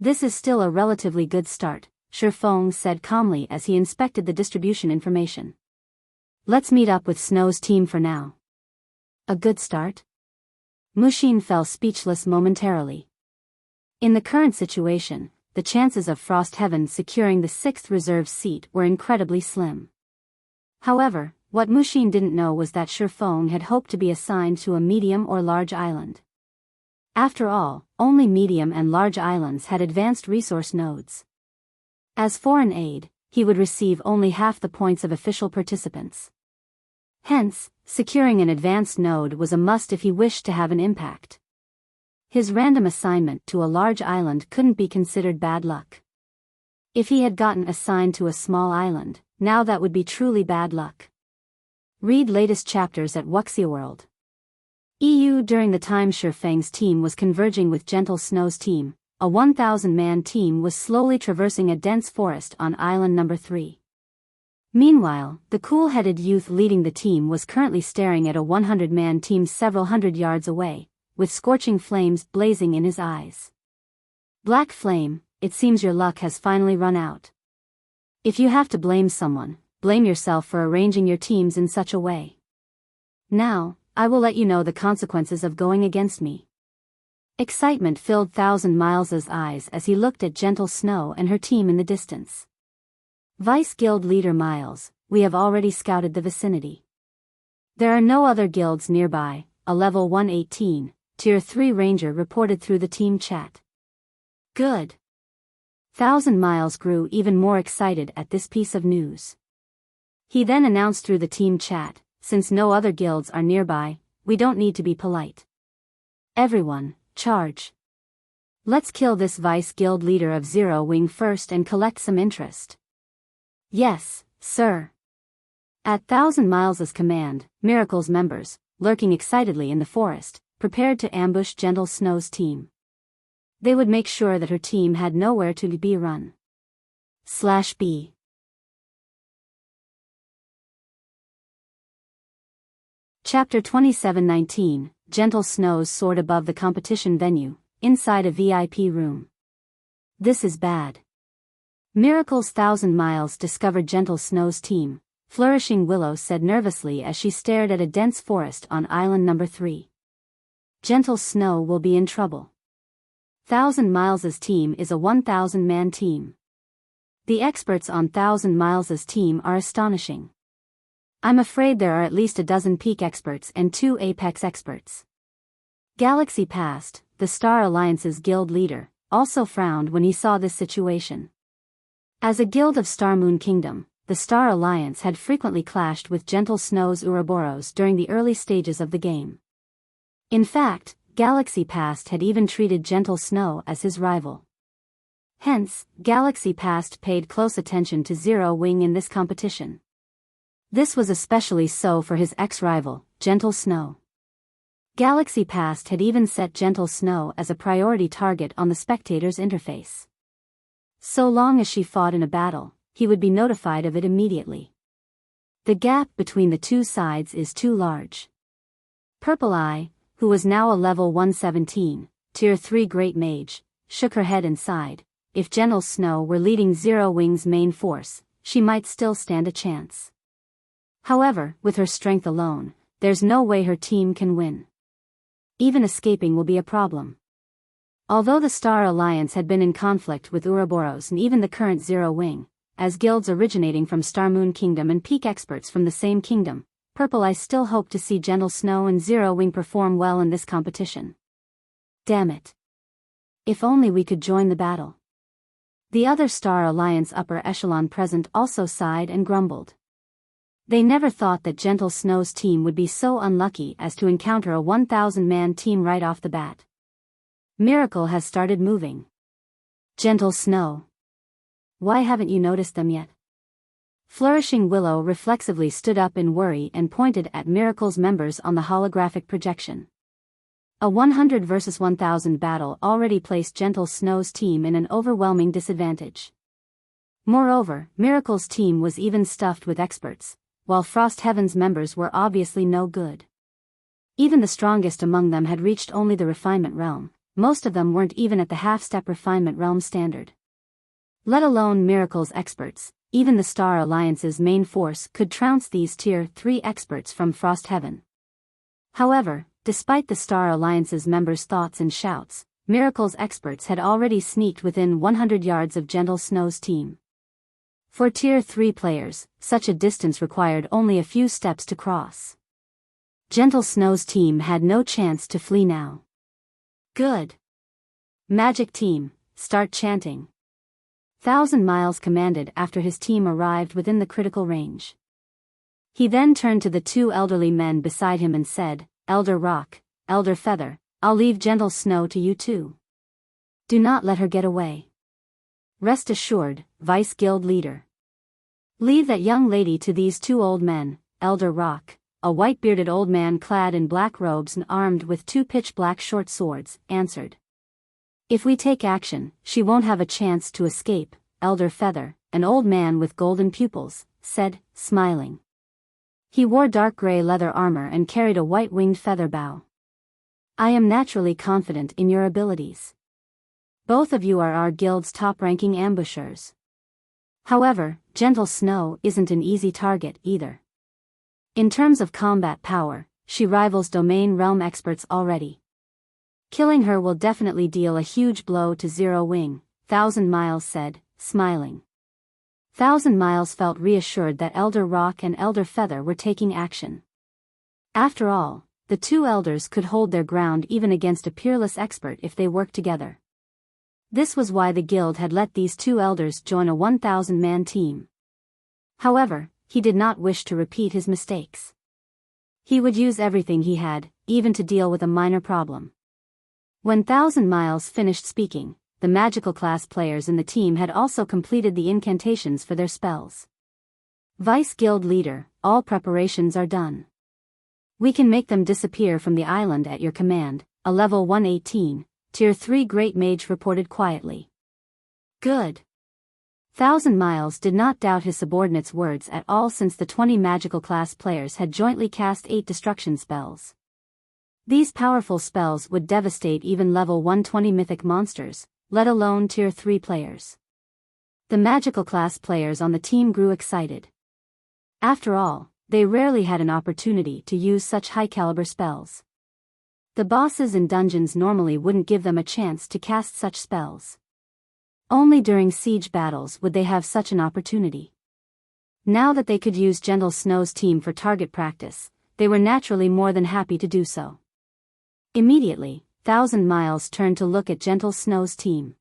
This is still a relatively good start, Shifeng said calmly as he inspected the distribution information. Let's meet up with Snow's team for now. A good start? Mushin fell speechless momentarily. In the current situation, the chances of Frost Heaven securing the 6th reserve seat were incredibly slim. However, what Mushin didn't know was that Shifeng had hoped to be assigned to a medium or large island. After all, only medium and large islands had advanced resource nodes. As foreign aid, he would receive only half the points of official participants. Hence, securing an advanced node was a must if he wished to have an impact. His random assignment to a large island couldn't be considered bad luck. If he had gotten assigned to a small island, now that would be truly bad luck. Read latest chapters at Wuxia World. EU. During the time Shifeng's team was converging with Gentle Snow's team, a 1,000-man team was slowly traversing a dense forest on island number 3. Meanwhile, the cool-headed youth leading the team was currently staring at a 100-man team several hundred yards away, with scorching flames blazing in his eyes. Black Flame, it seems your luck has finally run out. If you have to blame someone, blame yourself for arranging your teams in such a way. Now, I will let you know the consequences of going against me. Excitement filled Thousand Miles' eyes as he looked at Gentle Snow and her team in the distance. Vice Guild Leader Miles, we have already scouted the vicinity. There are no other guilds nearby, a level 118, Tier 3 Ranger reported through the team chat. Good. Thousand Miles grew even more excited at this piece of news. He then announced through the team chat, since no other guilds are nearby, we don't need to be polite. Everyone, charge. Let's kill this Vice Guild leader of Zero Wing first and collect some interest. Yes, sir. At Thousand Miles' command, Miracle's members, lurking excitedly in the forest, prepared to ambush Gentle Snow's team. They would make sure that her team had nowhere to be run. /B. Chapter 27:19, Gentle Snow's soared above the competition venue, inside a VIP room. This is bad. Miracle's Thousand Miles discovered Gentle Snow's team, Flourishing Willow said nervously as she stared at a dense forest on island number 3. Gentle Snow will be in trouble. Thousand Miles' team is a 1,000-man team. The experts on Thousand Miles' team are astonishing. I'm afraid there are at least a dozen peak experts and 2 apex experts. Galaxy Past, the Star Alliance's guild leader, also frowned when he saw this situation. As a guild of Star Moon Kingdom, the Star Alliance had frequently clashed with Gentle Snow's Ouroboros during the early stages of the game. In fact, Galaxy Past had even treated Gentle Snow as his rival. Hence, Galaxy Past paid close attention to Zero Wing in this competition. This was especially so for his ex-rival, Gentle Snow. Galaxy Past had even set Gentle Snow as a priority target on the spectator's interface. So long as she fought in a battle, he would be notified of it immediately. The gap between the two sides is too large. Purple Eye, who was now a level 117, Tier 3 Great Mage, shook her head and sighed. If Gentle Snow were leading Zero Wing's main force, she might still stand a chance. However, with her strength alone, there's no way her team can win. Even escaping will be a problem. Although the Star Alliance had been in conflict with Ouroboros and even the current Zero Wing, as guilds originating from Star Moon Kingdom and peak experts from the same kingdom, Purple I still hope to see Gentle Snow and Zero Wing perform well in this competition. Damn it. If only we could join the battle. The other Star Alliance upper echelon present also sighed and grumbled. They never thought that Gentle Snow's team would be so unlucky as to encounter a 1,000-man team right off the bat. Miracle has started moving. Gentle Snow. Why haven't you noticed them yet? Flourishing Willow reflexively stood up in worry and pointed at Miracle's members on the holographic projection. A 100 versus 1,000 battle already placed Gentle Snow's team in an overwhelming disadvantage. Moreover, Miracle's team was even stuffed with experts, while Frost Heaven's members were obviously no good. Even the strongest among them had reached only the refinement realm. Most of them weren't even at the half-step refinement realm standard. Let alone Miracle's experts, even the Star Alliance's main force could trounce these Tier 3 experts from Frost Heaven. However, despite the Star Alliance's members' thoughts and shouts, Miracle's experts had already sneaked within 100 yards of Gentle Snow's team. For Tier 3 players, such a distance required only a few steps to cross. Gentle Snow's team had no chance to flee now. Good. Magic Team, start chanting. 1,000 Miles commanded after his team arrived within the critical range. He then turned to the two elderly men beside him and said, Elder Rock, Elder Feather, I'll leave Gentle Snow to you two. Do not let her get away. Rest assured, Vice Guild Leader. Leave that young lady to these two old men, Elder Rock, a white-bearded old man clad in black robes and armed with two pitch-black short swords, answered. If we take action, she won't have a chance to escape, Elder Feather, an old man with golden pupils, said, smiling. He wore dark gray leather armor and carried a white-winged feather bow. I am naturally confident in your abilities. Both of you are our guild's top-ranking ambushers. However, Gentle Snow isn't an easy target either. In terms of combat power, she rivals domain realm experts already. Killing her will definitely deal a huge blow to Zero Wing, 1,000 Miles said, smiling. 1,000 Miles felt reassured that Elder Rock and Elder Feather were taking action. After all, the two elders could hold their ground even against a peerless expert if they worked together. This was why the guild had let these two elders join a 1,000-man team. However, he did not wish to repeat his mistakes. He would use everything he had, even to deal with a minor problem. When 1,000 Miles finished speaking, the magical class players in the team had also completed the incantations for their spells. Vice Guild Leader, all preparations are done. We can make them disappear from the island at your command, a level 118, Tier 3 Great Mage reported quietly. Good. 1,000 Miles did not doubt his subordinate's words at all since the 20 magical class players had jointly cast 8 destruction spells. These powerful spells would devastate even level 120 mythic monsters, let alone Tier 3 players. The magical class players on the team grew excited. After all, they rarely had an opportunity to use such high-caliber spells. The bosses in dungeons normally wouldn't give them a chance to cast such spells. Only during siege battles would they have such an opportunity. Now that they could use Gentle Snow's team for target practice, they were naturally more than happy to do so. Immediately, 1,000 Miles turned to look at Gentle Snow's team.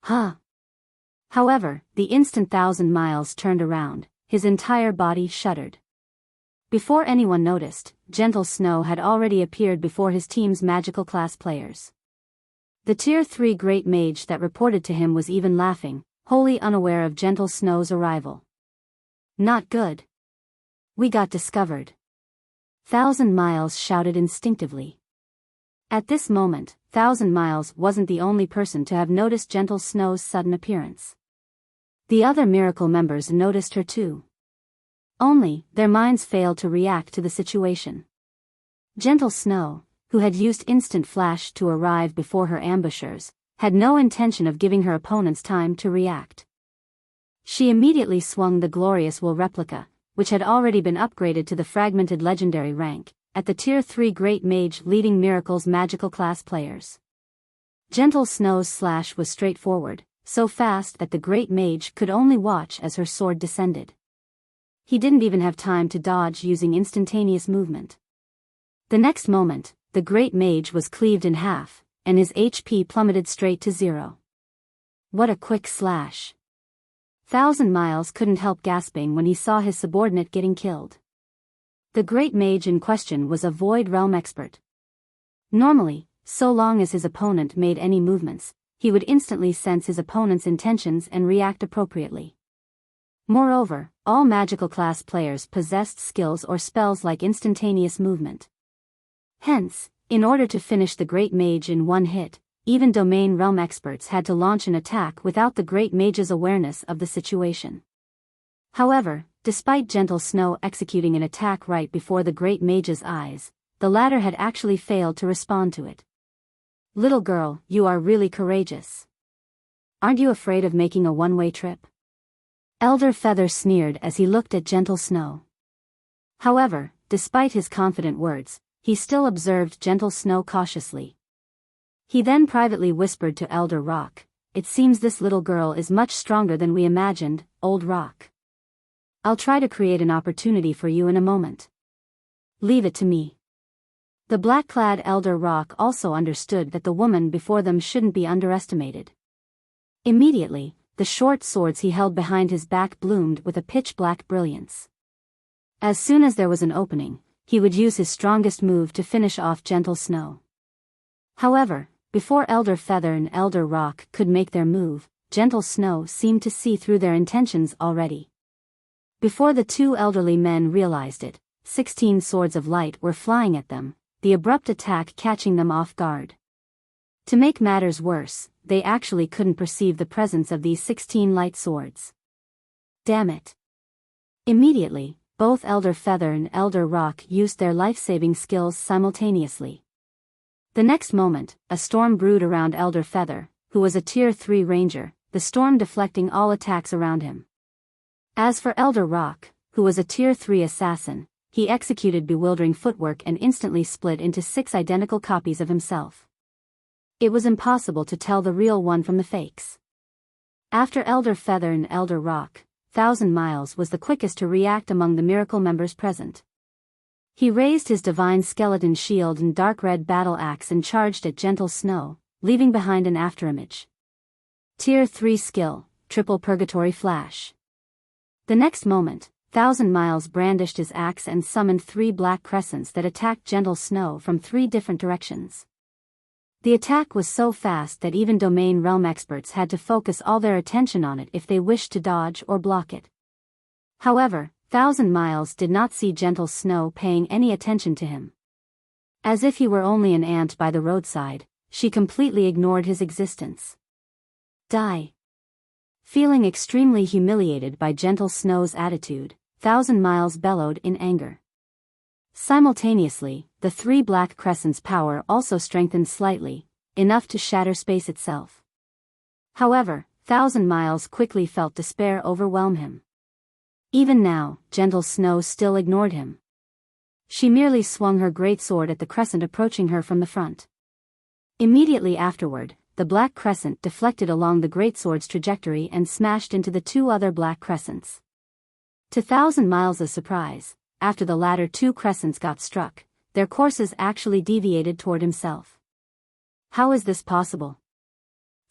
Huh. However, the instant 1,000 Miles turned around, his entire body shuddered. Before anyone noticed, Gentle Snow had already appeared before his team's magical class players. The Tier 3 Great Mage that reported to him was even laughing, wholly unaware of Gentle Snow's arrival. Not good. We got discovered. 1,000 Miles shouted instinctively. At this moment, 1,000 Miles wasn't the only person to have noticed Gentle Snow's sudden appearance. The other miracle members noticed her too. Only, their minds failed to react to the situation. Gentle Snow, who had used Instant Flash to arrive before her ambushers, had no intention of giving her opponents time to react. She immediately swung the glorious Will replica, which had already been upgraded to the fragmented legendary rank, at the Tier 3 Great Mage leading Miracle's magical class players. Gentle Snow's slash was straightforward, so fast that the great mage could only watch as her sword descended. He didn't even have time to dodge using instantaneous movement. The next moment, the great mage was cleaved in half, and his HP plummeted straight to 0. What a quick slash. 1,000 Miles couldn't help gasping when he saw his subordinate getting killed. The great mage in question was a Void Realm expert. Normally, so long as his opponent made any movements, he would instantly sense his opponent's intentions and react appropriately. Moreover, all magical class players possessed skills or spells like instantaneous movement. Hence, in order to finish the great mage in one hit, even domain realm experts had to launch an attack without the great mage's awareness of the situation. However, despite Gentle Snow executing an attack right before the great mage's eyes, the latter had actually failed to respond to it. Little girl, you are really courageous. Aren't you afraid of making a one-way trip? Elder Feather sneered as he looked at Gentle Snow. However, despite his confident words, he still observed Gentle Snow cautiously. He then privately whispered to Elder Rock, "It seems this little girl is much stronger than we imagined, Old Rock. I'll try to create an opportunity for you in a moment. Leave it to me." The black-clad Elder Rock also understood that the woman before them shouldn't be underestimated. Immediately, the short swords he held behind his back bloomed with a pitch-black brilliance. As soon as there was an opening, he would use his strongest move to finish off Gentle Snow. However, before Elder Feather and Elder Rock could make their move, Gentle Snow seemed to see through their intentions already. Before the two elderly men realized it, 16 swords of light were flying at them, the abrupt attack catching them off guard. To make matters worse, they actually couldn't perceive the presence of these 16 light swords. Damn it. Immediately, both Elder Feather and Elder Rock used their life-saving skills simultaneously. The next moment, a storm brewed around Elder Feather, who was a Tier 3 ranger, the storm deflecting all attacks around him. As for Elder Rock, who was a Tier 3 assassin, he executed bewildering footwork and instantly split into 6 identical copies of himself. It was impossible to tell the real one from the fakes. After Elder Feather and Elder Rock, 1,000 Miles was the quickest to react among the miracle members present. He raised his divine skeleton shield and dark red battle axe and charged at Gentle Snow, leaving behind an afterimage. Tier 3 skill, Triple Purgatory Flash. The next moment, 1,000 Miles brandished his axe and summoned 3 black crescents that attacked Gentle Snow from 3 different directions. The attack was so fast that even domain realm experts had to focus all their attention on it if they wished to dodge or block it. However, 1,000 Miles did not see Gentle Snow paying any attention to him. As if he were only an ant by the roadside, she completely ignored his existence. Die. Feeling extremely humiliated by Gentle Snow's attitude, 1,000 Miles bellowed in anger. Simultaneously, the 3 black crescents' power also strengthened slightly, enough to shatter space itself. However, 1,000 Miles quickly felt despair overwhelm him. Even now, Gentle Snow still ignored him. She merely swung her greatsword at the crescent approaching her from the front. Immediately afterward, the black crescent deflected along the greatsword's trajectory and smashed into the 2 other black crescents. To 1,000 Miles' surprise, after the latter 2 crescents got struck, their courses actually deviated toward himself. How is this possible?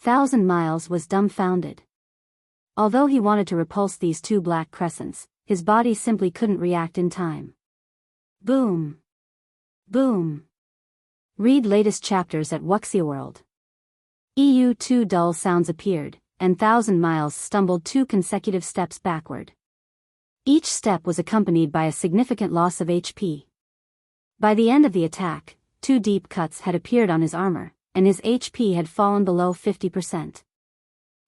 1,000 Miles was dumbfounded. Although he wanted to repulse these 2 black crescents, his body simply couldn't react in time. Boom. Boom. Read latest chapters at Wuxia World. EU2 dull sounds appeared, and 1,000 Miles stumbled 2 consecutive steps backward. Each step was accompanied by a significant loss of HP. By the end of the attack, 2 deep cuts had appeared on his armor, and his HP had fallen below 50%.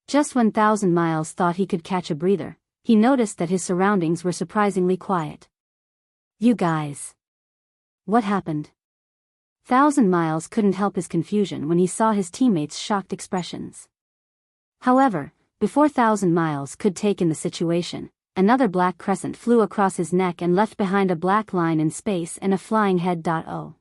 Just when 1,000 Miles thought he could catch a breather, he noticed that his surroundings were surprisingly quiet. You guys. What happened? 1,000 Miles couldn't help his confusion when he saw his teammates' shocked expressions. However, before 1,000 Miles could take in the situation, another black crescent flew across his neck and left behind a black line in space and a flying head. Oh.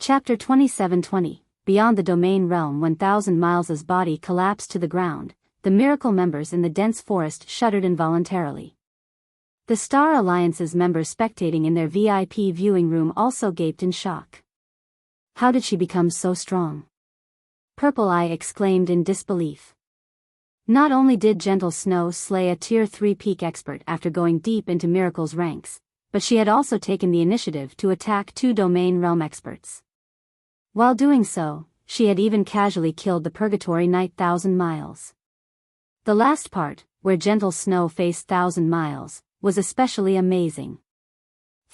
Chapter 2720, Beyond the Domain Realm. 1,000 Miles's body collapsed to the ground. The miracle members in the dense forest shuddered involuntarily. The Star Alliance's members spectating in their VIP viewing room also gaped in shock. How did she become so strong? Purple Eye exclaimed in disbelief. Not only did Gentle Snow slay a Tier 3 peak expert after going deep into Miracle's ranks, but she had also taken the initiative to attack 2 Domain Realm experts. While doing so, she had even casually killed the Purgatory Knight 1,000 Miles. The last part, where Gentle Snow faced 1,000 Miles, was especially amazing.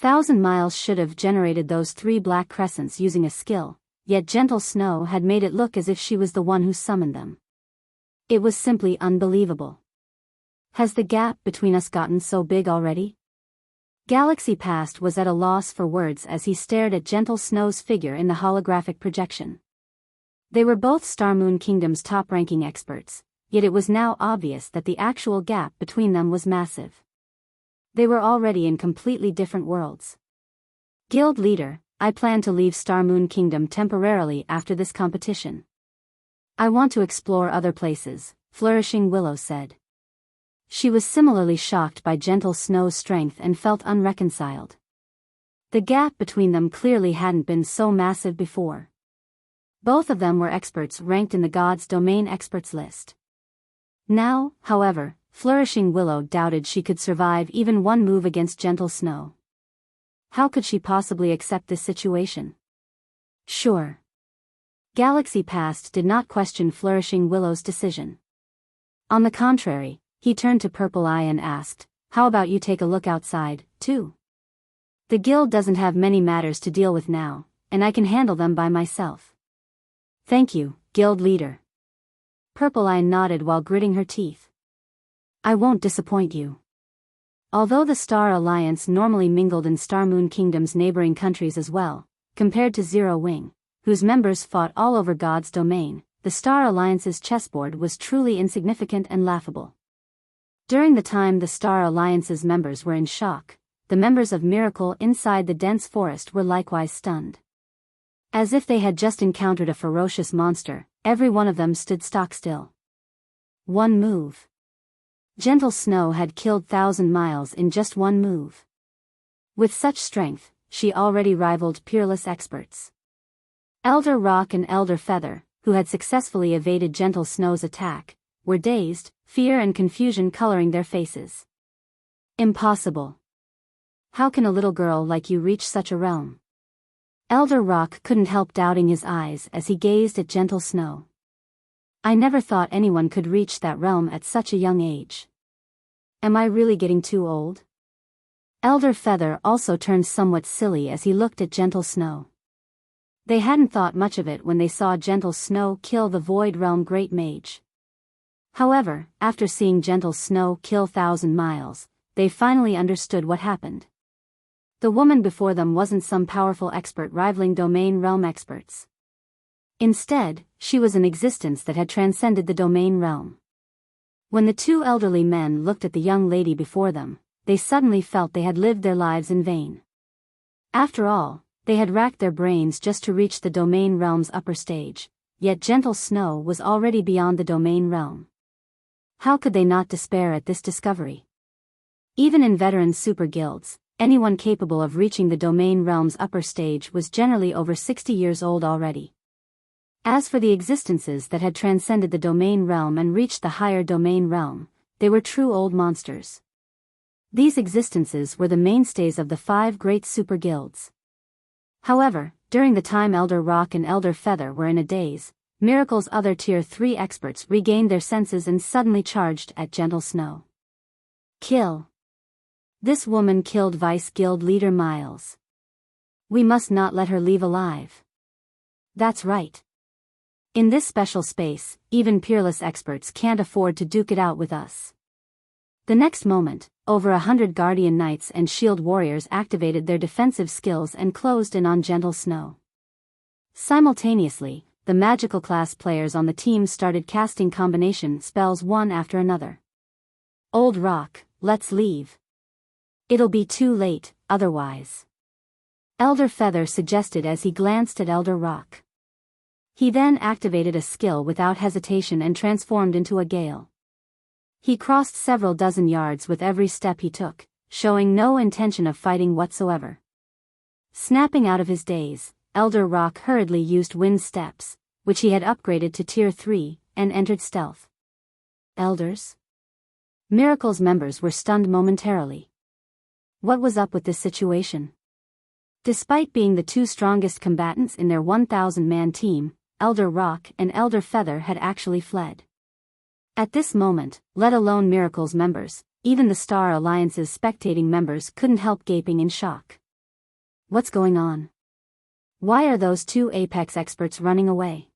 1,000 Miles should have generated those 3 black crescents using a skill, yet Gentle Snow had made it look as if she was the one who summoned them. It was simply unbelievable. Has the gap between us gotten so big already? Galaxy Past was at a loss for words as he stared at Gentle Snow's figure in the holographic projection. They were both Star Moon Kingdom's top-ranking experts, yet it was now obvious that the actual gap between them was massive. They were already in completely different worlds. Guild leader, I plan to leave Star Moon Kingdom temporarily after this competition. I want to explore other places, Flourishing Willow said. She was similarly shocked by Gentle Snow's strength and felt unreconciled. The gap between them clearly hadn't been so massive before. Both of them were experts ranked in the God's Domain Experts list. Now, however, Flourishing Willow doubted she could survive even one move against Gentle Snow. How could she possibly accept this situation? Sure. Galaxy Past did not question Flourishing Willow's decision. On the contrary, he turned to Purple Eye and asked, how about you take a look outside, too? The guild doesn't have many matters to deal with now, and I can handle them by myself. Thank you, guild leader. Purple Eye nodded while gritting her teeth. I won't disappoint you. Although the Star Alliance normally mingled in Star Moon Kingdom's neighboring countries as well, compared to Zero Wing, whose members fought all over God's domain, the Star Alliance's chessboard was truly insignificant and laughable. During the time the Star Alliance's members were in shock, the members of Miracle inside the dense forest were likewise stunned. As if they had just encountered a ferocious monster, every one of them stood stock still. One move. Gentle Snow had killed 1,000 Miles in just one move. With such strength, she already rivaled peerless experts. Elder Rock and Elder Feather, who had successfully evaded Gentle Snow's attack, were dazed, fear and confusion coloring their faces. Impossible. How can a little girl like you reach such a realm? Elder Rock couldn't help doubting his eyes as he gazed at Gentle Snow. I never thought anyone could reach that realm at such a young age. Am I really getting too old? Elder Feather also turned somewhat silly as he looked at Gentle Snow. They hadn't thought much of it when they saw Gentle Snow kill the Void Realm Great Mage. However, after seeing Gentle Snow kill 1,000 Miles, they finally understood what happened. The woman before them wasn't some powerful expert rivaling Domain Realm experts. Instead, she was an existence that had transcended the Domain Realm. When the 2 elderly men looked at the young lady before them, they suddenly felt they had lived their lives in vain. After all, they had racked their brains just to reach the Domain Realm's upper stage, yet Gentle Snow was already beyond the Domain Realm. How could they not despair at this discovery? Even in veteran super guilds, anyone capable of reaching the Domain Realm's upper stage was generally over 60 years old already. As for the existences that had transcended the Domain Realm and reached the higher Domain Realm, they were true old monsters. These existences were the mainstays of the 5 great super guilds. However, during the time Elder Rock and Elder Feather were in a daze, Miracle's other Tier 3 experts regained their senses and suddenly charged at Gentle Snow. Kill. This woman killed Vice Guild leader Miles. We must not let her leave alive. That's right. In this special space, even peerless experts can't afford to duke it out with us. The next moment, over 100 Guardian Knights and Shield Warriors activated their defensive skills and closed in on Gentle Snow. Simultaneously, the magical class players on the team started casting combination spells one after another. Old Rock, let's leave. It'll be too late, otherwise. Elder Feather suggested as he glanced at Elder Rock. He then activated a skill without hesitation and transformed into a gale. He crossed several dozen yards with every step he took, showing no intention of fighting whatsoever. Snapping out of his daze, Elder Rock hurriedly used wind steps, which he had upgraded to Tier 3, and entered stealth. Elders? Miracle's members were stunned momentarily. What was up with this situation? Despite being the two strongest combatants in their 1,000-man team, Elder Rock and Elder Feather had actually fled. At this moment, let alone Miracle's members, even the Star Alliance's spectating members couldn't help gaping in shock. What's going on? Why are those two Apex experts running away?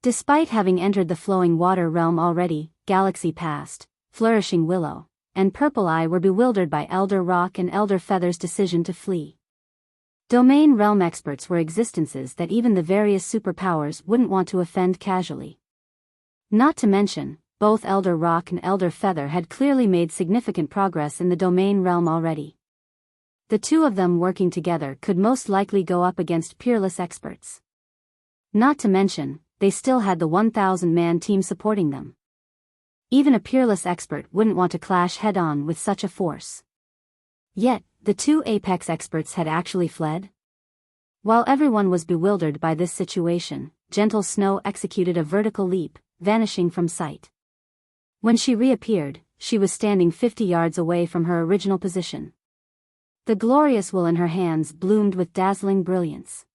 Despite having entered the flowing water realm already, Galaxy Past, Flourishing Willow, and Purple Eye were bewildered by Elder Rock and Elder Feather's decision to flee. Domain realm experts were existences that even the various superpowers wouldn't want to offend casually. Not to mention, both Elder Rock and Elder Feather had clearly made significant progress in the domain realm already. The two of them working together could most likely go up against peerless experts. Not to mention, they still had the 1,000-man team supporting them. Even a peerless expert wouldn't want to clash head-on with such a force. Yet, the two Apex experts had actually fled? While everyone was bewildered by this situation, Gentle Snow executed a vertical leap, vanishing from sight. When she reappeared, she was standing 50 yards away from her original position. The glorious will in her hands bloomed with dazzling brilliance.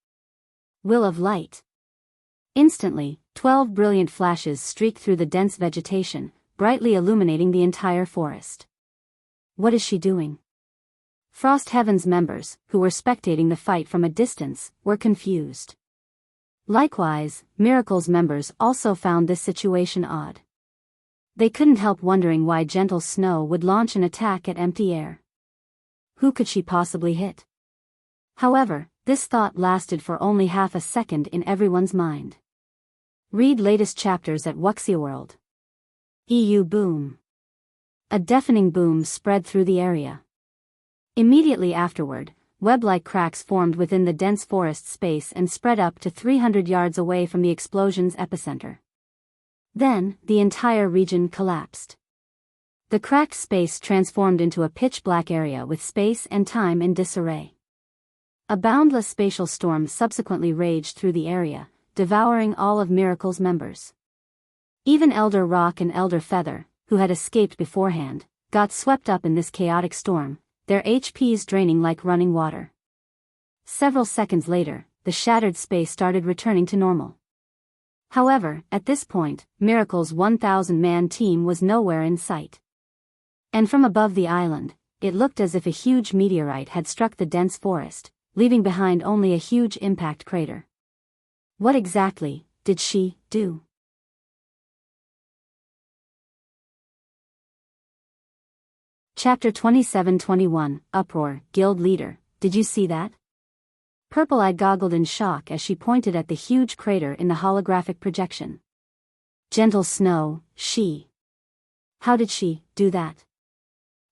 Will of Light. Instantly, 12 brilliant flashes streaked through the dense vegetation, brightly illuminating the entire forest. What is she doing? Frost Heaven's members, who were spectating the fight from a distance, were confused. Likewise, Miracle's members also found this situation odd. They couldn't help wondering why Gentle Snow would launch an attack at empty air. Who could she possibly hit? However, this thought lasted for only half a second in everyone's mind. Read latest chapters at Wuxia World. EU boom. A deafening boom spread through the area. Immediately afterward, web-like cracks formed within the dense forest space and spread up to 300 yards away from the explosion's epicenter. Then, the entire region collapsed. The cracked space transformed into a pitch-black area with space and time in disarray. A boundless spatial storm subsequently raged through the area, devouring all of Miracle's members. Even Elder Rock and Elder Feather, who had escaped beforehand, got swept up in this chaotic storm, their HPs draining like running water. Several seconds later, the shattered space started returning to normal. However, at this point, Miracle's 1,000-man team was nowhere in sight. And from above the island, it looked as if a huge meteorite had struck the dense forest, leaving behind only a huge impact crater. What exactly did she do? Chapter 27-21, Uproar, Guild Leader, did you see that? Purple-Eye goggled in shock as she pointed at the huge crater in the holographic projection. Gentle Snow, she. How did she do that?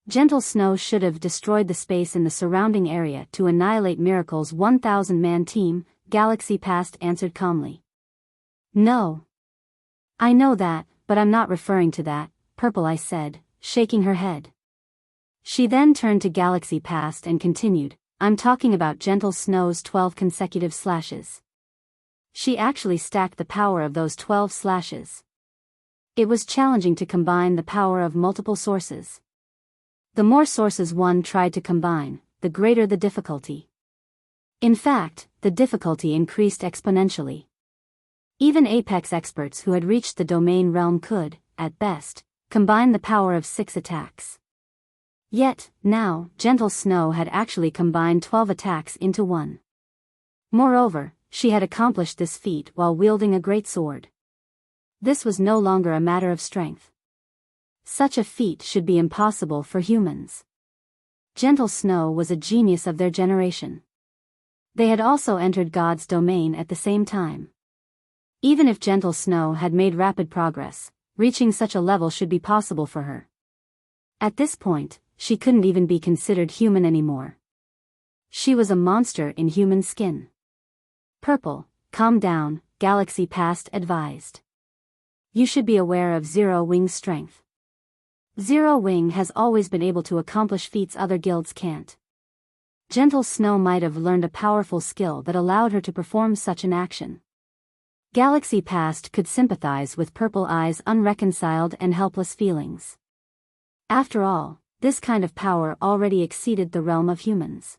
Gentle Snow should have destroyed the space in the surrounding area to annihilate Miracle's 1,000-man team, Galaxy Past answered calmly. No. I know that, but I'm not referring to that, Purple-Eye said, shaking her head. She then turned to Galaxy Past and continued, I'm talking about Gentle Snow's 12 consecutive slashes. She actually stacked the power of those 12 slashes. It was challenging to combine the power of multiple sources. The more sources one tried to combine, the greater the difficulty. In fact, the difficulty increased exponentially. Even Apex experts who had reached the domain realm could, at best, combine the power of 6 attacks. Yet, now, Gentle Snow had actually combined 12 attacks into one. Moreover, she had accomplished this feat while wielding a great sword. This was no longer a matter of strength. Such a feat should be impossible for humans. Gentle Snow was a genius of their generation. They had also entered God's domain at the same time. Even if Gentle Snow had made rapid progress, reaching such a level should be possible for her. At this point, she couldn't even be considered human anymore. She was a monster in human skin. Purple, calm down, Galaxy Past advised. You should be aware of Zero Wing's strength. Zero Wing has always been able to accomplish feats other guilds can't. Gentle Snow might have learned a powerful skill that allowed her to perform such an action. Galaxy Past could sympathize with Purple Eye's unreconciled and helpless feelings. After all, this kind of power already exceeded the realm of humans.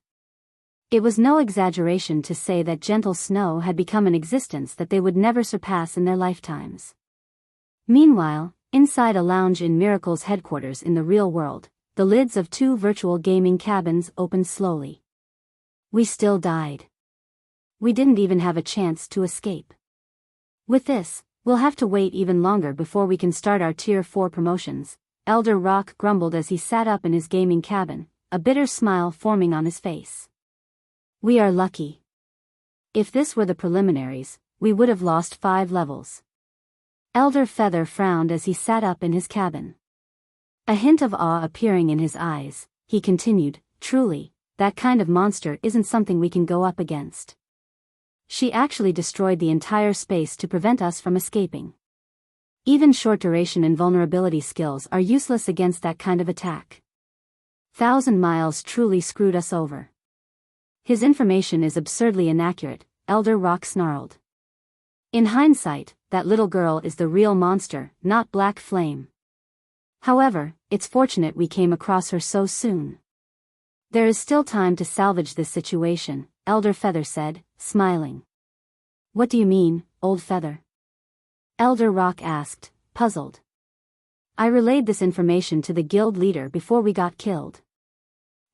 It was no exaggeration to say that Gentle Snow had become an existence that they would never surpass in their lifetimes. Meanwhile, inside a lounge in Miracle's headquarters in the real world, the lids of 2 virtual gaming cabins opened slowly. We still died. We didn't even have a chance to escape. With this, we'll have to wait even longer before we can start our Tier 4 promotions, Elder Rock grumbled as he sat up in his gaming cabin, a bitter smile forming on his face. We are lucky. If this were the preliminaries, we would have lost 5 levels. Elder Feather frowned as he sat up in his cabin. A hint of awe appearing in his eyes, he continued, truly, that kind of monster isn't something we can go up against. She actually destroyed the entire space to prevent us from escaping. Even short-duration invulnerability skills are useless against that kind of attack. 1,000 miles truly screwed us over. His information is absurdly inaccurate, Elder Rock snarled. In hindsight, that little girl is the real monster, not Black Flame. However, it's fortunate we came across her so soon. There is still time to salvage this situation, Elder Feather said, smiling. What do you mean, Old Feather? Elder Rock asked, puzzled. I relayed this information to the guild leader before we got killed.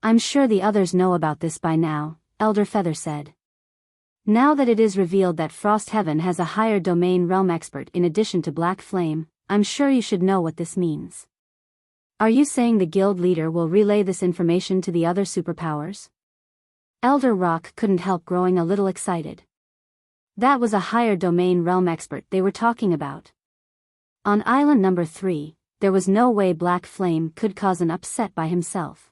I'm sure the others know about this by now, Elder Feather said. Now that it is revealed that Frost Heaven has a higher domain realm expert in addition to Black Flame, I'm sure you should know what this means. Are you saying the guild leader will relay this information to the other superpowers? Elder Rock couldn't help growing a little excited. That was a higher domain realm expert they were talking about. On island number 3, there was no way Black Flame could cause an upset by himself.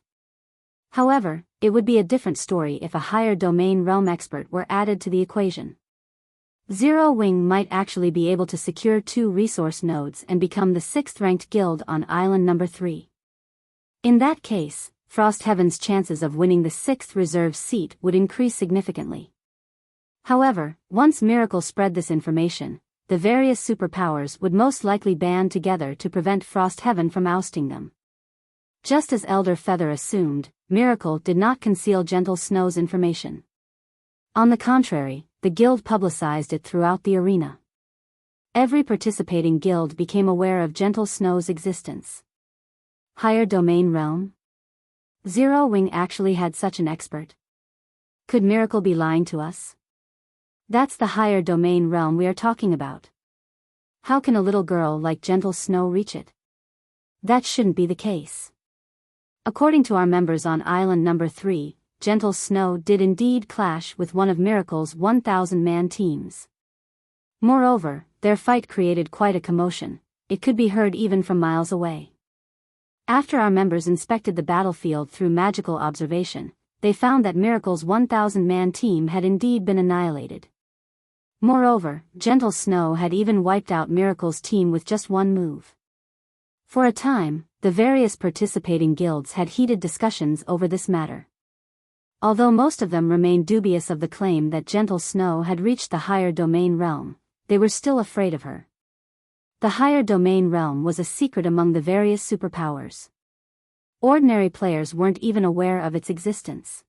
However, it would be a different story if a higher domain realm expert were added to the equation. Zero Wing might actually be able to secure 2 resource nodes and become the 6th-ranked guild on island number 3. In that case, Frost Heaven's chances of winning the 6th reserve seat would increase significantly. However, once Miracle spread this information, the various superpowers would most likely band together to prevent Frost Heaven from ousting them. Just as Elder Feather assumed, Miracle did not conceal Gentle Snow's information. On the contrary, the guild publicized it throughout the arena. Every participating guild became aware of Gentle Snow's existence. Higher domain realm? Zero Wing actually had such an expert. Could Miracle be lying to us? That's the higher domain realm we are talking about. How can a little girl like Gentle Snow reach it? That shouldn't be the case. According to our members on island number 3, Gentle Snow did indeed clash with one of Miracle's 1,000-man teams. Moreover, their fight created quite a commotion. It could be heard even from miles away. After our members inspected the battlefield through magical observation, they found that Miracle's 1,000-man team had indeed been annihilated. Moreover, Gentle Snow had even wiped out Miracle's team with just one move. For a time, the various participating guilds had heated discussions over this matter. Although most of them remained dubious of the claim that Gentle Snow had reached the higher domain realm, they were still afraid of her. The higher domain realm was a secret among the various superpowers. Ordinary players weren't even aware of its existence.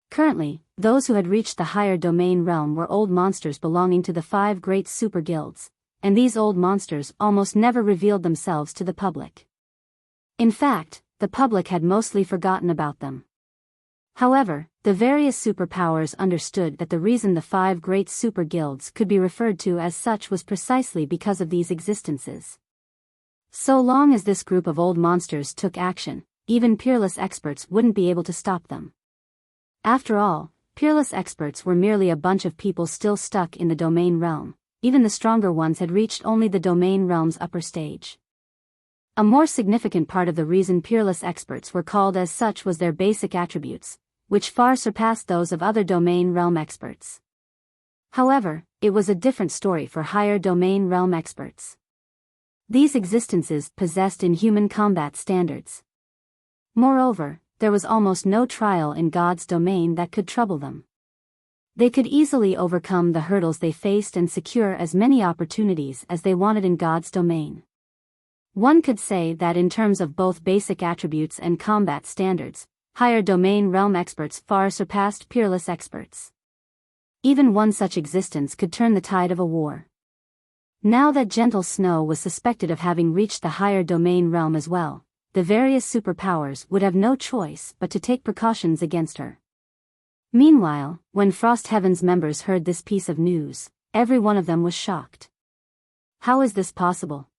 Currently, those who had reached the higher domain realm were old monsters belonging to the 5 great super guilds, and these old monsters almost never revealed themselves to the public. In fact, the public had mostly forgotten about them. However, the various superpowers understood that the reason the 5 great super guilds could be referred to as such was precisely because of these existences. So long as this group of old monsters took action, even peerless experts wouldn't be able to stop them. After all, peerless experts were merely a bunch of people still stuck in the domain realm. Even the stronger ones had reached only the domain realm's upper stage. A more significant part of the reason peerless experts were called as such was their basic attributes. which far surpassed those of other domain realm experts. However, it was a different story for higher domain realm experts. These existences possessed inhuman combat standards. Moreover, there was almost no trial in God's domain that could trouble them. They could easily overcome the hurdles they faced and secure as many opportunities as they wanted in God's domain. One could say that in terms of both basic attributes and combat standards, higher domain realm experts far surpassed peerless experts. Even one such existence could turn the tide of a war. Now that Gentle Snow was suspected of having reached the higher domain realm as well, the various superpowers would have no choice but to take precautions against her. Meanwhile, when Frost Heaven's members heard this piece of news, every one of them was shocked. How is this possible?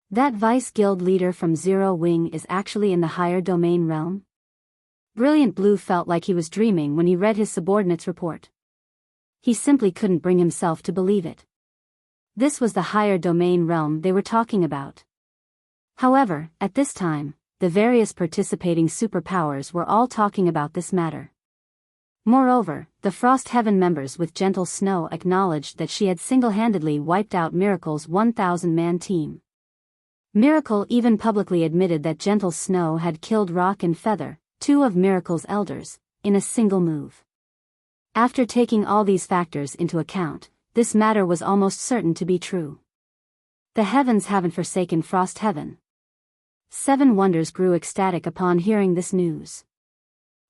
That Vice Guild leader from Zero Wing is actually in the higher domain realm? Brilliant Blue felt like he was dreaming when he read his subordinate's report. He simply couldn't bring himself to believe it. This was the higher domain realm they were talking about. However, at this time, the various participating superpowers were all talking about this matter. Moreover, the Frost Heaven members with Gentle Snow acknowledged that she had single-handedly wiped out Miracle's 1,000-man team. Miracle even publicly admitted that Gentle Snow had killed Rock and Feather, two of Miracle's elders, in a single move. After taking all these factors into account, this matter was almost certain to be true. The heavens haven't forsaken Frost Heaven. Seven Wonders grew ecstatic upon hearing this news.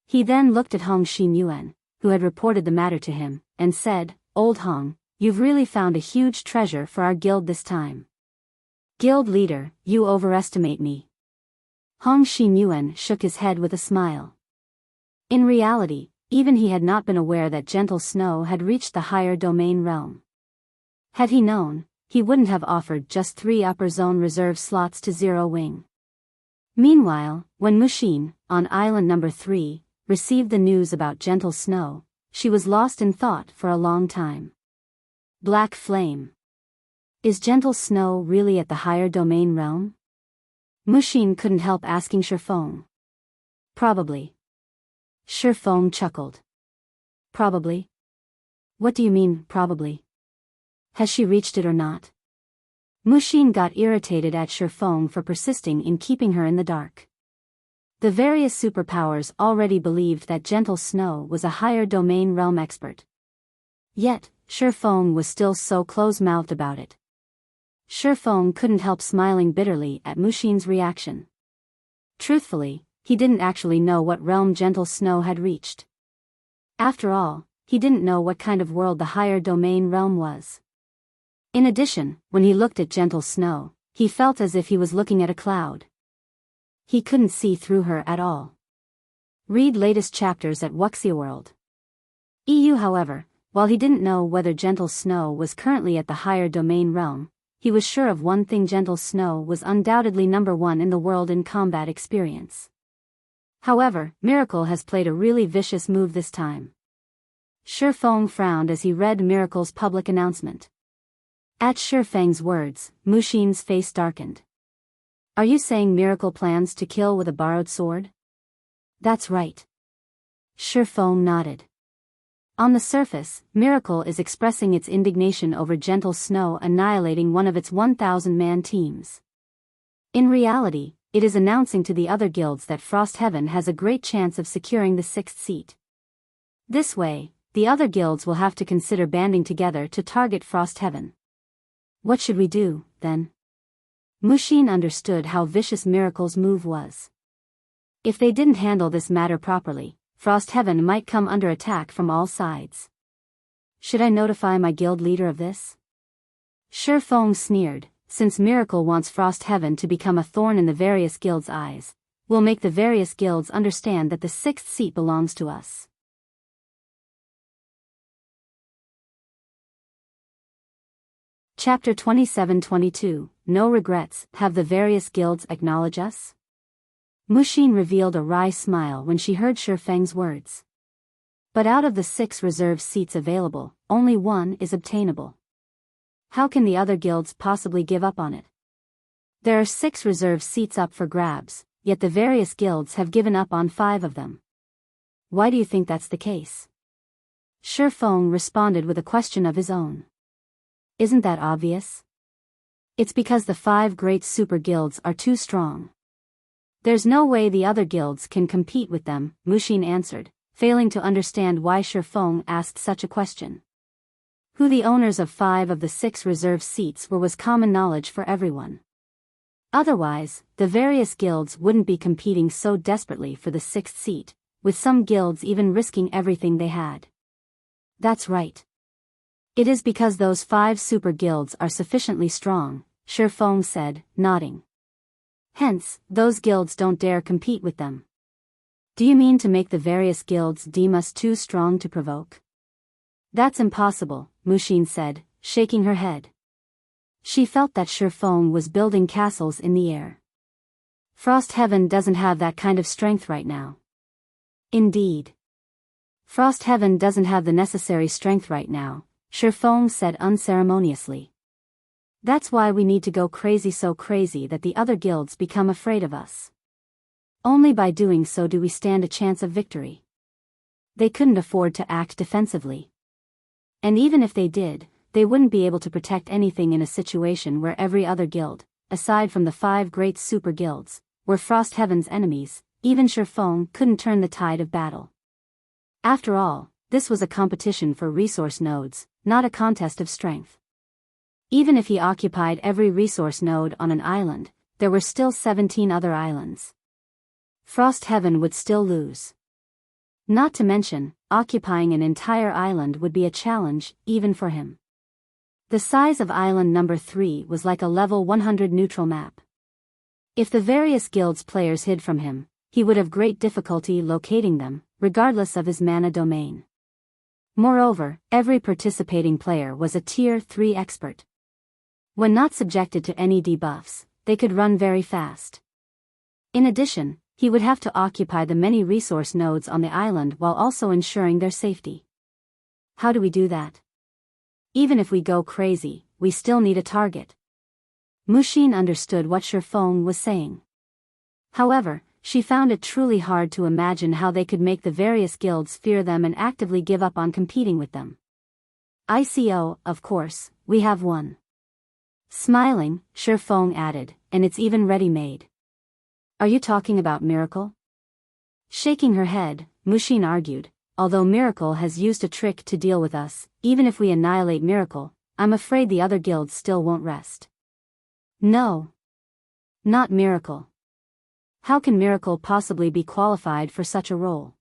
He then looked at Hong Xinyuan, who had reported the matter to him, and said, "Old Hong, you've really found a huge treasure for our guild this time." "Guild leader, you overestimate me." Hong Xinyuan shook his head with a smile. In reality, even he had not been aware that Gentle Snow had reached the higher domain realm. Had he known, he wouldn't have offered just 3 upper zone reserve slots to Zero Wing. Meanwhile, when Mushin, on island number 3, received the news about Gentle Snow, she was lost in thought for a long time. Black Flame. Is Gentle Snow really at the higher domain realm? Mushin couldn't help asking Shifeng. Probably. Shifeng chuckled. Probably? What do you mean, probably? Has she reached it or not? Mushin got irritated at Shifeng for persisting in keeping her in the dark. The various superpowers already believed that Gentle Snow was a higher domain realm expert. Yet, Shifeng was still so close-mouthed about it. Shifeng couldn't help smiling bitterly at Mushin's reaction. Truthfully, he didn't actually know what realm Gentle Snow had reached. After all, he didn't know what kind of world the higher domain realm was. In addition, when he looked at Gentle Snow, he felt as if he was looking at a cloud. He couldn't see through her at all. Read latest chapters at Wuxia World. EU. However, while he didn't know whether Gentle Snow was currently at the higher domain realm, he was sure of one thing: Gentle Snow was undoubtedly number 1 in the world in combat experience. However, Miracle has played a really vicious move this time. Shifeng frowned as he read Miracle's public announcement. At Shifeng's words, Mushin's face darkened. Are you saying Miracle plans to kill with a borrowed sword? That's right. Shifeng nodded. On the surface, Miracle is expressing its indignation over Gentle Snow annihilating one of its 1,000-man teams. In reality, it is announcing to the other guilds that Frost Heaven has a great chance of securing the 6th seat. This way, the other guilds will have to consider banding together to target Frost Heaven. What should we do, then? Mushin understood how vicious Miracle's move was. If they didn't handle this matter properly, Frost Heaven might come under attack from all sides. Should I notify my guild leader of this? Shifeng sneered. Since Miracle wants Frost Heaven to become a thorn in the various guilds' eyes, we'll make the various guilds understand that the 6th seat belongs to us. Chapter 27-22, No Regrets. Have the various guilds acknowledge us? Mushin revealed a wry smile when she heard Shifeng's words. But out of the 6 reserve seats available, only 1 is obtainable. How can the other guilds possibly give up on it? There are 6 reserve seats up for grabs, yet the various guilds have given up on 5 of them. Why do you think that's the case? Shifeng responded with a question of his own. Isn't that obvious? It's because the 5 great super guilds are too strong. There's no way the other guilds can compete with them, Mushin answered, failing to understand why Shifeng asked such a question. Who the owners of 5 of the 6 reserve seats were was common knowledge for everyone. Otherwise, the various guilds wouldn't be competing so desperately for the 6th seat, with some guilds even risking everything they had. That's right. It is because those 5 super guilds are sufficiently strong, Shifeng said, nodding. Hence, those guilds don't dare compete with them. Do you mean to make the various guilds deem us too strong to provoke? That's impossible, Mushin said, shaking her head. She felt that Shifeng was building castles in the air. Frost Heaven doesn't have that kind of strength right now. Indeed. Frost Heaven doesn't have the necessary strength right now, Shifeng said unceremoniously. That's why we need to go crazy, so crazy that the other guilds become afraid of us. Only by doing so do we stand a chance of victory. They couldn't afford to act defensively. And even if they did, they wouldn't be able to protect anything in a situation where every other guild, aside from the 5 great super guilds, were Frost Heaven's enemies. Even Shifeng couldn't turn the tide of battle. After all, this was a competition for resource nodes, not a contest of strength. Even if he occupied every resource node on an island, there were still 17 other islands. Frost Heaven would still lose. Not to mention, occupying an entire island would be a challenge, even for him. The size of island number 3 was like a level 100 neutral map. If the various guilds' players hid from him, he would have great difficulty locating them, regardless of his mana domain. Moreover, every participating player was a Tier 3 expert. When not subjected to any debuffs, they could run very fast. In addition, he would have to occupy the many resource nodes on the island while also ensuring their safety. How do we do that? Even if we go crazy, we still need a target. Mushin understood what Shifeng was saying. However, she found it truly hard to imagine how they could make the various guilds fear them and actively give up on competing with them. ICO, of course, we have one. Smiling, Shifeng added, and it's even ready-made. Are you talking about Miracle? Shaking her head, Mushin argued, although Miracle has used a trick to deal with us, even if we annihilate Miracle, I'm afraid the other guilds still won't rest. No. Not Miracle. How can Miracle possibly be qualified for such a role?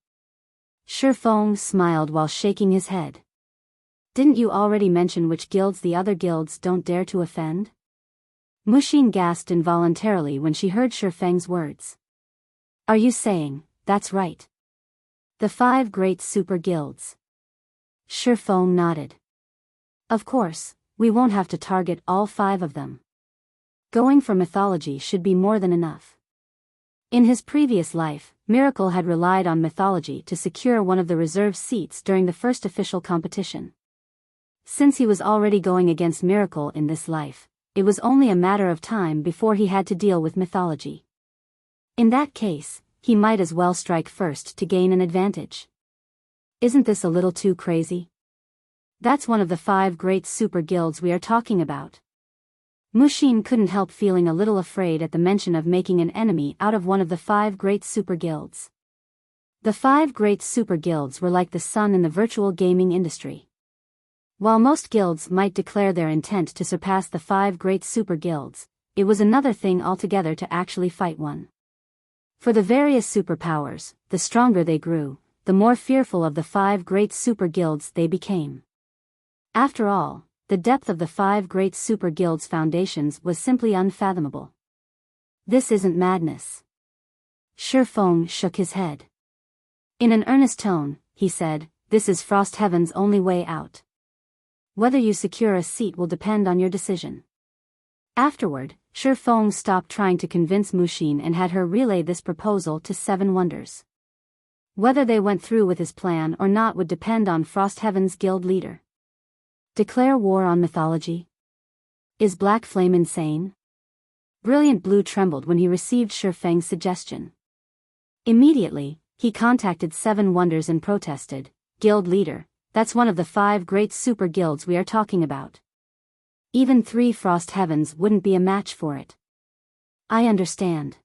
Shifeng smiled while shaking his head. Didn't you already mention which guilds the other guilds don't dare to offend? Mushin gasped involuntarily when she heard Shifeng's words. Are you saying, that's right? The 5 great super guilds. Shifeng nodded. Of course, we won't have to target all 5 of them. Going for mythology should be more than enough. In his previous life, Miracle had relied on mythology to secure one of the reserve seats during the first official competition. Since he was already going against Miracle in this life, it was only a matter of time before he had to deal with mythology. In that case, he might as well strike first to gain an advantage. Isn't this a little too crazy? That's one of the 5 great super guilds we are talking about. Mushin couldn't help feeling a little afraid at the mention of making an enemy out of one of the 5 great super guilds. The 5 great super guilds were like the sun in the virtual gaming industry. While most guilds might declare their intent to surpass the 5 great super guilds, it was another thing altogether to actually fight one. For the various superpowers, the stronger they grew, the more fearful of the 5 great super guilds they became. After all, the depth of the 5 great super guilds' foundations was simply unfathomable. This isn't madness. Shifeng shook his head. In an earnest tone, he said, this is Frost Heaven's only way out. Whether you secure a seat will depend on your decision. Afterward, Shifeng stopped trying to convince Mushin and had her relay this proposal to 7 Wonders. Whether they went through with his plan or not would depend on Frost Heaven's guild leader. Declare war on mythology? Is Black Flame insane? Brilliant Blue trembled when he received Shifeng's suggestion. Immediately, he contacted Seven Wonders and protested, "Guild leader, that's one of the 5 great super guilds we are talking about. Even 3 Frost Heavens wouldn't be a match for it." "I understand."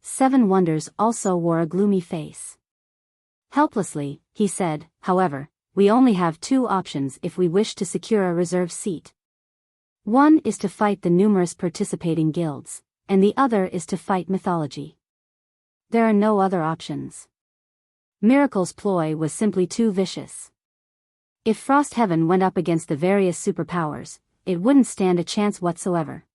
Seven Wonders also wore a gloomy face. Helplessly, he said, "However, we only have 2 options if we wish to secure a reserve seat. One is to fight the numerous participating guilds, and the other is to fight mythology. There are no other options." Miracle's ploy was simply too vicious. If Frost Heaven went up against the various superpowers, it wouldn't stand a chance whatsoever.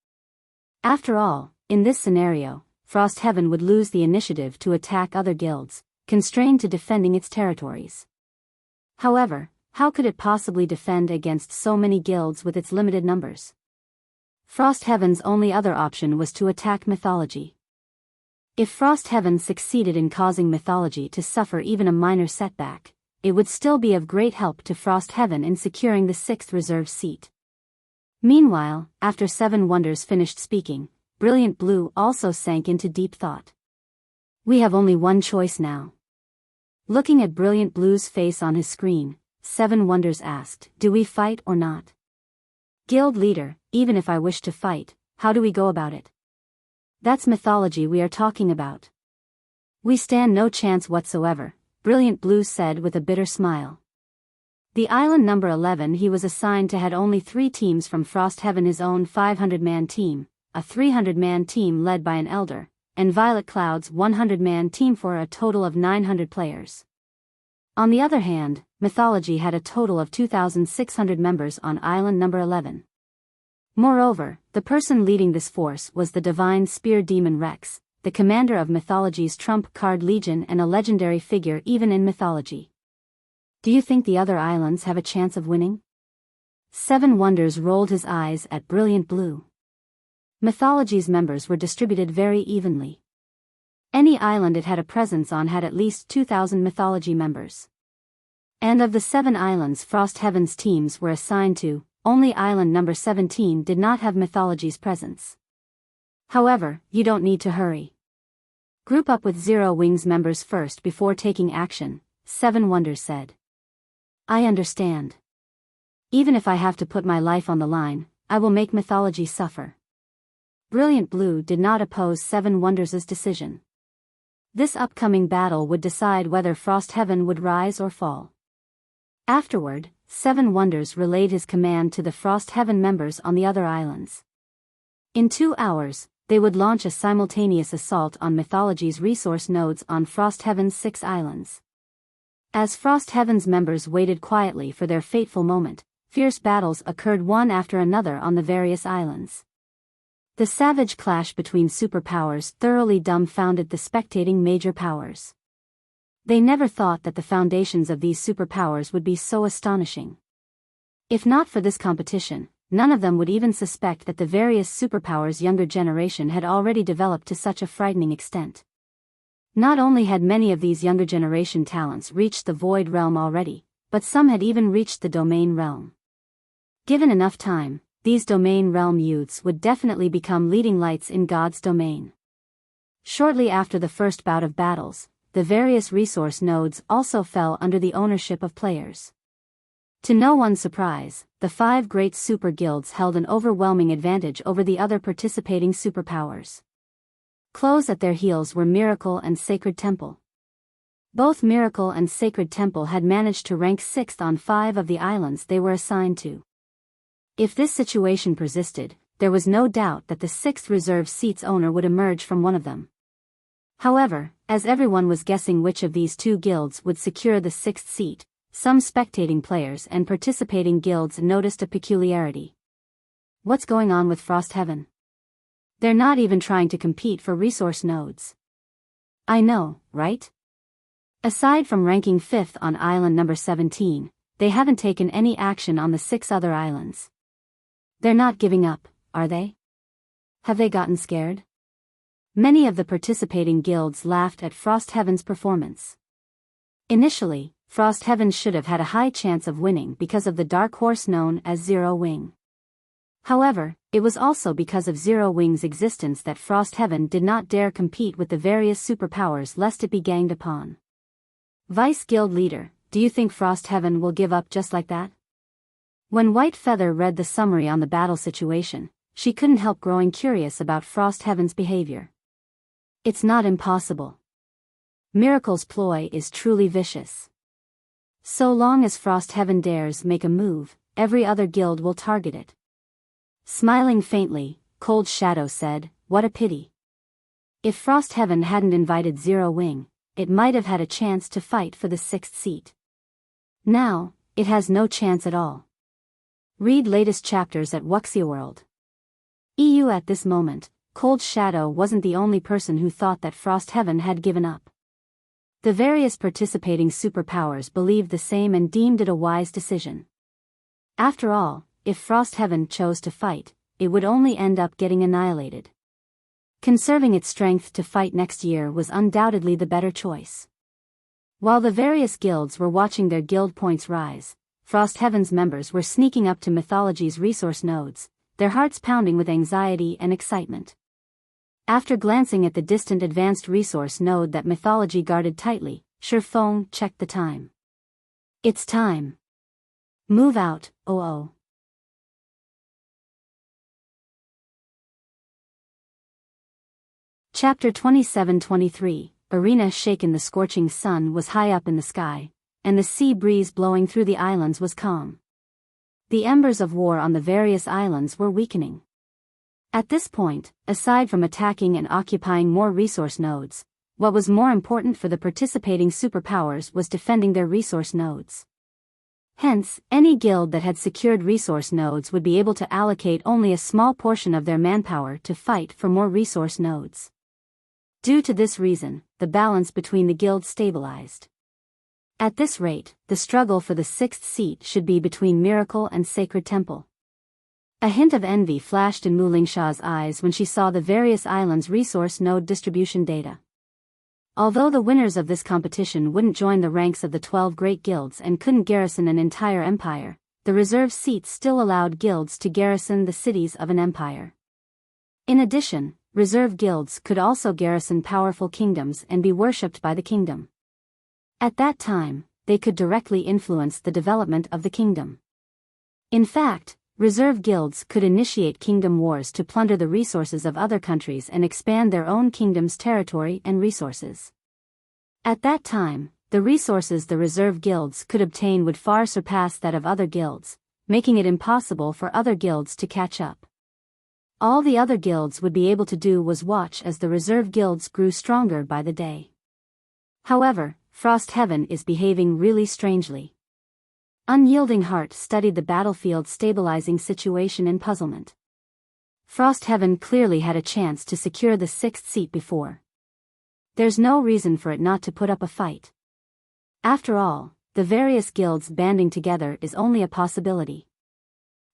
After all, in this scenario, Frost Heaven would lose the initiative to attack other guilds, constrained to defending its territories. However, how could it possibly defend against so many guilds with its limited numbers? Frost Heaven's only other option was to attack mythology. If Frost Heaven succeeded in causing mythology to suffer even a minor setback, it would still be of great help to Frost Heaven in securing the 6th reserve seat. Meanwhile, after Seven Wonders finished speaking, Brilliant Blue also sank into deep thought. "We have only one choice now." Looking at Brilliant Blue's face on his screen, Seven Wonders asked, "Do we fight or not?" "Guild leader, even if I wish to fight, how do we go about it? That's mythology we are talking about." "We stand no chance whatsoever," Brilliant Blue said with a bitter smile. The island number 11 he was assigned to had only 3 teams from Frost Heaven, his own 500-man team, a 300-man team led by an elder, and Violet Cloud's 100-man team for a total of 900 players. On the other hand, mythology had a total of 2,600 members on island number 11. Moreover, the person leading this force was the divine spear demon Rex, the commander of mythology's trump card legion and a legendary figure even in mythology. "Do you think the other islands have a chance of winning?" Seven Wonders rolled his eyes at Brilliant Blue. Mythology's members were distributed very evenly. Any island it had a presence on had at least 2,000 mythology members. And of the 7 islands Frost Heaven's teams were assigned to, only island number 17 did not have mythology's presence. "However, you don't need to hurry. Group up with Zero Wings members first before taking action," Seven Wonders said. "I understand. Even if I have to put my life on the line, I will make mythology suffer." Brilliant Blue did not oppose Seven Wonders' decision. This upcoming battle would decide whether Frost Heaven would rise or fall. Afterward, Seven Wonders relayed his command to the Frost Heaven members on the other islands. In 2 hours, they would launch a simultaneous assault on mythology's resource nodes on Frost Heaven's 6 islands. As Frost Heaven's members waited quietly for their fateful moment, fierce battles occurred one after another on the various islands. The savage clash between superpowers thoroughly dumbfounded the spectating major powers. They never thought that the foundations of these superpowers would be so astonishing. If not for this competition, none of them would even suspect that the various superpowers' younger generation had already developed to such a frightening extent. Not only had many of these younger generation talents reached the Void Realm already, but some had even reached the Domain Realm. Given enough time, these Domain Realm youths would definitely become leading lights in God's domain. Shortly after the first bout of battles, the various resource nodes also fell under the ownership of players. To no one's surprise, the 5 great super guilds held an overwhelming advantage over the other participating superpowers. Close at their heels were Miracle and Sacred Temple. Both Miracle and Sacred Temple had managed to rank 6th on 5 of the islands they were assigned to. If this situation persisted, there was no doubt that the 6th reserve seat's owner would emerge from one of them. However, as everyone was guessing which of these 2 guilds would secure the 6th seat, some spectating players and participating guilds noticed a peculiarity. What's going on with Frost Heaven? They're not even trying to compete for resource nodes. I know, right? Aside from ranking 5th on island number 17, they haven't taken any action on the 6 other islands. They're not giving up, are they? Have they gotten scared? Many of the participating guilds laughed at Frost Heaven's performance. Initially, Frost Heaven should have had a high chance of winning because of the dark horse known as Zero Wing. However, it was also because of Zero Wing's existence that Frost Heaven did not dare compete with the various superpowers lest it be ganged upon. Vice Guild Leader, do you think Frost Heaven will give up just like that? When White Feather read the summary on the battle situation, she couldn't help growing curious about Frost Heaven's behavior. It's not impossible. Miracle's ploy is truly vicious. So long as Frost Heaven dares make a move, every other guild will target it. Smiling faintly, Cold Shadow said, "What a pity. If Frost Heaven hadn't invited Zero Wing, it might have had a chance to fight for the 6th seat. Now, it has no chance at all." Read latest chapters at Wuxia World. EU. At this moment, Cold Shadow wasn't the only person who thought that Frost Heaven had given up. The various participating superpowers believed the same and deemed it a wise decision. After all, if Frost Heaven chose to fight, it would only end up getting annihilated. Conserving its strength to fight next year was undoubtedly the better choice. While the various guilds were watching their guild points rise, Frost Heaven's members were sneaking up to Mythology's resource nodes, their hearts pounding with anxiety and excitement. After glancing at the distant advanced resource node that Mythology guarded tightly, Shifeng checked the time. It's time. Move out, oh. Chapter 27-23, Arena shaken. The scorching sun was high up in the sky, and the sea breeze blowing through the islands was calm. The embers of war on the various islands were weakening. At this point, aside from attacking and occupying more resource nodes, what was more important for the participating superpowers was defending their resource nodes. Hence, any guild that had secured resource nodes would be able to allocate only a small portion of their manpower to fight for more resource nodes. Due to this reason, the balance between the guilds stabilized. At this rate, the struggle for the 6th seat should be between Miracle and Sacred Temple. A hint of envy flashed in Mu Lingsha's eyes when she saw the various islands' resource node distribution data. Although the winners of this competition wouldn't join the ranks of the 12 great guilds and couldn't garrison an entire empire, the reserve seats still allowed guilds to garrison the cities of an empire. In addition, reserve guilds could also garrison powerful kingdoms and be worshipped by the kingdom. At that time, they could directly influence the development of the kingdom. In fact, reserve guilds could initiate kingdom wars to plunder the resources of other countries and expand their own kingdom's territory and resources. At that time, the resources the reserve guilds could obtain would far surpass that of other guilds, making it impossible for other guilds to catch up. All the other guilds would be able to do was watch as the reserve guilds grew stronger by the day. However, Frost Heaven is behaving really strangely. Unyielding Heart studied the battlefield stabilizing situation in puzzlement. Frost Heaven clearly had a chance to secure the 6th seat before. There's no reason for it not to put up a fight. After all, the various guilds banding together is only a possibility.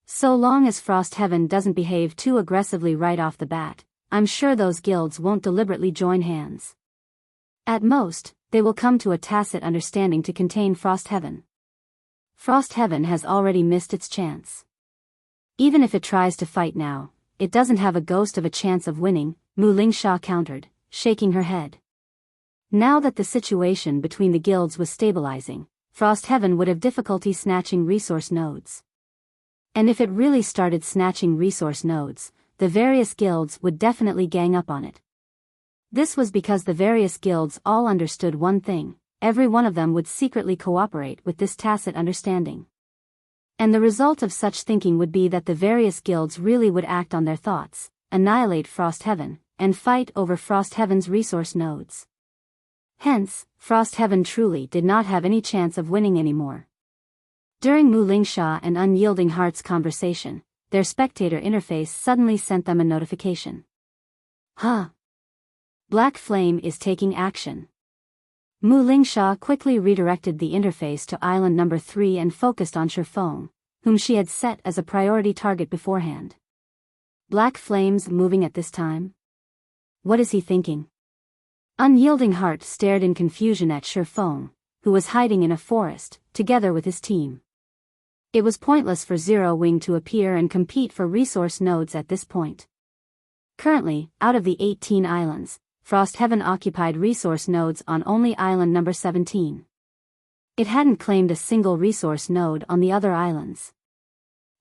So long as Frost Heaven doesn't behave too aggressively right off the bat, I'm sure those guilds won't deliberately join hands. At most, they will come to a tacit understanding to contain Frost Heaven. Frost Heaven has already missed its chance. Even if it tries to fight now, it doesn't have a ghost of a chance of winning, Mu Lingsha countered, shaking her head. Now that the situation between the guilds was stabilizing, Frost Heaven would have difficulty snatching resource nodes. And if it really started snatching resource nodes, the various guilds would definitely gang up on it. This was because the various guilds all understood one thing: every one of them would secretly cooperate with this tacit understanding. And the result of such thinking would be that the various guilds really would act on their thoughts, annihilate Frost Heaven, and fight over Frost Heaven's resource nodes. Hence, Frost Heaven truly did not have any chance of winning anymore. During Mu Lingsha and Unyielding Heart's conversation, their spectator interface suddenly sent them a notification. Black Flame is taking action. Mu Lingsha quickly redirected the interface to island number 3 and focused on Shifeng, whom she had set as a priority target beforehand. Black Flame's moving at this time? What is he thinking? Unyielding Heart stared in confusion at Shifeng, who was hiding in a forest, together with his team. It was pointless for Zero Wing to appear and compete for resource nodes at this point. Currently, out of the 18 islands, Frost Heaven occupied resource nodes on only island number 17. It hadn't claimed a single resource node on the other islands.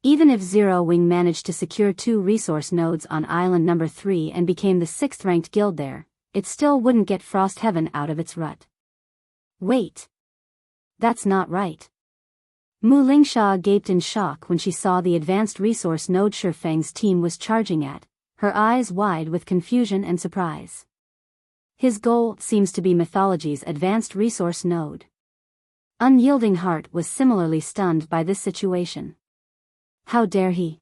Even if Zero Wing managed to secure 2 resource nodes on island number 3 and became the 6th-ranked guild there, it still wouldn't get Frost Heaven out of its rut. Wait. That's not right. Mu Lingsha gaped in shock when she saw the advanced resource node Shifeng's team was charging at, her eyes wide with confusion and surprise. His goal seems to be mythology's advanced resource node. Unyielding Heart was similarly stunned by this situation. How dare he?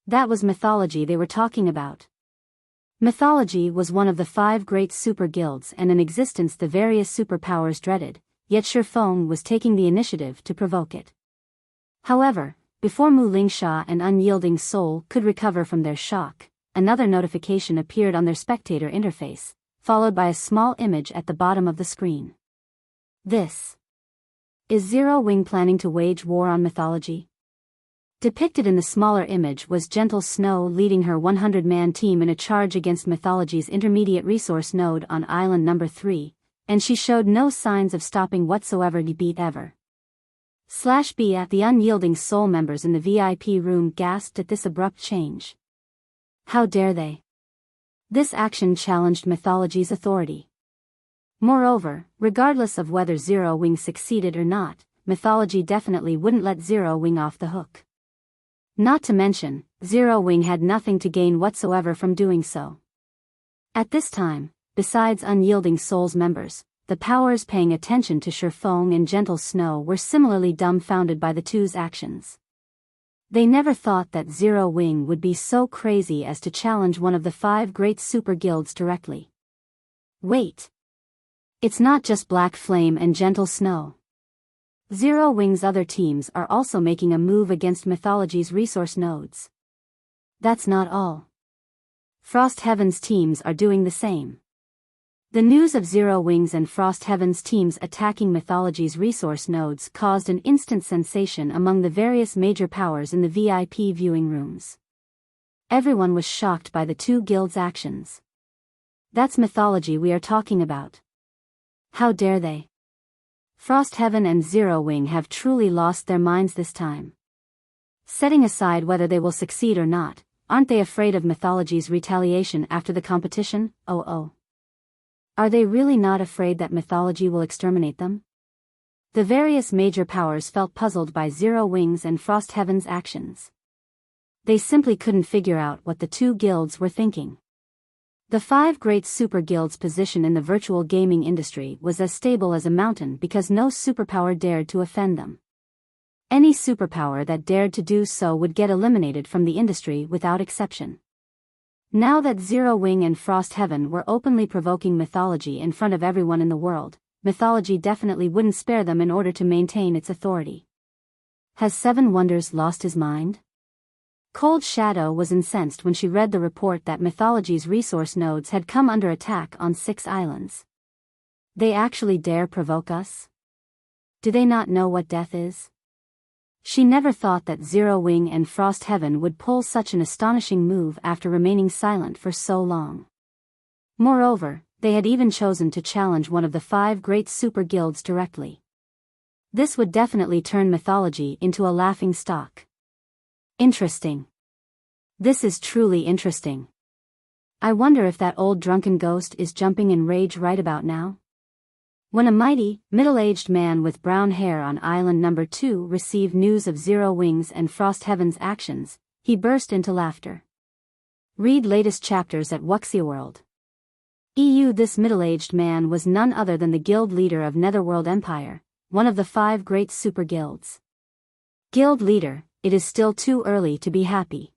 That was mythology they were talking about. Mythology was one of the 5 great super guilds and an existence the various superpowers dreaded, yet Shifeng was taking the initiative to provoke it. However, before Mu Lingsha and Unyielding Soul could recover from their shock, another notification appeared on their spectator interface, followed by a small image at the bottom of the screen. This. Is Zero Wing planning to wage war on mythology? Depicted in the smaller image was Gentle Snow leading her 100-man team in a charge against mythology's intermediate resource node on island number 3, and she showed no signs of stopping whatsoever. Beat ever. /B at the Unyielding Soul members in the VIP room gasped at this abrupt change. How dare they? This action challenged mythology's authority. Moreover, regardless of whether Zero Wing succeeded or not, mythology definitely wouldn't let Zero Wing off the hook. Not to mention, Zero Wing had nothing to gain whatsoever from doing so. At this time, besides Unyielding Soul's members, the powers paying attention to Shifeng and Gentle Snow were similarly dumbfounded by the two's actions. They never thought that Zero Wing would be so crazy as to challenge one of the 5 great super guilds directly. Wait. It's not just Black Flame and Gentle Snow. Zero Wing's other teams are also making a move against mythology's resource nodes. That's not all. Frost Heaven's teams are doing the same. The news of Zero Wing's and Frost Heaven's teams attacking mythology's resource nodes caused an instant sensation among the various major powers in the VIP viewing rooms. Everyone was shocked by the 2 guilds' actions. That's mythology we are talking about. How dare they? Frost Heaven and Zero Wing have truly lost their minds this time. Setting aside whether they will succeed or not, aren't they afraid of mythology's retaliation after the competition? Oh. Are they really not afraid that mythology will exterminate them? The various major powers felt puzzled by Zero Wing's and Frost Heaven's actions. They simply couldn't figure out what the 2 guilds were thinking. The 5 great super guilds' position in the virtual gaming industry was as stable as a mountain because no superpower dared to offend them. Any superpower that dared to do so would get eliminated from the industry without exception. Now that Zero Wing and Frost Heaven were openly provoking mythology in front of everyone in the world, mythology definitely wouldn't spare them in order to maintain its authority. Has Seven Wonders lost his mind? Cold Shadow was incensed when she read the report that mythology's resource nodes had come under attack on 6 islands. They actually dare provoke us? Do they not know what death is? She never thought that Zero Wing and Frost Heaven would pull such an astonishing move after remaining silent for so long. Moreover, they had even chosen to challenge one of the 5 great super guilds directly. This would definitely turn mythology into a laughing stock. Interesting. This is truly interesting. I wonder if that old drunken ghost is jumping in rage right about now? When a mighty, middle-aged man with brown hair on island number 2 received news of Zero Wing's and Frost Heaven's actions, he burst into laughter. Read latest chapters at Wuxia World. This middle-aged man was none other than the guild leader of Netherworld Empire, one of the 5 great super guilds. Guild leader, it is still too early to be happy.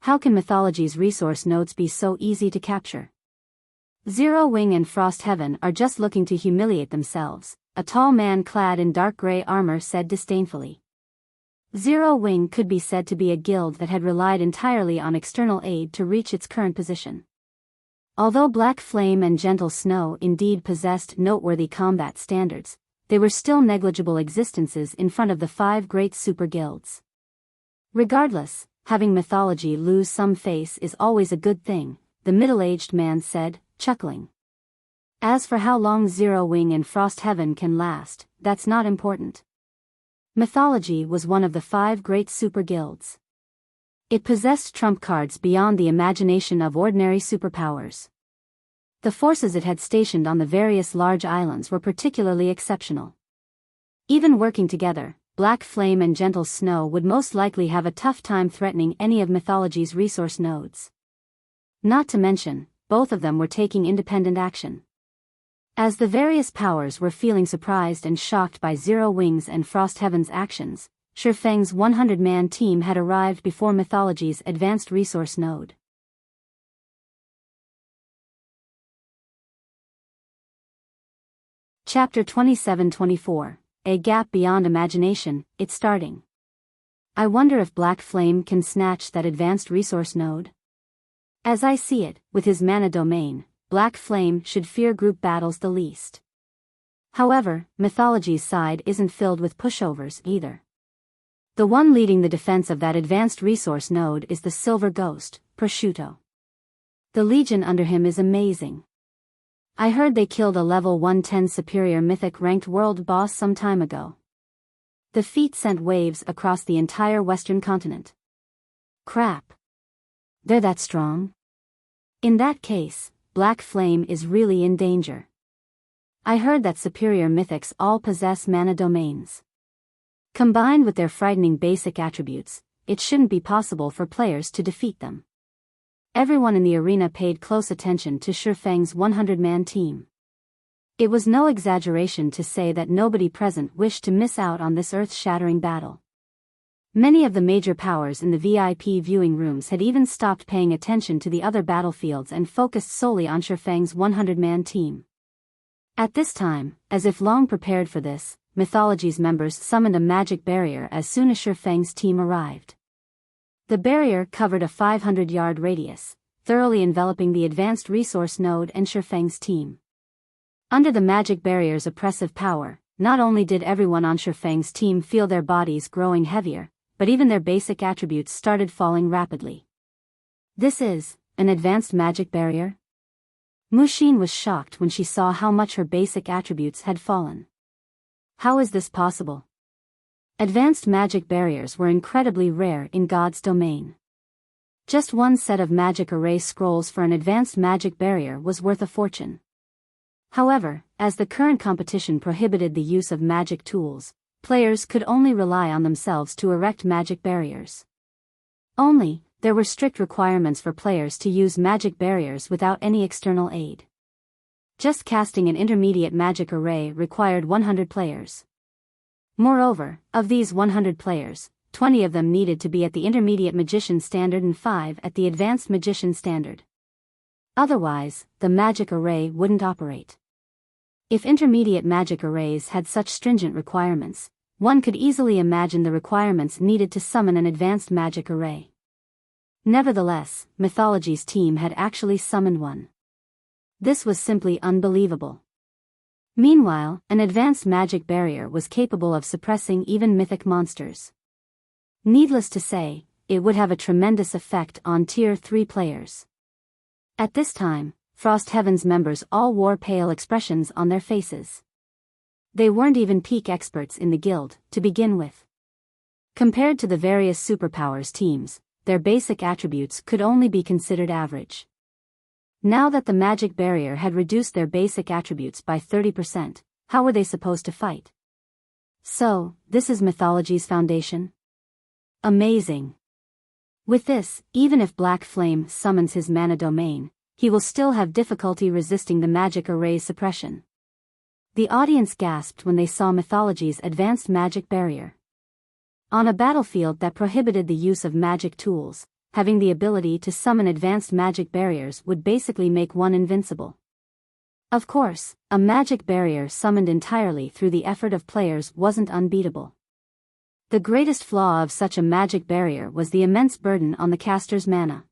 How can mythology's resource nodes be so easy to capture? Zero Wing and Frost Heaven are just looking to humiliate themselves, a tall man clad in dark gray armor said disdainfully. Zero Wing could be said to be a guild that had relied entirely on external aid to reach its current position. Although Black Flame and Gentle Snow indeed possessed noteworthy combat standards, they were still negligible existences in front of the 5 great super guilds. Regardless, having mythology lose some face is always a good thing, the middle-aged man said, chuckling. As for how long Zero Wing and Frost Heaven can last, that's not important. Mythology was one of the 5 great super guilds. It possessed trump cards beyond the imagination of ordinary superpowers. The forces it had stationed on the various large islands were particularly exceptional. Even working together, Black Flame and Gentle Snow would most likely have a tough time threatening any of mythology's resource nodes. Not to mention, both of them were taking independent action. As the various powers were feeling surprised and shocked by Zero Wings and Frost Heaven's actions, Shifeng's 100-man team had arrived before mythology's advanced resource node. Chapter 27-24, A Gap Beyond Imagination, It's Starting. I wonder if Black Flame can snatch that advanced resource node? As I see it, with his mana domain, Black Flame should fear group battles the least. However, mythology's side isn't filled with pushovers either. The one leading the defense of that advanced resource node is the Silver Ghost, Prosciutto. The legion under him is amazing. I heard they killed a level 110 superior mythic ranked world boss some time ago. The feat sent waves across the entire western continent. Crap. They're that strong? In that case, Black Flame is really in danger. I heard that superior mythics all possess mana domains. Combined with their frightening basic attributes, it shouldn't be possible for players to defeat them. Everyone in the arena paid close attention to Shifeng's 100-man team. It was no exaggeration to say that nobody present wished to miss out on this earth-shattering battle. Many of the major powers in the VIP viewing rooms had even stopped paying attention to the other battlefields and focused solely on Shifeng's 100-man team. At this time, as if long prepared for this, mythology's members summoned a magic barrier as soon as Shifeng's team arrived. The barrier covered a 500-yard radius, thoroughly enveloping the advanced resource node and Shifeng's team. Under the magic barrier's oppressive power, not only did everyone on Shifeng's team feel their bodies growing heavier, but even their basic attributes started falling rapidly. This is an advanced magic barrier? Mushin was shocked when she saw how much her basic attributes had fallen. How is this possible? Advanced magic barriers were incredibly rare in God's domain. Just one set of magic array scrolls for an advanced magic barrier was worth a fortune. However, as the current competition prohibited the use of magic tools, players could only rely on themselves to erect magic barriers. There were strict requirements for players to use magic barriers without any external aid. Just casting an intermediate magic array required 100 players. Moreover, of these 100 players, 20 of them needed to be at the intermediate magician standard and 5 at the advanced magician standard. Otherwise, the magic array wouldn't operate. If intermediate magic arrays had such stringent requirements, one could easily imagine the requirements needed to summon an advanced magic array. Nevertheless, mythology's team had actually summoned one. This was simply unbelievable. Meanwhile, an advanced magic barrier was capable of suppressing even mythic monsters. Needless to say, it would have a tremendous effect on Tier 3 players. At this time, Frost Heaven's members all wore pale expressions on their faces. They weren't even peak experts in the guild, to begin with. Compared to the various superpowers teams, their basic attributes could only be considered average. Now that the magic barrier had reduced their basic attributes by 30%, how were they supposed to fight? So, this is mythology's foundation? Amazing. With this, even if Black Flame summons his mana domain, he will still have difficulty resisting the magic array's suppression. The audience gasped when they saw mythology's advanced magic barrier. On a battlefield that prohibited the use of magic tools, having the ability to summon advanced magic barriers would basically make one invincible. Of course, a magic barrier summoned entirely through the effort of players wasn't unbeatable. The greatest flaw of such a magic barrier was the immense burden on the caster's mana.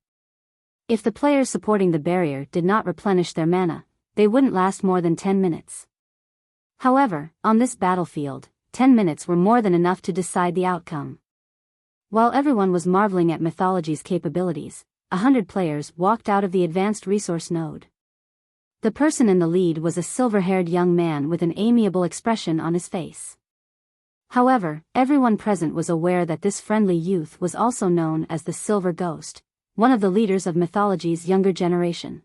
If the players supporting the barrier did not replenish their mana, they wouldn't last more than 10 minutes. However, on this battlefield, 10 minutes were more than enough to decide the outcome. While everyone was marveling at mythology's capabilities, 100 players walked out of the advanced resource node. The person in the lead was a silver-haired young man with an amiable expression on his face. However, everyone present was aware that this friendly youth was also known as the Silver Ghost, one of the leaders of mythology's younger generation.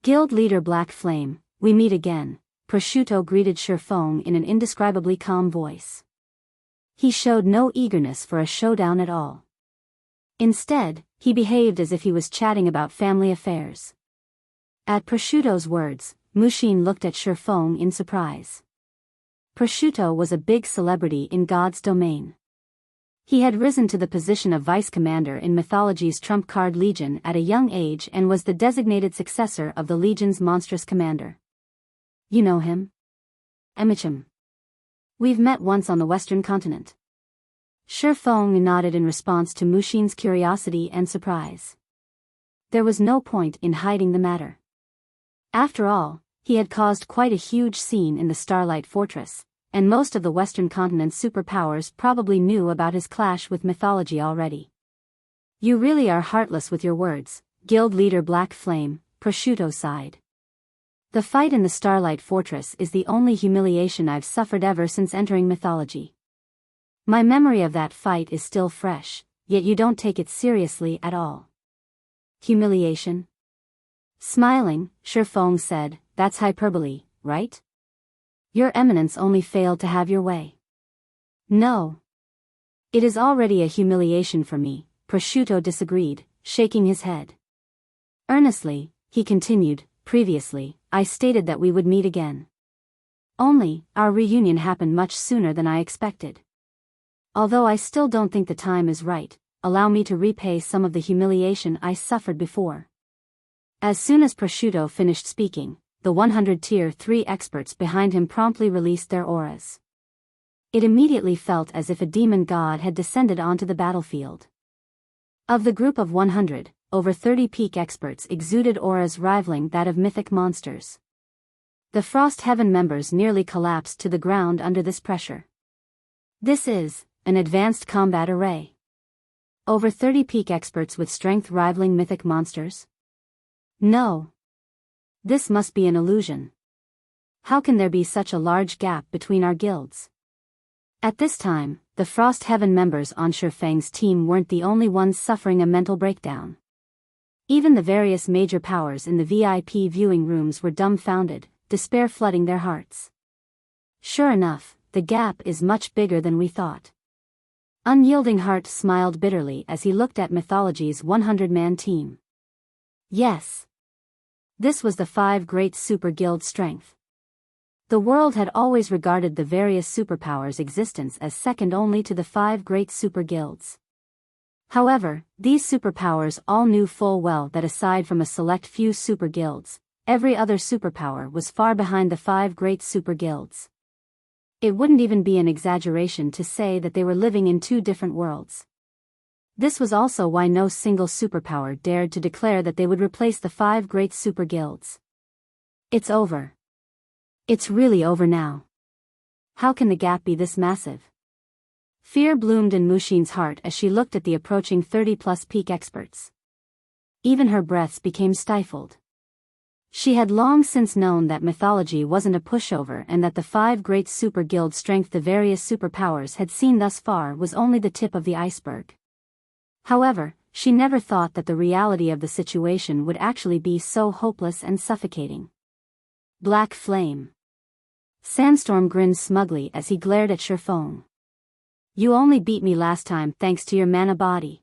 Guild leader Black Flame, we meet again, Prosciutto greeted Shifeng in an indescribably calm voice. He showed no eagerness for a showdown at all. Instead, he behaved as if he was chatting about family affairs. At Prosciutto's words, Mushin looked at Shifeng in surprise. Prosciutto was a big celebrity in God's domain. He had risen to the position of vice commander in mythology's trump card legion at a young age and was the designated successor of the legion's monstrous commander. You know him? Emichim. We've met once on the western continent. Shifeng nodded in response to Mushin's curiosity and surprise. There was no point in hiding the matter. After all, he had caused quite a huge scene in the Starlight Fortress, and most of the western continent's superpowers probably knew about his clash with mythology already. You really are heartless with your words, guild leader Black Flame, Prosciutto sighed. The fight in the Starlight Fortress is the only humiliation I've suffered ever since entering mythology. My memory of that fight is still fresh, yet you don't take it seriously at all. Humiliation? Smiling, Shifeng said, that's hyperbole, right? Your Eminence only failed to have your way. No. It is already a humiliation for me, Prosciutto disagreed, shaking his head. Earnestly, he continued, previously, I stated that we would meet again. Only, our reunion happened much sooner than I expected. Although I still don't think the time is right, allow me to repay some of the humiliation I suffered before. As soon as Prosciutto finished speaking, the 100 Tier 3 experts behind him promptly released their auras. It immediately felt as if a demon god had descended onto the battlefield. Of the group of 100, over 30 peak experts exuded auras rivaling that of mythic monsters. The Frost Heaven members nearly collapsed to the ground under this pressure. This is an advanced combat array. Over 30 peak experts with strength rivaling mythic monsters? No. This must be an illusion. How can there be such a large gap between our guilds? At this time, the Frost Heaven members on Shifeng's team weren't the only ones suffering a mental breakdown. Even the various major powers in the VIP viewing rooms were dumbfounded, despair flooding their hearts. Sure enough, the gap is much bigger than we thought. Unyielding Heart smiled bitterly as he looked at mythology's 100-man team. Yes. This was the 5 great super guild strength. The world had always regarded the various superpowers' existence as second only to the 5 great super guilds. However, these superpowers all knew full well that aside from a select few super guilds, every other superpower was far behind the 5 great super guilds. It wouldn't even be an exaggeration to say that they were living in 2 different worlds. This was also why no single superpower dared to declare that they would replace the 5 great super guilds. It's over. It's really over now. How can the gap be this massive? Fear bloomed in Mushin's heart as she looked at the approaching 30-plus peak experts. Even her breaths became stifled. She had long since known that mythology wasn't a pushover and that the 5 great super guild strength the various superpowers had seen thus far was only the tip of the iceberg. However, she never thought that the reality of the situation would actually be so hopeless and suffocating. Black Flame. Sandstorm grinned smugly as he glared at Shifeng. You only beat me last time thanks to your mana body.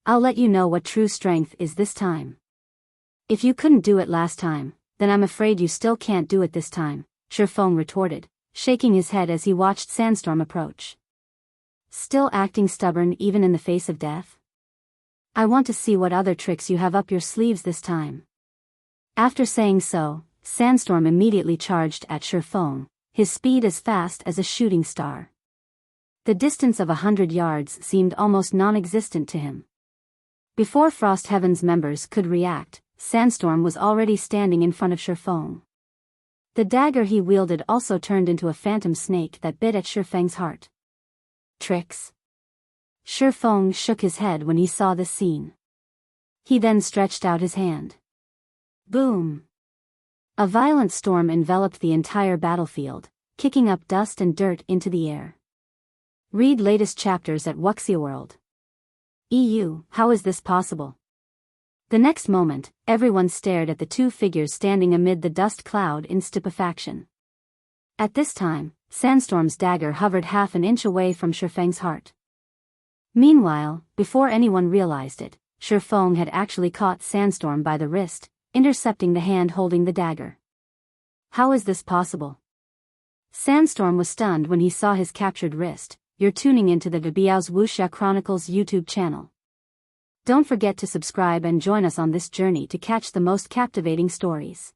I'll let you know what true strength is this time. If you couldn't do it last time, then I'm afraid you still can't do it this time, Shifeng retorted, shaking his head as he watched Sandstorm approach. Still acting stubborn even in the face of death? I want to see what other tricks you have up your sleeves this time. After saying so, Sandstorm immediately charged at Shifeng, his speed as fast as a shooting star. The distance of 100 yards seemed almost non-existent to him. Before Frost Heaven's members could react, Sandstorm was already standing in front of Shifeng. The dagger he wielded also turned into a phantom snake that bit at Shifeng's heart. Tricks? Shifeng shook his head when he saw this scene. He then stretched out his hand. Boom! A violent storm enveloped the entire battlefield, kicking up dust and dirt into the air. Read latest chapters at Wuxia World. EU, how is this possible? The next moment, everyone stared at the two figures standing amid the dust cloud in stupefaction. At this time, Sandstorm's dagger hovered half an inch away from Shifeng's heart. Meanwhile, before anyone realized it, Shifeng had actually caught Sandstorm by the wrist, intercepting the hand holding the dagger. How is this possible? Sandstorm was stunned when he saw his captured wrist. You're tuning into the Biyao's Wuxia Chronicles YouTube channel. Don't forget to subscribe and join us on this journey to catch the most captivating stories.